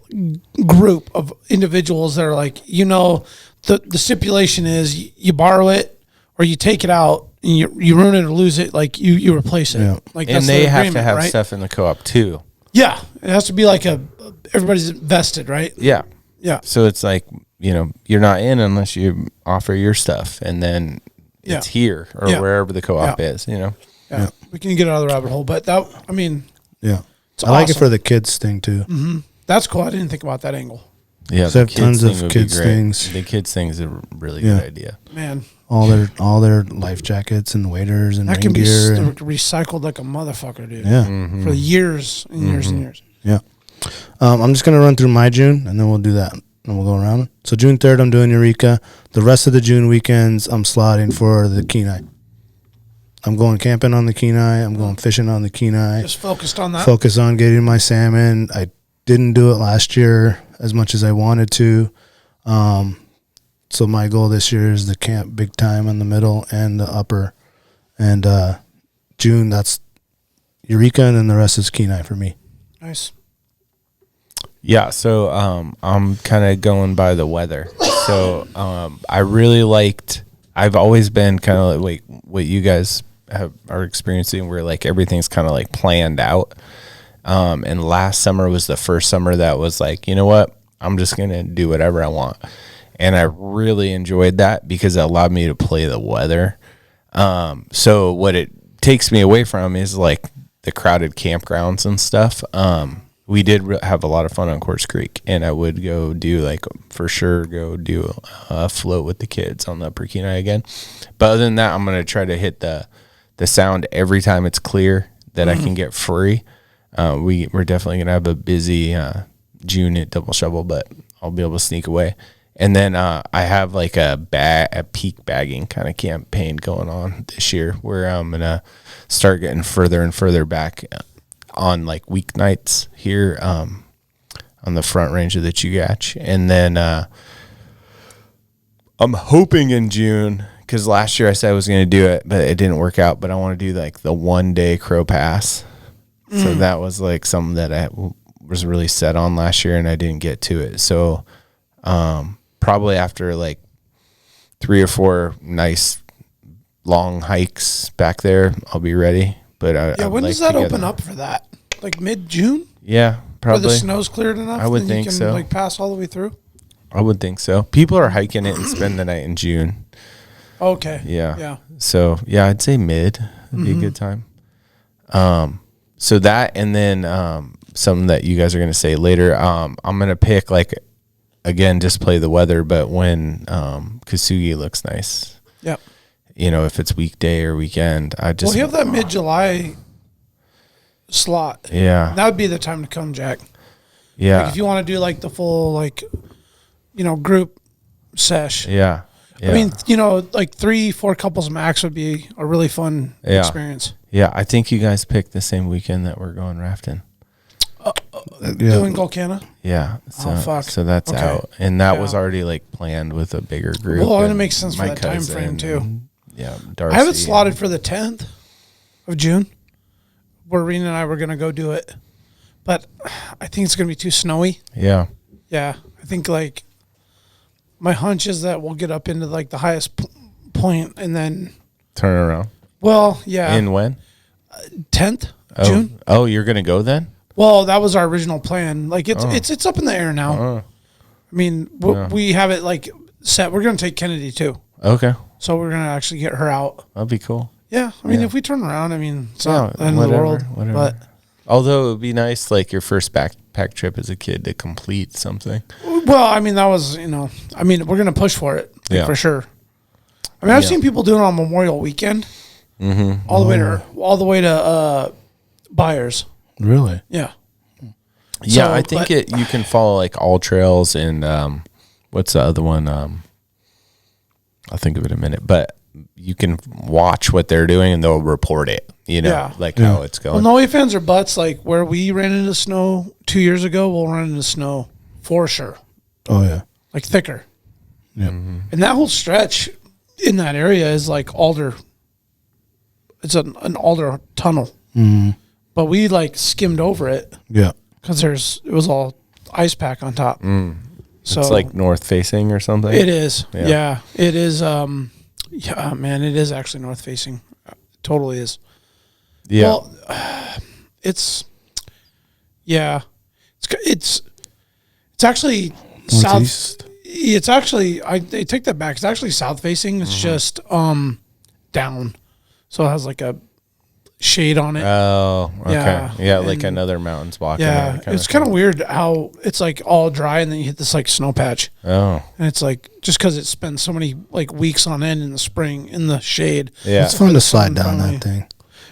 group of individuals that are like, you know, the stipulation is you borrow it or you take it out and you ruin it or lose it, like you replace it. Yeah. Like, and that's they the have to agreement, have right? stuff in the co-op too. Yeah, it has to be like everybody's vested, right? Yeah. Yeah. So it's like, you know, you're not in unless you offer your stuff, and then it's here or Yeah. wherever the co-op Yeah. is, you know. Yeah. We can get out of the rabbit hole, but that, I mean, Yeah. I like it for the kids thing too. Mm-hmm. That's cool. I didn't think about that angle. Yeah, So I have tons of kids things. The kids thing is a really good idea. Man, all their life jackets and waders and that rain can be gear recycled like a motherfucker, dude. Yeah, for years and years and years. Yeah. I'm just gonna run through my June and then we'll do that and we'll go around. So June 3rd, I'm doing Eureka. The rest of the June weekends, I'm slotting for the Kenai. I'm going camping on the Kenai. I'm going fishing on the Kenai. Just focused on that. Focus on getting my salmon. I didn't do it last year as much as I wanted to. So my goal this year is to camp big time in the middle and the upper. And June, that's Eureka, and then the rest is Kenai for me. Nice. Yeah, so I'm kind of going by the weather. So I really liked. I've always been kind of like what you guys are experiencing, where like everything's kind of like planned out. And last summer was the first summer that was like, you know what, I'm just gonna do whatever I want, and I really enjoyed that because it allowed me to play the weather. So what it takes me away from is like the crowded campgrounds and stuff. We did have a lot of fun on Quartz Creek, and I would go do a float with the kids on the Upper Kenai again. But other than that, I'm going to try to hit the sound every time it's clear that I can get free. We're definitely going to have a busy June at Double Shovel, but I'll be able to sneak away. And then I have like a peak bagging kind of campaign going on this year, where I'm going to start getting further and further back on like weeknights here on the front range of the Chugach. And then I'm hoping in June, because last year I said I was going to do it, but it didn't work out. But I want to do like the 1 day Crow Pass. So that was like something that I was really set on last year, and I didn't get to it. So probably after like 3 or 4 nice long hikes back there, I'll be ready. But when does that open up for that? Like mid-June? Yeah, probably. Where the snow's cleared enough? I would that think you can, so. Like pass all the way through? I would think so. People are hiking it and spend the night in June. Okay. Yeah. So yeah, I'd say mid would be a good time. So that, and then something that you guys are going to say later. I'm going to pick like, again, just play the weather, but when Kesugi looks nice. Yep. You know, if it's weekday or weekend, Well, you have that mid-July slot. Yeah. That would be the time to come, Jack. Yeah. Like if you want to do like the full, like, group sesh. Yeah. I mean, like 3-4 couples max would be a really fun experience. Yeah. I think you guys picked the same weekend that we're going rafting. Doing Golcana? Yeah. So, fuck. So that's out. And that was already like planned with a bigger group. Well, and it makes sense for that time frame too. Yeah, Darcy. I have it slotted for the 10th of June, where Rena and I were going to go do it. But I think it's going to be too snowy. Yeah. Yeah. I think, like, my hunch is that we'll get up into, like, the highest point and then... Turn around. Well, yeah. In when? 10th June. Oh, you're going to go then? Well, that was our original plan. Like, it's up in the air now. I mean, we have it, like, set. We're going to take Kennedy, too. Okay. So we're going to actually get her out. That'd be cool. Yeah. I mean, if we turn around, I mean, it's not the end of the world. Whatever. But although it would be nice, like your first backpack trip as a kid, to complete something. Well, I mean, that was, I mean, we're going to push for it for sure. I mean, I've seen people doing it on Memorial Weekend, all the way to Byers. Really? Yeah. Yeah, I think you can follow like All Trails and what's the other one? I'll think of it in a minute, but you can watch what they're doing and they'll report it, how it's going. Well, no ifs, ands, or buts. Like where we ran into snow 2 years ago, we'll run into snow for sure. Oh, yeah. Like thicker. Yeah. And that whole stretch in that area is like alder. It's an alder tunnel. But we like skimmed over it. Yeah. Because it was all ice pack on top. So it's like north facing or something. It is. Yeah. It is. Yeah, man, it is actually north facing. Totally is. Yeah. Well, it's actually Northeast. south. It's actually I take that back. It's actually south facing. It's just down. So it has like shade on it. Oh, okay. Yeah. Yeah, like And- another mountain's blocking Yeah, it. it's kind of weird how it's like all dry and then you hit this like snow patch. Oh, And it's like just because it spends so many like weeks on end in the spring in the shade. yeah. It's fun to slide down finally- that thing.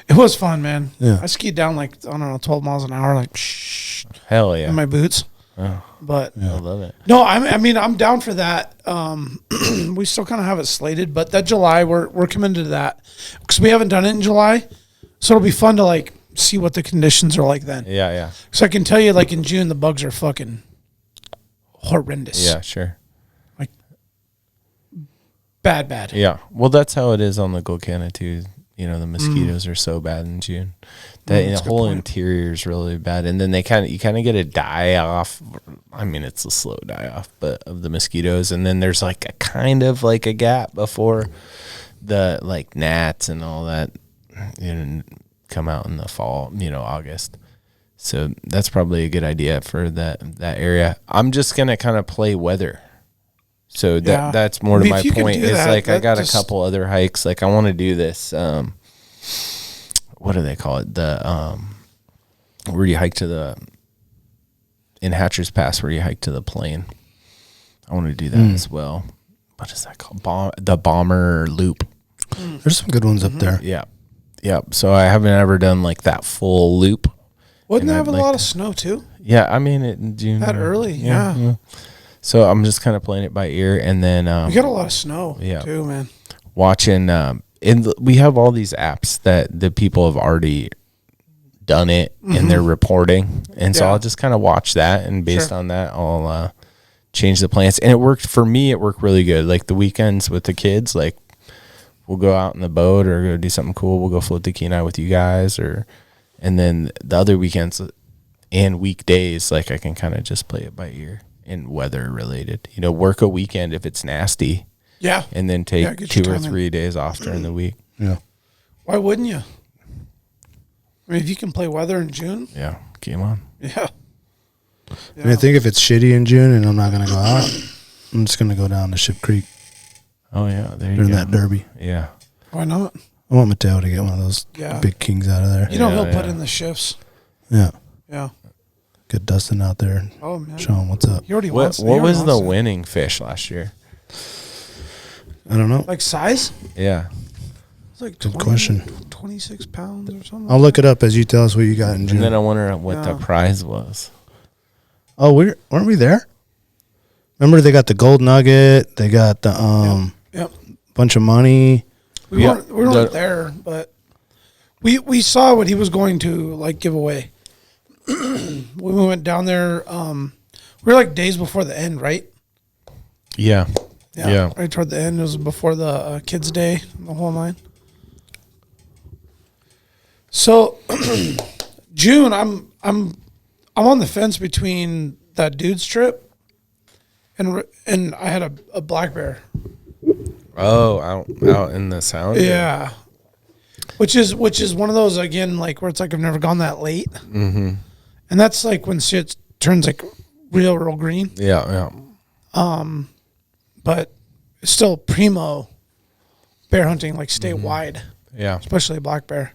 It was fun, man. Yeah. I skied down like, I don't know, 12 miles an hour, like shh, Hell yeah. in my boots. Oh, But I love it. no, I mean, I'm down for that. We still kind of have it slated, but that July, we're committed to that because we haven't done it in July. So it'll be fun to like see what the conditions are like then. Yeah, yeah. So I can tell you, like in June, the bugs are fucking horrendous. Yeah, sure. Bad. Yeah. Well, that's how it is on the Golcana too. You know, the mosquitoes are so bad in June. That the whole interior is really bad, and then you kind of get a die off. I mean, it's a slow die off, but of the mosquitoes, and then there's like a kind of like a gap before the like gnats and all that come out in the fall. August. So that's probably a good idea for that area. I'm just gonna kind of play weather. So Yeah. that's more I mean, to my if you could point. do Is that, like I that got just- a couple other hikes. Like I want to do this. What do they call it? The where you hike to the in Hatcher's Pass, where you hike to the plane. I want to do that as well. What is that called? The Bomber Loop. There's some good ones up there. Yeah. So I haven't ever done like that full loop. Wouldn't And they have I'd a like lot to- of snow too? Yeah, I mean in June. That early? Yeah. So I'm just kind of playing it by ear, and then We got a lot of snow yeah. too, man. watching. We have all these apps that the people have already done it, and they're reporting, and so Yeah. I'll just kind of watch that, and based Sure. on that, I'll change the plans. And it worked for me. It worked really good. Like the weekends with the kids, like we'll go out in the boat or go do something cool. We'll go float the Kenai with you guys, and then the other weekends and weekdays, like I can kind of just play it by ear and weather related. Work a weekend if it's nasty, Yeah. and then Yeah, take get your 2 or time in. 3 days off during the week. Yeah. Why wouldn't you? I mean, if you can play weather in June, Yeah, game on. yeah. And I think if it's shitty in June and I'm not going to go out, I'm just going to go down to Ship Creek Oh yeah, there you during go. that derby. Yeah, Why not? I want Mateo to get one of those Yeah. big kings out of there. You know Yeah, he'll put yeah. in the shifts. Yeah. Yeah. Get Dustin out there and Oh man. show him what's up. He already what wants. he what already was the wants to. winning fish last year? I don't know. Like size? Yeah, It's like Good question. 26 pounds or something. I'll look it up as you tell us what you got in June. and then I wonder what the Yeah. prize was. Oh, weren't we there? Remember they got the gold nugget, they got the Yep. bunch of money. We Yeah, weren't the- there, but we saw what he was going to like give away. When we went down there, we were like days before the end, right? Yeah, yeah. Right toward the end. It was before the kids' day, the whole nine. So June, I'm on the fence between that dude's trip and I had a black bear. Oh, out in the sound. Yeah. Which is one of those again, like where it's like I've never gone that late. Mm-hmm. And that's like when shit turns like real green. yeah. But it's still primo bear hunting, like statewide, Yeah. especially black bear.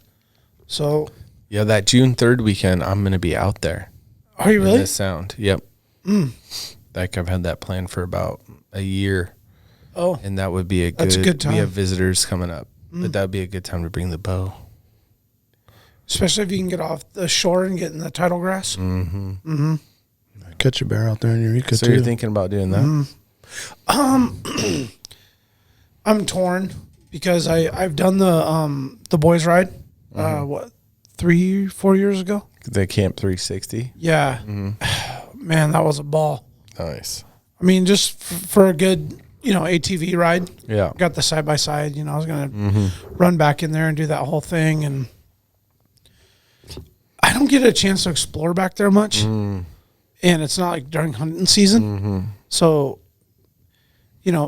So Yeah, that June 3rd weekend, I'm going to be out there. are you In really? this sound. Yep. Like I've had that plan for about a year, Oh, and that would be a good. That's a good time. We have visitors coming up, but that would be a good time to bring the bow. especially if you can get off the shore and get in the tidal grass. Catch a bear out there in Eureka So too. you're thinking about doing that? I'm torn because I've done the boys ride. What 3-4 years ago? The Camp 360. Yeah, man, that was a ball. Nice. I mean, just for a good ATV ride. Yeah. Got the side by side. I was gonna run back in there and do that whole thing, and I don't get a chance to explore back there much. And it's not like during hunting season, so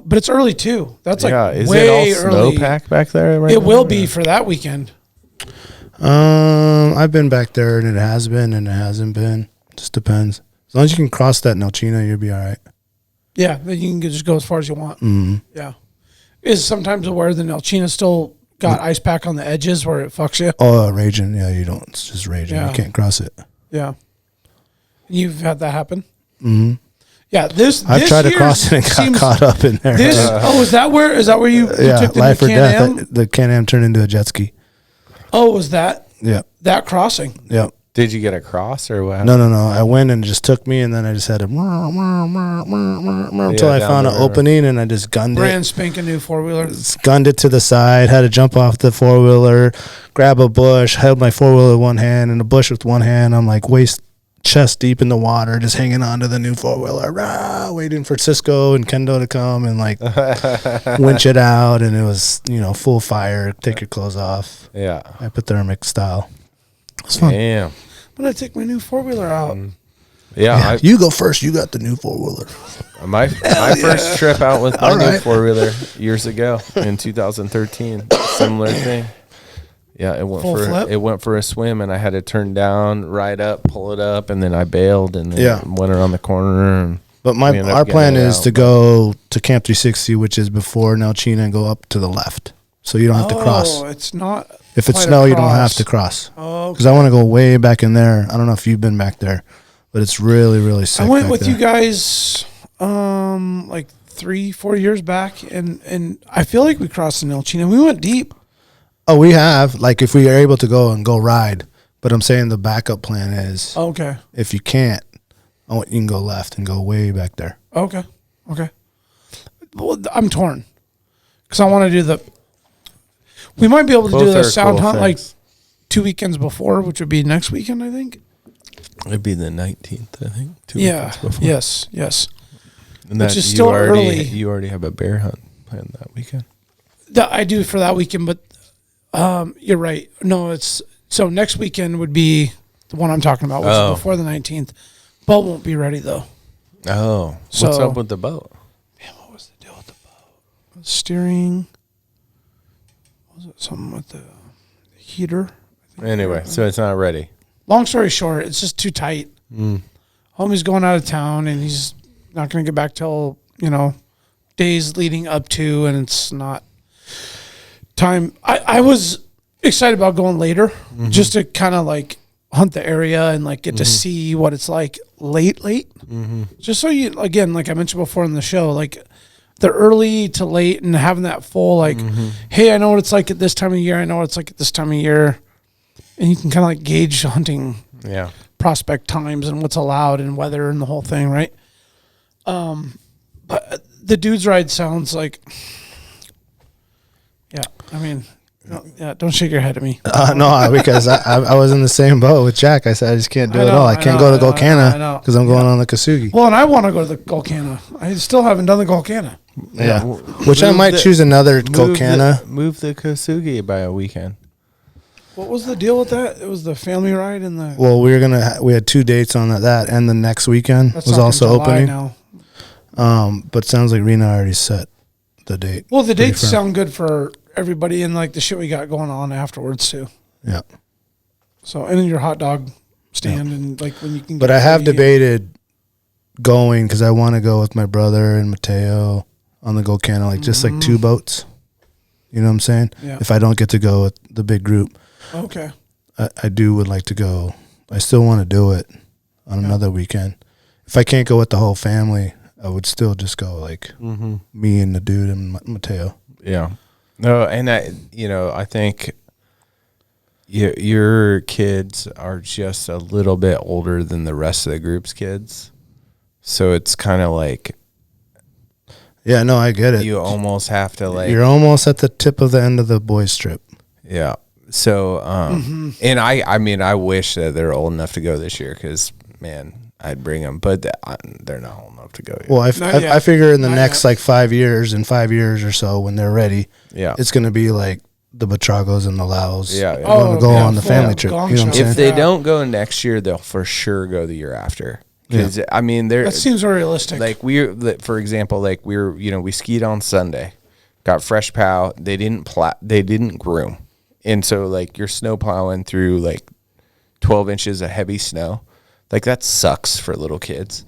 but it's early too. That's like Is way it all early. snowpack back there? Right It now, will or- be for that weekend. I've been back there and it has been and it hasn't been. Just depends. As long as you can cross that Nelchina, you'll be all right. Yeah, then you can just go as far as you want. Mm-hmm. Yeah, is sometimes where the Nelchina still got ice pack on the edges where it fucks you. Oh, raging. Yeah, you don't. It's just raging. Yeah. You can't cross it. Yeah. You've had that happen? Mm-hmm. Yeah, I've tried to cross it and got caught up in there. Is that where you took the life or Can-Am? death. The Can-Am turned into a jet ski. Oh, was that? Yeah. That crossing? Yeah. Did you get across or what? No. I went and it just took me, and then I just had to until I found an opening, and I just gunned Brand it. spanking new 4-wheeler. Gunned it to the side. Had to jump off the 4-wheeler, grab a bush, held my 4-wheeler with one hand and a bush with one hand. I'm like chest deep in the water, just hanging on to the new 4-wheeler, waiting for Cisco and Kendo to come and like winch it out. And it was, full fire. Take your clothes off. Yeah. Hypothermic style. It's fun. Damn. I'm going to take my new 4-wheeler out. Yeah. You go first. You got the new 4-wheeler. My first trip out with my new 4-wheeler years ago in 2013. Similar thing. Yeah, it went for a swim, and I had to turn down, ride up, pull it up, and then I bailed, and then went around the corner. But our plan is to go to Camp 360, which is before Nelchina, and go up to the left, so you don't have to cross. Oh, it's not. If it's snow, you don't have to cross. Oh, because I want to go way back in there. I don't know if you've been back there, but it's really, really sick. I went with you guys, like 3-4 years back, and I feel like we crossed the Nelchina. We went deep. Oh, we have. Like, if we are able to go ride. But I'm saying the backup plan is, okay, if you can't, you can go left and go way back there. Okay. Well, I'm torn because I want to do we might be able to do the sound hunt like 2 weekends before, which would be next weekend, I think. It'd be the 19th, I think. 2 Yeah. weekends before. Yes. And which is still early. You already have a bear hunt planned that weekend. I do for that weekend, but you're right. No, so next weekend would be the one I'm talking about, which is before the 19th. Boat won't be ready though. Oh, So, what's up with the boat? Man, what was the deal with the boat? Steering. Was it something with the heater? Anyway, so it's not ready. Long story short, it's just too tight. Homie's going out of town, and he's not going to get back till days leading up to, and it's not time. I was excited about going later, just to kind of like hunt the area and like get to see what it's like late. Just so you, again, like I mentioned before in the show, like the early to late and having that full, like, hey, I know what it's like at this time of year. I know what it's like at this time of year. And you can kind of like gauge hunting prospect times and what's allowed and weather and the whole thing, right? But the dude's ride sounds like, don't shake your head at me. No, because I was in the same boat with Jack. I said I just can't do it all. I can't go to Golcana because I'm going on the Kesugi. Well, and I want to go to the Golcana. I still haven't done the Golcana. Yeah, which I might choose another Golcana. Move the Kesugi by a weekend. What was the deal with that? It was the family ride and the. Well, we had 2 dates on that, and the next weekend was also opening. Now. But sounds like Rena already set the date. Well, the dates sound good for everybody, and like the shit we got going on afterwards too. Yeah. So, and then your hot dog stand and like when you can. But I have debated going because I want to go with my brother and Mateo on the Golcana, like just like 2 boats. You know what I'm saying? Yeah. If I don't get to go with the big group. Okay. I would like to go. I still want to do it on another weekend. If I can't go with the whole family, I would still just go like me and the dude and Mateo. Yeah. No, and I think your kids are just a little bit older than the rest of the group's kids. So it's kind of like. Yeah, no, I get it. You almost have to like. You're almost at the tip of the end of the boys' trip. Yeah. So, and I wish that they're old enough to go this year because, man, I'd bring them, but they're not old enough to go yet. Well, I figure in the next like 5 years, in 5 years or so, when they're ready, it's going to be like the Buitragos and the Laos. Yeah. Going to go on the family trip. You know what I'm saying? If they don't go next year, they'll for sure go the year after. Because that seems realistic. Like for example, like we skied on Sunday, got fresh pow. They didn't groom. And so, like, you're snow plowing through, like, 12 inches of heavy snow. Like, that sucks for little kids.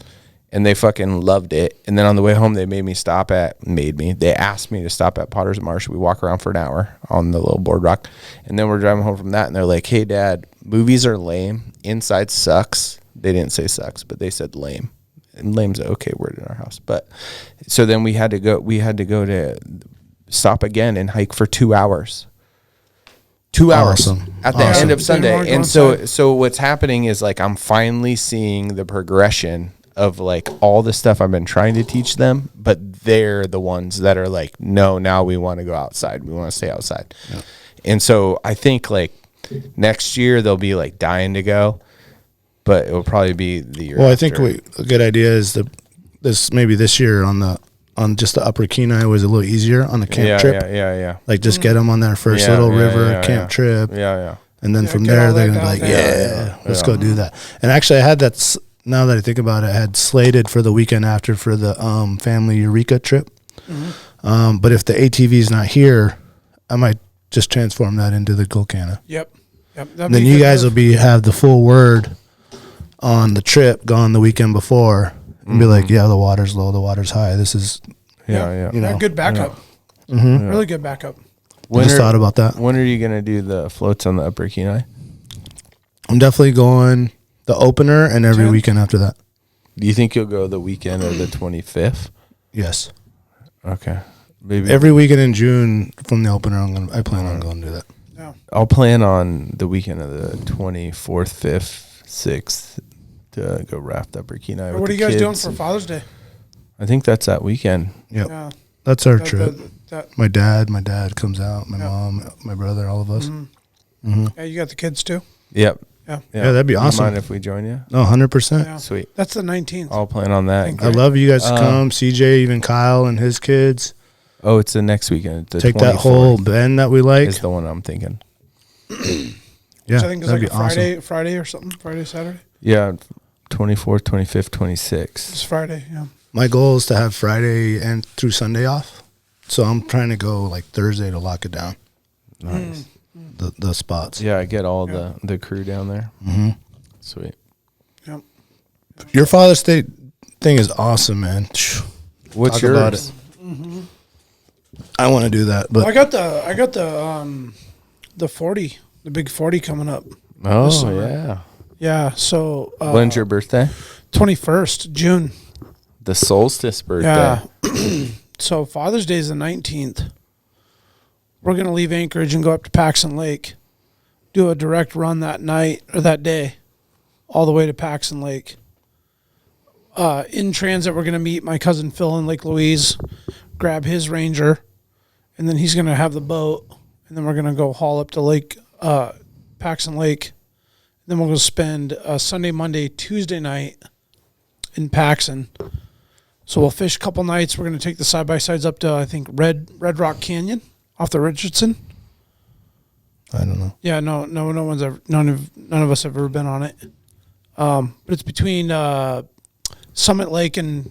and they fucking loved it. And then on the way home, they they asked me to stop at Potter's Marsh. We walk around for an hour on the little boardwalk. And then we're driving home from that, and they're like, hey, Dad, movies are lame. Inside sucks. They didn't say sucks, but they said lame. And lame's an okay word in our house. But so then we had to go to stop again and hike for 2 hours. 2 hours at the end of Sunday. And so what's happening is like I'm finally seeing the progression of like all the stuff I've been trying to teach them, but they're the ones that are like, no, now we want to go outside. We want to stay outside. Yeah. And so I think like next year they'll be like dying to go, but it will probably be the year. Well, after. I think a good idea is this year on just the Upper Kenai was a little easier on the camp trip. Yeah. Like just get them on their first little river camp trip. Yeah. And then from there, they're going to be like, let's go do that. And actually I had that, now that I think about it, I had slated for the weekend after for the family Eureka trip. Mm-hmm. But if the ATV is not here, I might just transform that into the Golcana. Yep. Then you guys will have the full word on the trip gone the weekend before. And be like, the water's low, the water's high. This is, good backup. Yeah. Mm-hmm. Really good backup. I just thought about that. When are you going to do the floats on the Upper Kenai? I'm definitely going the opener and every weekend after that. Do you think you'll go the weekend of the 25th? Yes. Okay. Maybe every weekend in June from the opener, I plan on going to do that. Yeah. I'll plan on the weekend of the 24th, 5th, 6th. To go raft Upper Kenai. What are you guys doing for Father's Day? I think that's that weekend. Yep. Yeah. That's our trip. My dad comes out, my mom, my brother, all of us. Mm-hmm. Mm-hmm. Yeah, you got the kids too? Yep. Yeah, that'd be awesome. Mind if we join you? No, 100%. Yeah. Sweet. That's the 19th. I'll plan on that. I love you guys to come. CJ, even Kyle and his kids. Oh, it's the next weekend. The Take that whole bend that we like. Is the one I'm thinking. Yeah, I think it's like a Friday or something. Friday, Saturday. Yeah. 24th, 25th, 26th. It's Friday, yeah. My goal is to have Friday and through Sunday off. So I'm trying to go like Thursday to lock it down. Nice. The spots. Yeah, I get all the crew down there. Mm-hmm. Sweet. Yep. Your Father's Day thing is awesome, man. What's yours? About it. Mm-hmm. I want to do that, but I got the 40, the big 40 coming up. Oh, yeah. Yeah, so... when's your birthday? 21st, June. The solstice birthday. Yeah. So Father's Day is the 19th. We're going to leave Anchorage and go up to Paxton Lake, do a direct run that night, or that day, all the way to Paxton Lake. In transit, we're going to meet my cousin Phil in Lake Louise, grab his Ranger, and then he's going to have the boat, and then we're going to go haul up to Paxton Lake. Then we're going to spend Sunday, Monday, Tuesday night in Paxton. So we'll fish a couple nights. We're going to take the side-by-sides up to, I think, Red Rock Canyon off the Richardson. I don't know. Yeah, none of us have ever been on it. But it's between Summit Lake and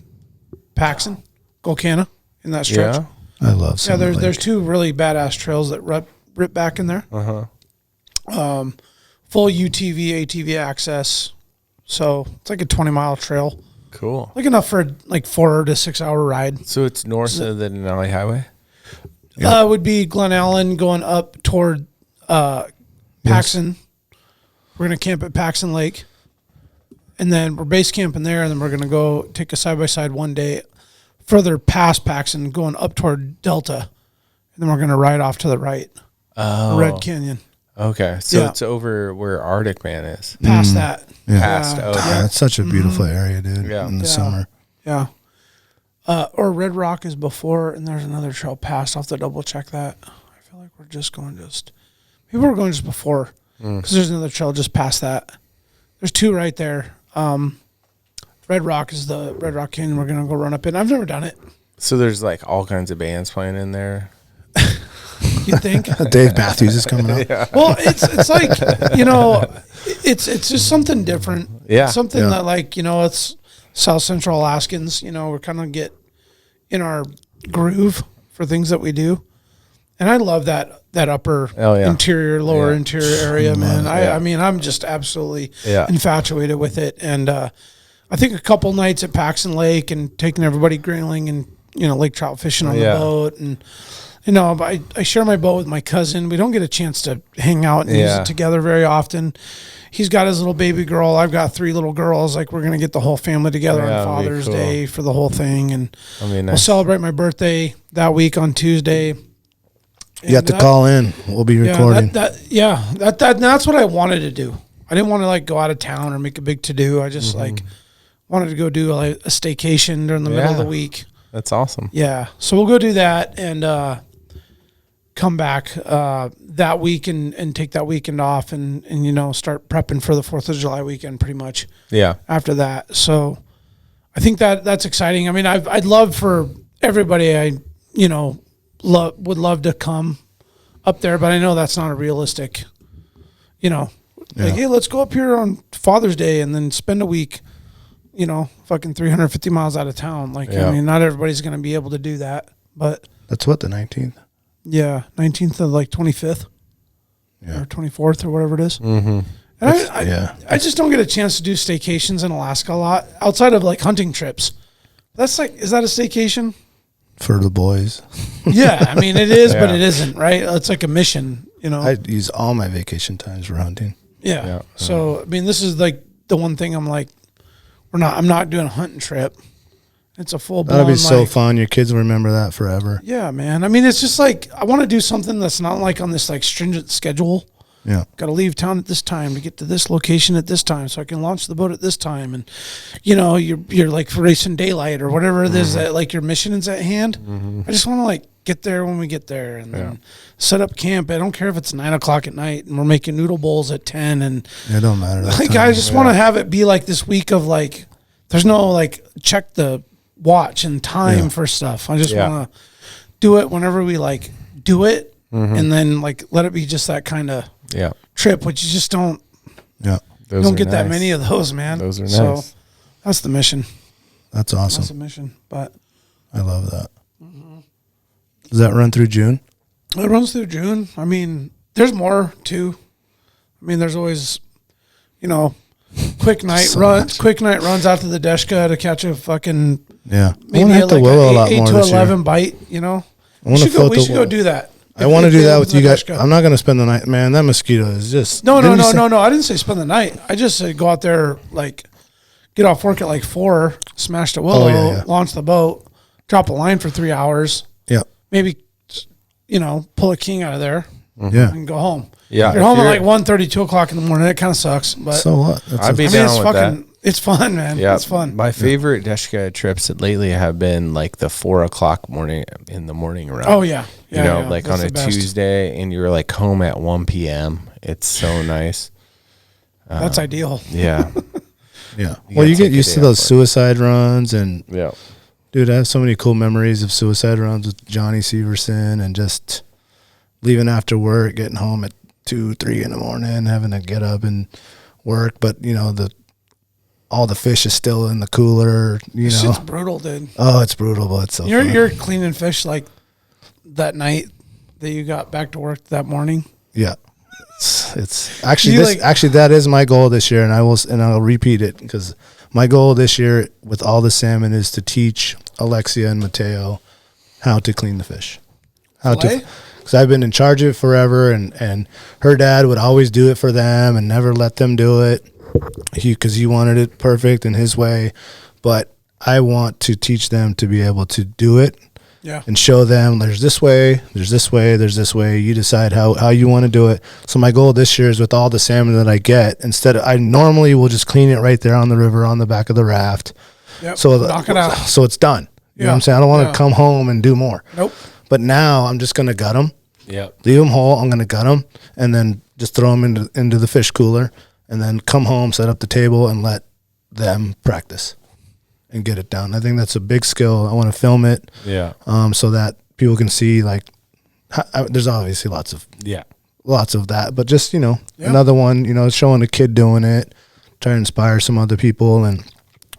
Paxton, Golcana, in that stretch. Yeah, I love Summit Lake. There's two really badass trails that rip back in there. Full UTV, ATV access. So it's like a 20-mile trail. Cool. Like enough for like 4 to 6 hour ride. So it's north of the Denali Highway? Would be Glen Allen going up toward Paxton. Yes. We're going to camp at Paxton Lake. And then we're base camping there, and then we're going to go take a side-by-side one day further past Paxton, going up toward Delta. And then we're going to ride off to the right. Oh. Red Canyon. Okay, so it's over where Arctic Man is. Past that. Yeah. Past. Okay. Yeah, it's such a beautiful area, dude. Yeah. In the summer. Yeah. Or Red Rock is before, and there's another trail past. I'll have to double check that. I feel like we're just going maybe we're going just before, because there's another trail just past that. There's two right there. Red Rock is the Red Rock Canyon we're going to go run up in. I've never done it. So there's like all kinds of bands playing in there. You think? Dave Matthews is coming up. Yeah. Well, it's like, it's just something different. Yeah. Something that like, it's South Central Alaskans, we're kind of get in our groove for things that we do. And I love that upper interior, lower interior area, man. I mean, I'm just absolutely infatuated with it. And I think a couple nights at Paxton Lake and taking everybody grilling and, lake trout fishing on the boat. And, I share my boat with my cousin. We don't get a chance to hang out and use it together very often. He's got his little baby girl. I've got 3 little girls. Like, we're going to get the whole family together on Father's Day for the whole thing. And we'll celebrate my birthday that week on Tuesday. You have to call in. We'll be recording. That's what I wanted to do. I didn't want to go out of town or make a big to-do. I just wanted to go do a staycation during the middle of the week. That's awesome. Yeah. So we'll go do that and come back that week and take that weekend off and start prepping for the 4th of July weekend pretty much. Yeah. After that. So I think that's exciting. I mean, I'd love for everybody would love to come up there, but I know that's not a realistic, hey, let's go up here on Father's Day and then spend a week, fucking 350 miles out of town. I mean, not everybody's going to be able to do that, but that's what, the 19th? Yeah. 19th of 25th or 24th or whatever it is. Mm-hmm. And I just don't get a chance to do staycations in Alaska a lot outside of hunting trips. That's is that a staycation? For the boys. Yeah, I mean, it is, but it isn't, right? It's like a mission, I use all my vacation times for hunting. Yeah. So, I mean, this is the one thing I'm I'm not doing a hunting trip. It's a full blown. That'll be so fun. Your kids will remember that forever. Yeah, man. I mean, it's just I want to do something that's not on this stringent schedule. Yeah. Got to leave town at this time to get to this location at this time so I can launch the boat at this time. And, you're racing daylight or whatever it is that your mission is at hand. Mm-hmm. I just want to get there when we get there and then set up camp. I don't care if it's 9:00 at night and we're making noodle bowls at 10 and it don't matter. I just want to have it be this week of there's no check the watch and time for stuff. I just want to do it whenever we do it and then let it be just that kind of trip, which you just don't get that many of those, man. Those are nice. So that's the mission. That's awesome. That's the mission. But I love that. Mm-hmm. Does that run through June? It runs through June. I mean, there's more too. I mean, there's always, quick night runs out to the Deska to catch a fucking maybe an 8 to 11 bite. We should go do that. I want to do that with you guys. I'm not going to spend the night, man. That mosquito is just no. I didn't say spend the night. I just said go out there, get off work at 4, smash the willow, launch the boat, drop a line for 3 hours. Yeah, maybe pull a king out of there. And go home. Yeah, if you're home at 1:30, 2 o'clock in the morning. It kind of sucks, but so what? I'd be down with that. It's fun, man. Yeah, it's fun. My favorite Deska trips lately have been the 4 o'clock morning run. Oh yeah, on a Tuesday, and you're home at 1 p.m. It's so nice. That's ideal. Yeah, yeah. Well, you get used to those suicide runs, and dude, I have so many cool memories of suicide runs with Johnny Severson, and just leaving after work, getting home at 2, 3 in the morning, having to get up and work, but all the fish is still in the cooler, It's brutal, dude. Oh, it's brutal, but it's so fun. You're cleaning fish that night that you got back to work that morning. Yeah. It's actually that is my goal this year, and I'll repeat it because my goal this year with all the salmon is to teach Alexia and Mateo how to clean the fish. Because I've been in charge of it forever, and her dad would always do it for them and never let them do it. Because he wanted it perfect in his way, but I want to teach them to be able to do it and show them there's this way, there's this way, there's this way. You decide how you want to do it. So my goal this year is with all the salmon that I get, I normally will just clean it right there on the river on the back of the raft. Yep. So knock it out. So it's done. You know what I'm saying? I don't want to come home and do more. Nope. But now I'm just going to gut them. Yep. Leave them whole. I'm going to gut them and then just throw them into the fish cooler. And then come home, set up the table, and let them practice and get it done. I think that's a big skill. I want to film it, so that people can see. There's obviously lots of that, but just another one. Showing a kid doing it, try to inspire some other people, and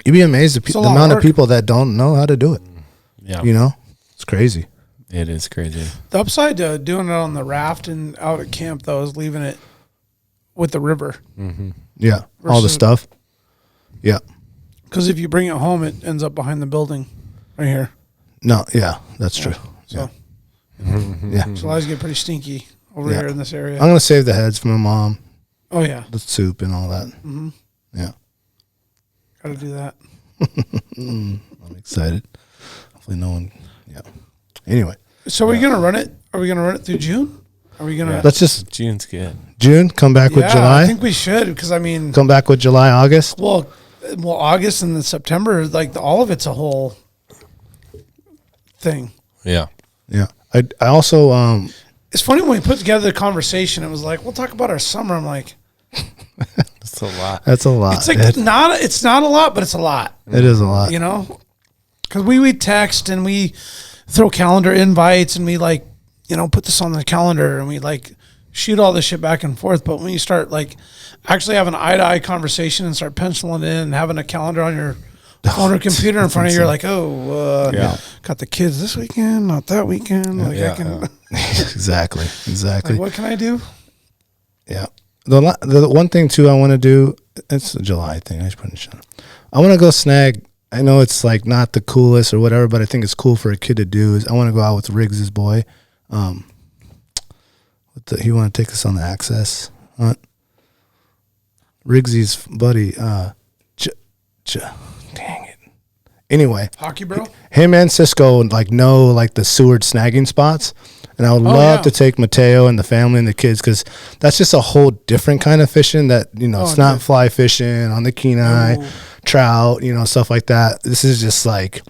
you'd be amazed at the amount of people that don't know how to do it. Yeah, it's crazy. It is crazy. The upside to doing it on the raft and out at camp though is leaving it with the river. Mm-hmm. Yeah. All the stuff. Yeah. Because if you bring it home, it ends up behind the building right here. No, yeah, that's true. So, Yeah. July's get pretty stinky over here in this area. I'm going to save the heads for my mom. Oh, yeah. The soup and all that. Mm-hmm. Yeah. Got to do that. I'm excited. Hopefully no one, yeah. Anyway. So are we going to run it? Are we going to run it through June? Are we going to? Let's just, June's good. June, come back with July. I think we should because, I mean. Come back with July, August. Well, August and then September, like all of it's a whole thing. Yeah. Yeah. I also, It's funny when we put together the conversation, it was like, we'll talk about our summer. I'm like, That's a lot. that's a lot. it's like it's not a lot, but it's a lot. It is a lot. You know? Because we text and we throw calendar invites and we like, put this on the calendar and we like shoot all this shit back and forth. But when you start like actually having an eye-to-eye conversation and start penciling in and having a calendar on your phone or computer in front of you, you're like, got the kids this weekend, not that weekend. I can Exactly. like, what can I do? Yeah. The one thing too I want to do, it's a July thing. I should put it in. I want to go snag. I know it's like not the coolest or whatever, but I think it's cool for a kid to do. Is I want to go out with Riggs's boy. He want to take us on the access hunt. Riggsy's buddy. Dang it. Anyway, Hockey bro. him and Cisco like know like the Seward snagging spots. And I would love to take Mateo and the family and the kids because that's just a whole different kind of fishing that, it's not fly fishing on the Kenai, trout, stuff like that. This is just like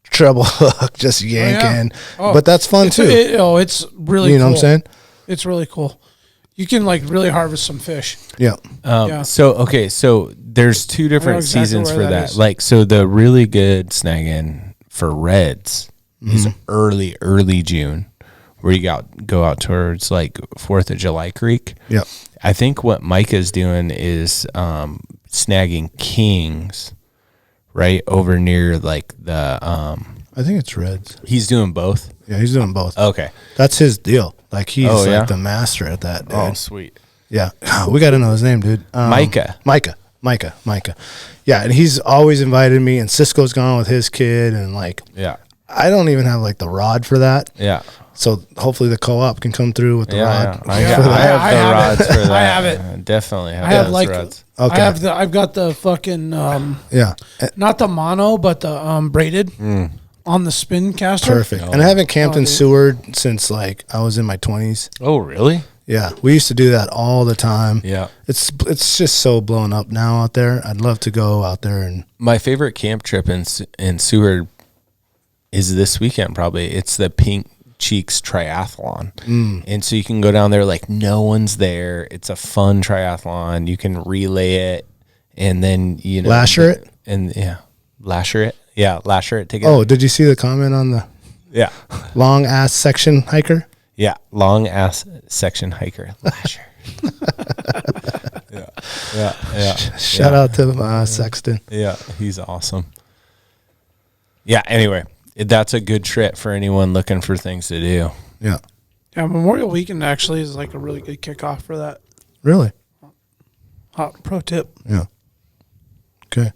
treble hook, just yanking. But that's fun too. It's really cool. You know what I'm saying? It's really cool. You can like really harvest some fish. Yeah. So there's two different seasons for that. Like, so the really good snagging for reds is early June, where you go out towards like 4th of July Creek. Yeah. I think what Micah's doing is snagging kings right over near like the I think it's reds. He's doing both. Yeah, he's doing both. Okay. That's his deal. Like he's like the master at that, dude. Oh, sweet. Yeah. We got to know his name, dude. Micah. Yeah, and he's always invited me, and Cisco's gone with his kid, and like I don't even have like the rod for that. Yeah. So hopefully the co-op can come through with the rod. I have the rods for that. I have it. Definitely have I have those rods. Okay. I've got the fucking not the mono, but the braided on the spin caster. Perfect. And I haven't camped in Seward since like I was in my 20s. Oh, really? Yeah, we used to do that all the time. Yeah. It's just so blown up now out there. I'd love to go out there and my favorite camp trip in Seward is this weekend probably. It's the Pink Cheeks Triathlon. And so you can go down there like no one's there. It's a fun triathlon. You can relay it and then lasher it and lasher it. Yeah, lasher it together. Oh, did you see the comment on the long ass section hiker? Yeah, long ass section hiker. Lasher. Yeah. Shout out to Sexton. Yeah, he's awesome. Yeah, anyway, that's a good trip for anyone looking for things to do. Yeah. Yeah, Memorial Weekend actually is like a really good kickoff for that. Really? Hot pro tip. Yeah. Okay.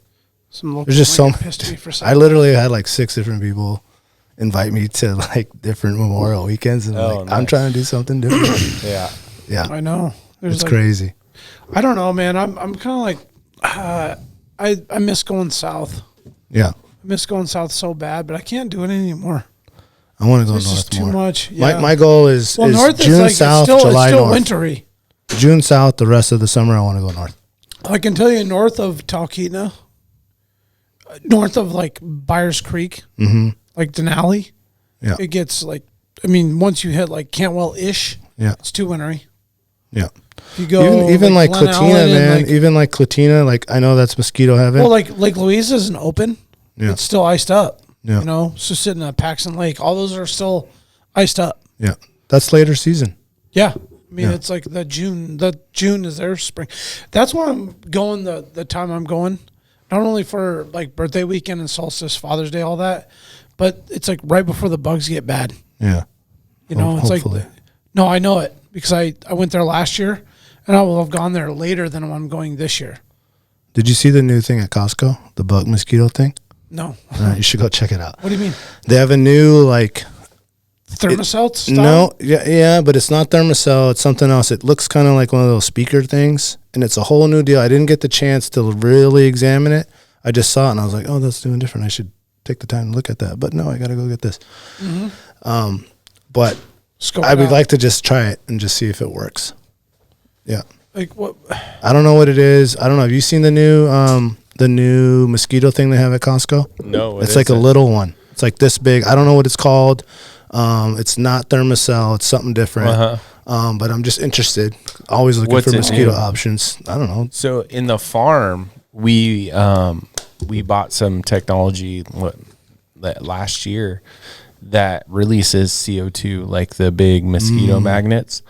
Some local There's just so much. pissed me for I literally had like 6 different people invite me to like different Memorial weekends, and I'm trying to do something different. Yeah. I know. It's like, crazy. I don't know, man. I'm kind of like, I miss going south. Yeah. I miss going south so bad, but I can't do it anymore. I want to go it's north just too more. much. Yeah. My goal is north June is like, south, it's July still north. Wintry. June south. The rest of the summer, I want to go north. I can tell you, north of Talkeetna, north of like Byers Creek, like Denali, it gets like, I mean, once you hit like Cantwell-ish, it's too wintry. Yeah. If you go even like Glen Clatina, Allen man. Even like Clatina, like I know that's mosquito heaven. Well, like Lake Louise isn't open. Yeah. It's still iced up. Yeah. You know, so sitting at Paxton Lake, all those are still iced up. Yeah. That's later season. Yeah. I mean, it's like the June is their spring. That's why I'm going the time I'm going, not only for like birthday weekend and solstice, Father's Day, all that, but it's like right before the bugs get bad. Yeah. You know, it's hopefully. like, no, I know it because I went there last year and I will have gone there later than I'm going this year. Did you see the new thing at Costco? The bug mosquito thing? No. You should go check it out. What do you mean? They have a new like Thermocell style? No, yeah, but it's not Thermocell. It's something else. It looks kind of like one of those speaker things, and it's a whole new deal. I didn't get the chance to really examine it. I just saw it, and I was like, oh, that's doing different. I should take the time to look at that. But no, I got to go get this. But I would like to just try it and just see if it works. Yeah. Like what? I don't know what it is. I don't know. Have you seen the new mosquito thing they have at Costco? No, it's like a little one. It's like this big. I don't know what it's called. It's not Thermocell. It's something different. But I'm just interested. Always looking for mosquito options. I don't know. So in the farm, we bought some technology last year that releases CO2, like the big mosquito magnets.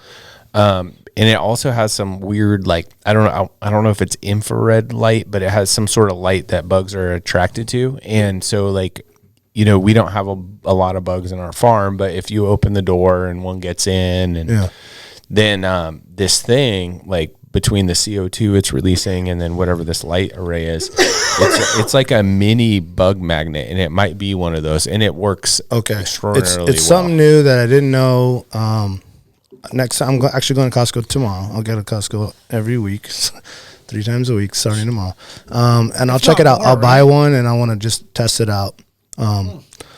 And it also has some weird, like, I don't know if it's infrared light, but it has some sort of light that bugs are attracted to. And so, like, you know, we don't have a lot of bugs in our farm, but if you open the door and one gets in, and then this thing, like, between the CO2 it's releasing and then whatever this light array is, it's like a mini bug magnet, and it might be one of those, and it works extraordinarily it's something new that I didn't know. Next time, I'm actually going to Costco tomorrow. I'll go to Costco every week, 3 times a week, starting tomorrow. And I'll check it out. I'll buy one, and I want to just test it out.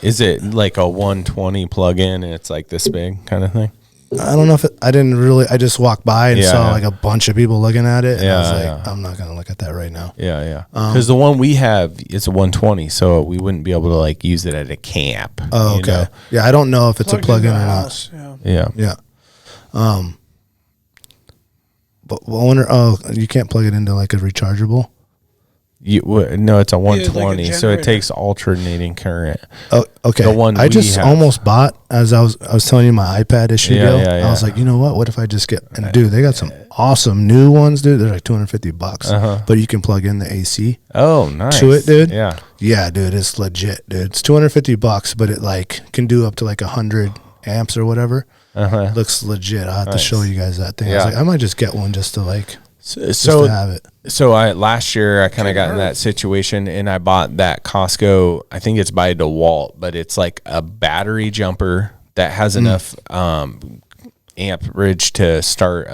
Is it like a 120 plug-in, and it's like this big kind of thing? I don't know if I just walked by and saw like a bunch of people looking at it. And I was like, I'm not going to look at that right now. Yeah. Because the one we have, it's a 120, so we wouldn't be able to like use it at a camp. Oh, okay. You know? Yeah, I don't know if it's a plug-in or not. Yeah. But I wonder, you can't plug it into like a rechargeable? No, it's a 120, like a so it takes alternating current. Oh, okay. The one I just almost bought, as I was telling you my iPad issue deal. I was like, you know what if I just get, and dude, they got some awesome new ones, dude. They're like $250, but you can plug in the AC. Oh, nice. To it, dude. Yeah, dude, it's legit, dude. It's $250, but it like can do up to like 100 amps or whatever. Looks legit. I'll have to show you guys that thing. I was like, I might just get one just to like to have it. So last year I kind of got in that situation, and I bought that Costco, I think it's by DeWalt, but it's like a battery jumper that has enough amperage to start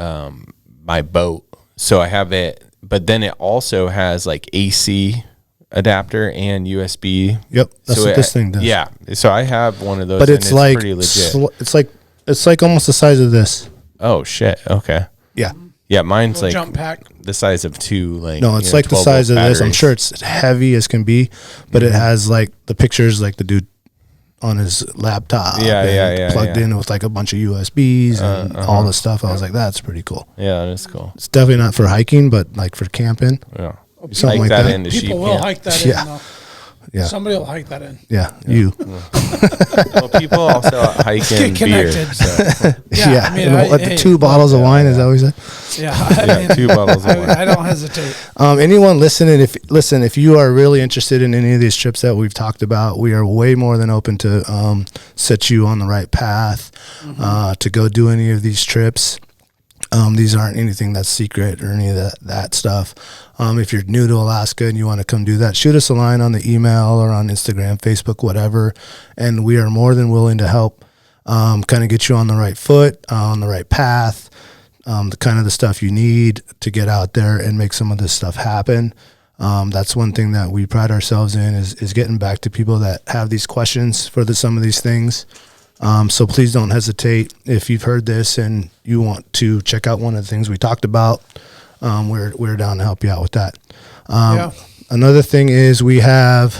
my boat. So I have it, but then it also has like AC adapter and USB. Yep, that's what this thing does. Yeah, so I have one of those, but it's like pretty legit. It's like almost the size of this. Oh shit! Okay. Yeah, mine's like jump pack. The size of 2. Like, no, it's like the size of this. I'm sure it's heavy as can be, but it has like the pictures, like the dude on his laptop. Plugged in with like a bunch of USBs and all the stuff. I was like, that's pretty cool. Yeah, that's cool. It's definitely not for hiking, but like for camping. Yeah, something like that. People will hike that in. Though. Yeah. Somebody will hike that in. Yeah, you. Well, people also hike in beer. So. I mean, 2 bottles of wine, is that what you said? Yeah, I mean, 2 bottles of wine. I don't hesitate. Anyone listening, if you are really interested in any of these trips that we've talked about, we are way more than open to set you on the right path to go do any of these trips. These aren't anything that's secret or any of that stuff. If you're new to Alaska and you want to come do that, shoot us a line on the email or on Instagram, Facebook, whatever, and we are more than willing to help kind of get you on the right foot, on the right path, the kind of the stuff you need to get out there and make some of this stuff happen. That's one thing that we pride ourselves in is getting back to people that have these questions for some of these things. So please don't hesitate if you've heard this and you want to check out one of the things we talked about. We're down to help you out with that. Another thing is we have,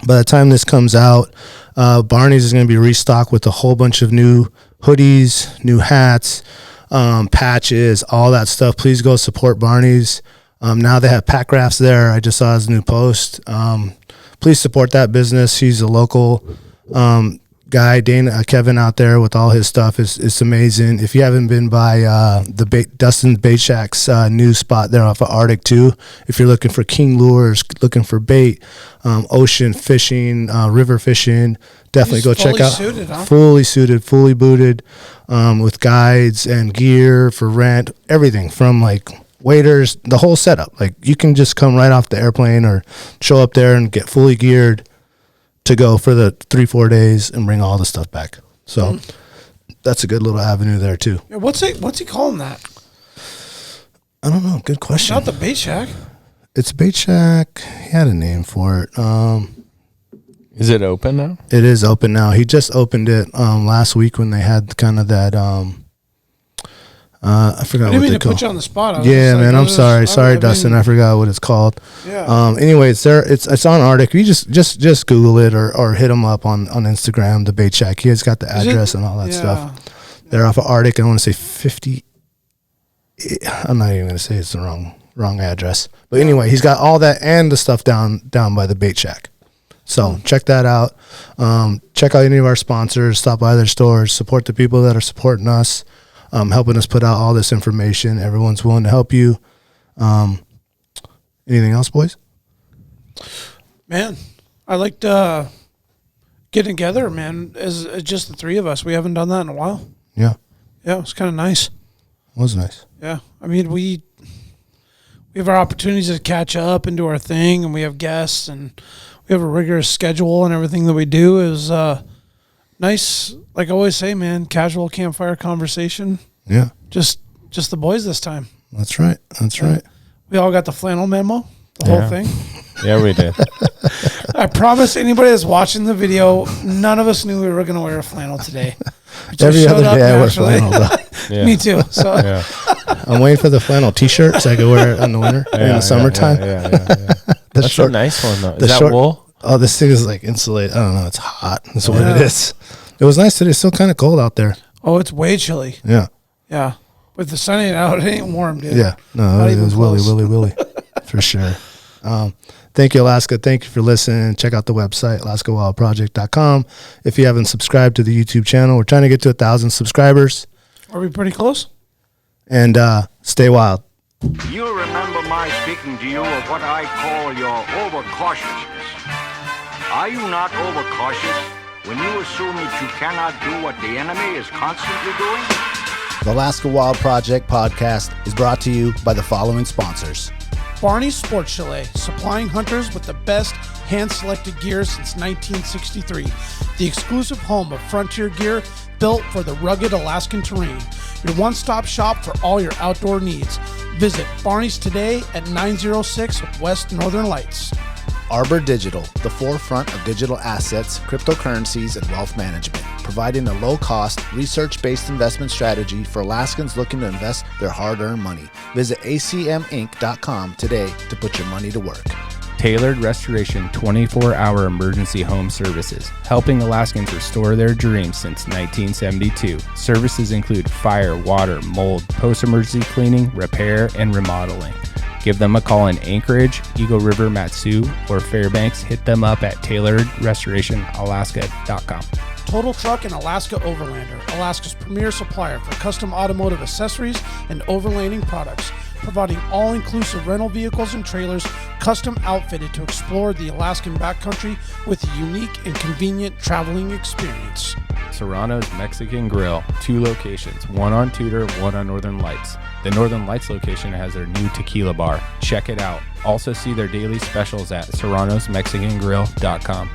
by the time this comes out, Barney's is going to be restocked with a whole bunch of new hoodies, new hats, patches, all that stuff. Please go support Barney's. Now they have pack rafts there. I just saw his new post. Please support that business. He's a local guy, Kevin out there with all his stuff is amazing. If you haven't been by Dustin Bait Shack's new spot there off of Arctic 2, if you're looking for king lures, looking for bait, ocean fishing, river fishing, definitely go check out. Fully suited, fully booted, with guides and gear for rent, everything from like waiters, the whole setup. Like you can just come right off the airplane or show up there and get fully geared to go for the 3-4 days and bring all the stuff back. So that's a good little avenue there too. Yeah, what's he calling that? I don't know. Good question. Not the bait shack. It's Bait Shack. He had a name for it. Is it open now? It is open now. He just opened it last week when they had kind of that. I forgot I what didn't mean they to call. put you on the spot. Yeah, man. I'm sorry. Sorry, Dustin. I forgot what it's called. Yeah. Anyways, there it's on Arctic. You just Google it or hit him up on Instagram. The Bait Shack. He has got the address and all that stuff. They're off of Arctic. I want to say 50. I'm not even going to say it's the wrong address. But anyway, he's got all that and the stuff down by the Bait Shack. So check that out. Check out any of our sponsors. Stop by their stores. Support the people that are supporting us, helping us put out all this information. Everyone's willing to help you. Anything else, boys? Man, I liked getting together, man, as just the three of us. We haven't done that in a while. Yeah. Yeah, it was kind of nice. It was nice. Yeah. I mean, we have our opportunities to catch up and do our thing, and we have guests, and we have a rigorous schedule, and everything that we do is nice. Like I always say, man, casual campfire conversation. Yeah. Just the boys this time. That's right. That's right. We all got the flannel memo, the whole thing. Yeah, we did. I promise anybody that's watching the video, none of us knew we were going to wear a flannel today. Every other day I wear flannel, though. Yeah. Me too. So Yeah. I'm waiting for the flannel T-shirt so I can wear it in the winter in the summertime. Yeah. That's That's a nice one, though. the Is that short- wool? Oh, this thing is like insulated. I don't know. It's hot. That's what it is. It was nice today. It's still kind of cold out there. oh, it's way chilly. Yeah. Yeah. With the sun ain't out, it ain't warm, dude. Yeah. No, Not it even was close. willy for sure. Thank you, Alaska. Thank you for listening. Check out the website, alaskawildproject.com. If you haven't subscribed to the YouTube channel, we're trying to get to 1,000 subscribers. Are we pretty close? And stay wild. You'll remember my speaking to you of what I call your overcautiousness. Are you not overcautious when you assume that you cannot do what the enemy is constantly doing? The Alaska Wild Project podcast is brought to you by the following sponsors. Barney Sports Chalet, supplying hunters with the best hand-selected gear since 1963. The exclusive home of frontier gear built for the rugged Alaskan terrain. Your one-stop shop for all your outdoor needs. Visit Barney's today at 906 West Northern Lights. Arbor Digital, the forefront of digital assets, cryptocurrencies, and wealth management, providing a low-cost, research-based investment strategy for Alaskans looking to invest their hard-earned money. Visit acminc.com today to put your money to work. Tailored Restoration 24-hour emergency home services, helping Alaskans restore their dreams since 1972. Services include fire, water, mold, post-emergency cleaning, repair, and remodeling. Give them a call in Anchorage, Eagle River, Matsu, or Fairbanks. Hit them up at tailoredrestorationalaska.com. Total Truck and Alaska Overlander, Alaska's premier supplier for custom automotive accessories and overlanding products, providing all-inclusive rental vehicles and trailers custom outfitted to explore the Alaskan backcountry with a unique and convenient traveling experience. Serrano's Mexican Grill, 2 locations, one on Tudor, one on Northern Lights. The Northern Lights location has their new tequila bar. Check it out. Also see their daily specials at serranosmexicangrill.com.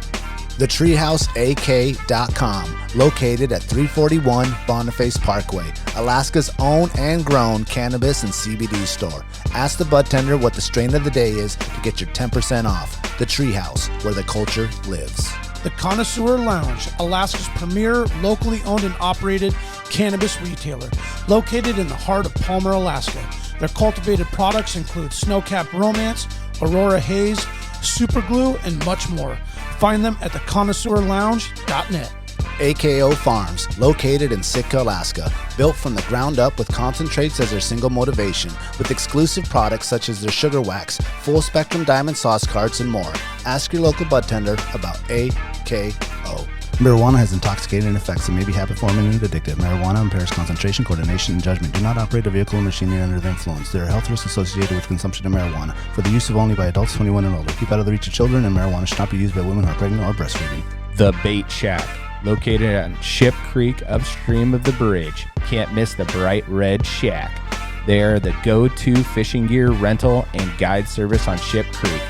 TheTreehouseAK.com, located at 341 Boniface Parkway, Alaska's own and grown cannabis and CBD store. Ask the bud tender what the strain of the day is to get your 10% off. The Treehouse, where the culture lives. The Connoisseur Lounge, Alaska's premier locally owned and operated cannabis retailer, located in the heart of Palmer, Alaska. Their cultivated products include Snowcap Romance, Aurora Haze, Super Glue, and much more. Find them at theconnoisseurlounge.net. AKO Farms, located in Sitka, Alaska, built from the ground up with concentrates as their single motivation, with exclusive products such as their sugar wax, full spectrum diamond sauce carts, and more. Ask your local bud tender about AKO. Marijuana has intoxicating effects and may be habit-forming and addictive. Marijuana impairs concentration, coordination, and judgment. Do not operate a vehicle or machinery under the influence. There are health risks associated with consumption of marijuana. For the use of only by adults 21 and older. Keep out of the reach of children, and marijuana should not be used by women who are pregnant or breastfeeding. The Bait Shack, located on Ship Creek upstream of the bridge. Can't miss the bright red shack. They are the go-to fishing gear rental and guide service on Ship Creek.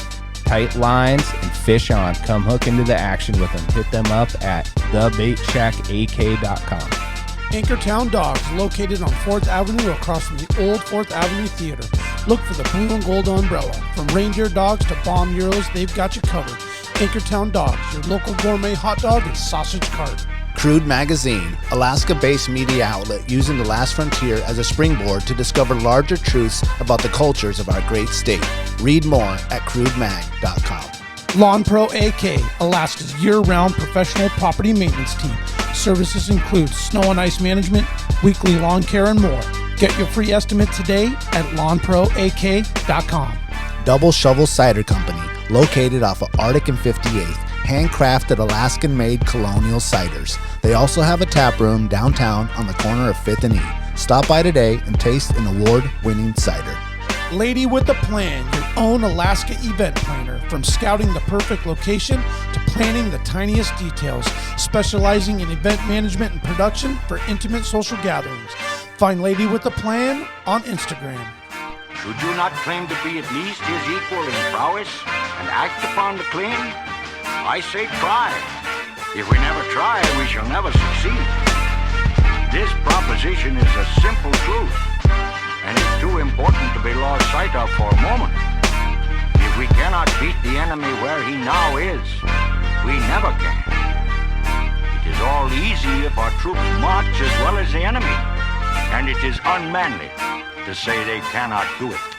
Tight lines and fish on. Come hook into the action with them. Hit them up at thebaitshackak.com. Anchortown Dogs, located on 4th Avenue across from the old 4th Avenue Theater. Look for the blue and gold umbrella. From reindeer dogs to bomb euros, they've got you covered. Anchortown Dogs, your local gourmet hot dog and sausage cart. Crude Magazine, Alaska-based media outlet using the last frontier as a springboard to discover larger truths about the cultures of our great state. Read more at crudemag.com. Lawn Pro AK, Alaska's year-round professional property maintenance team. Services include snow and ice management, weekly lawn care, and more. Get your free estimate today at lawnproak.com. Double Shovel Cider Company, located off of Arctic and 58th, handcrafted Alaskan-made colonial ciders. They also have a tap room downtown on the corner of 5th and E. Stop by today and taste an award-winning cider. Lady with a Plan, your own Alaska event planner. From scouting the perfect location to planning the tiniest details, specializing in event management and production for intimate social gatherings. Find Lady with a Plan on Instagram. Should you not claim to be at least his equal in prowess and act upon the claim? I say try. If we never try, we shall never succeed. This proposition is a simple truth, and it's too important to be lost sight of for a moment. If we cannot beat the enemy where he now is, we never can. It is all easy if our troops march as well as the enemy, and it is unmanly to say they cannot do it.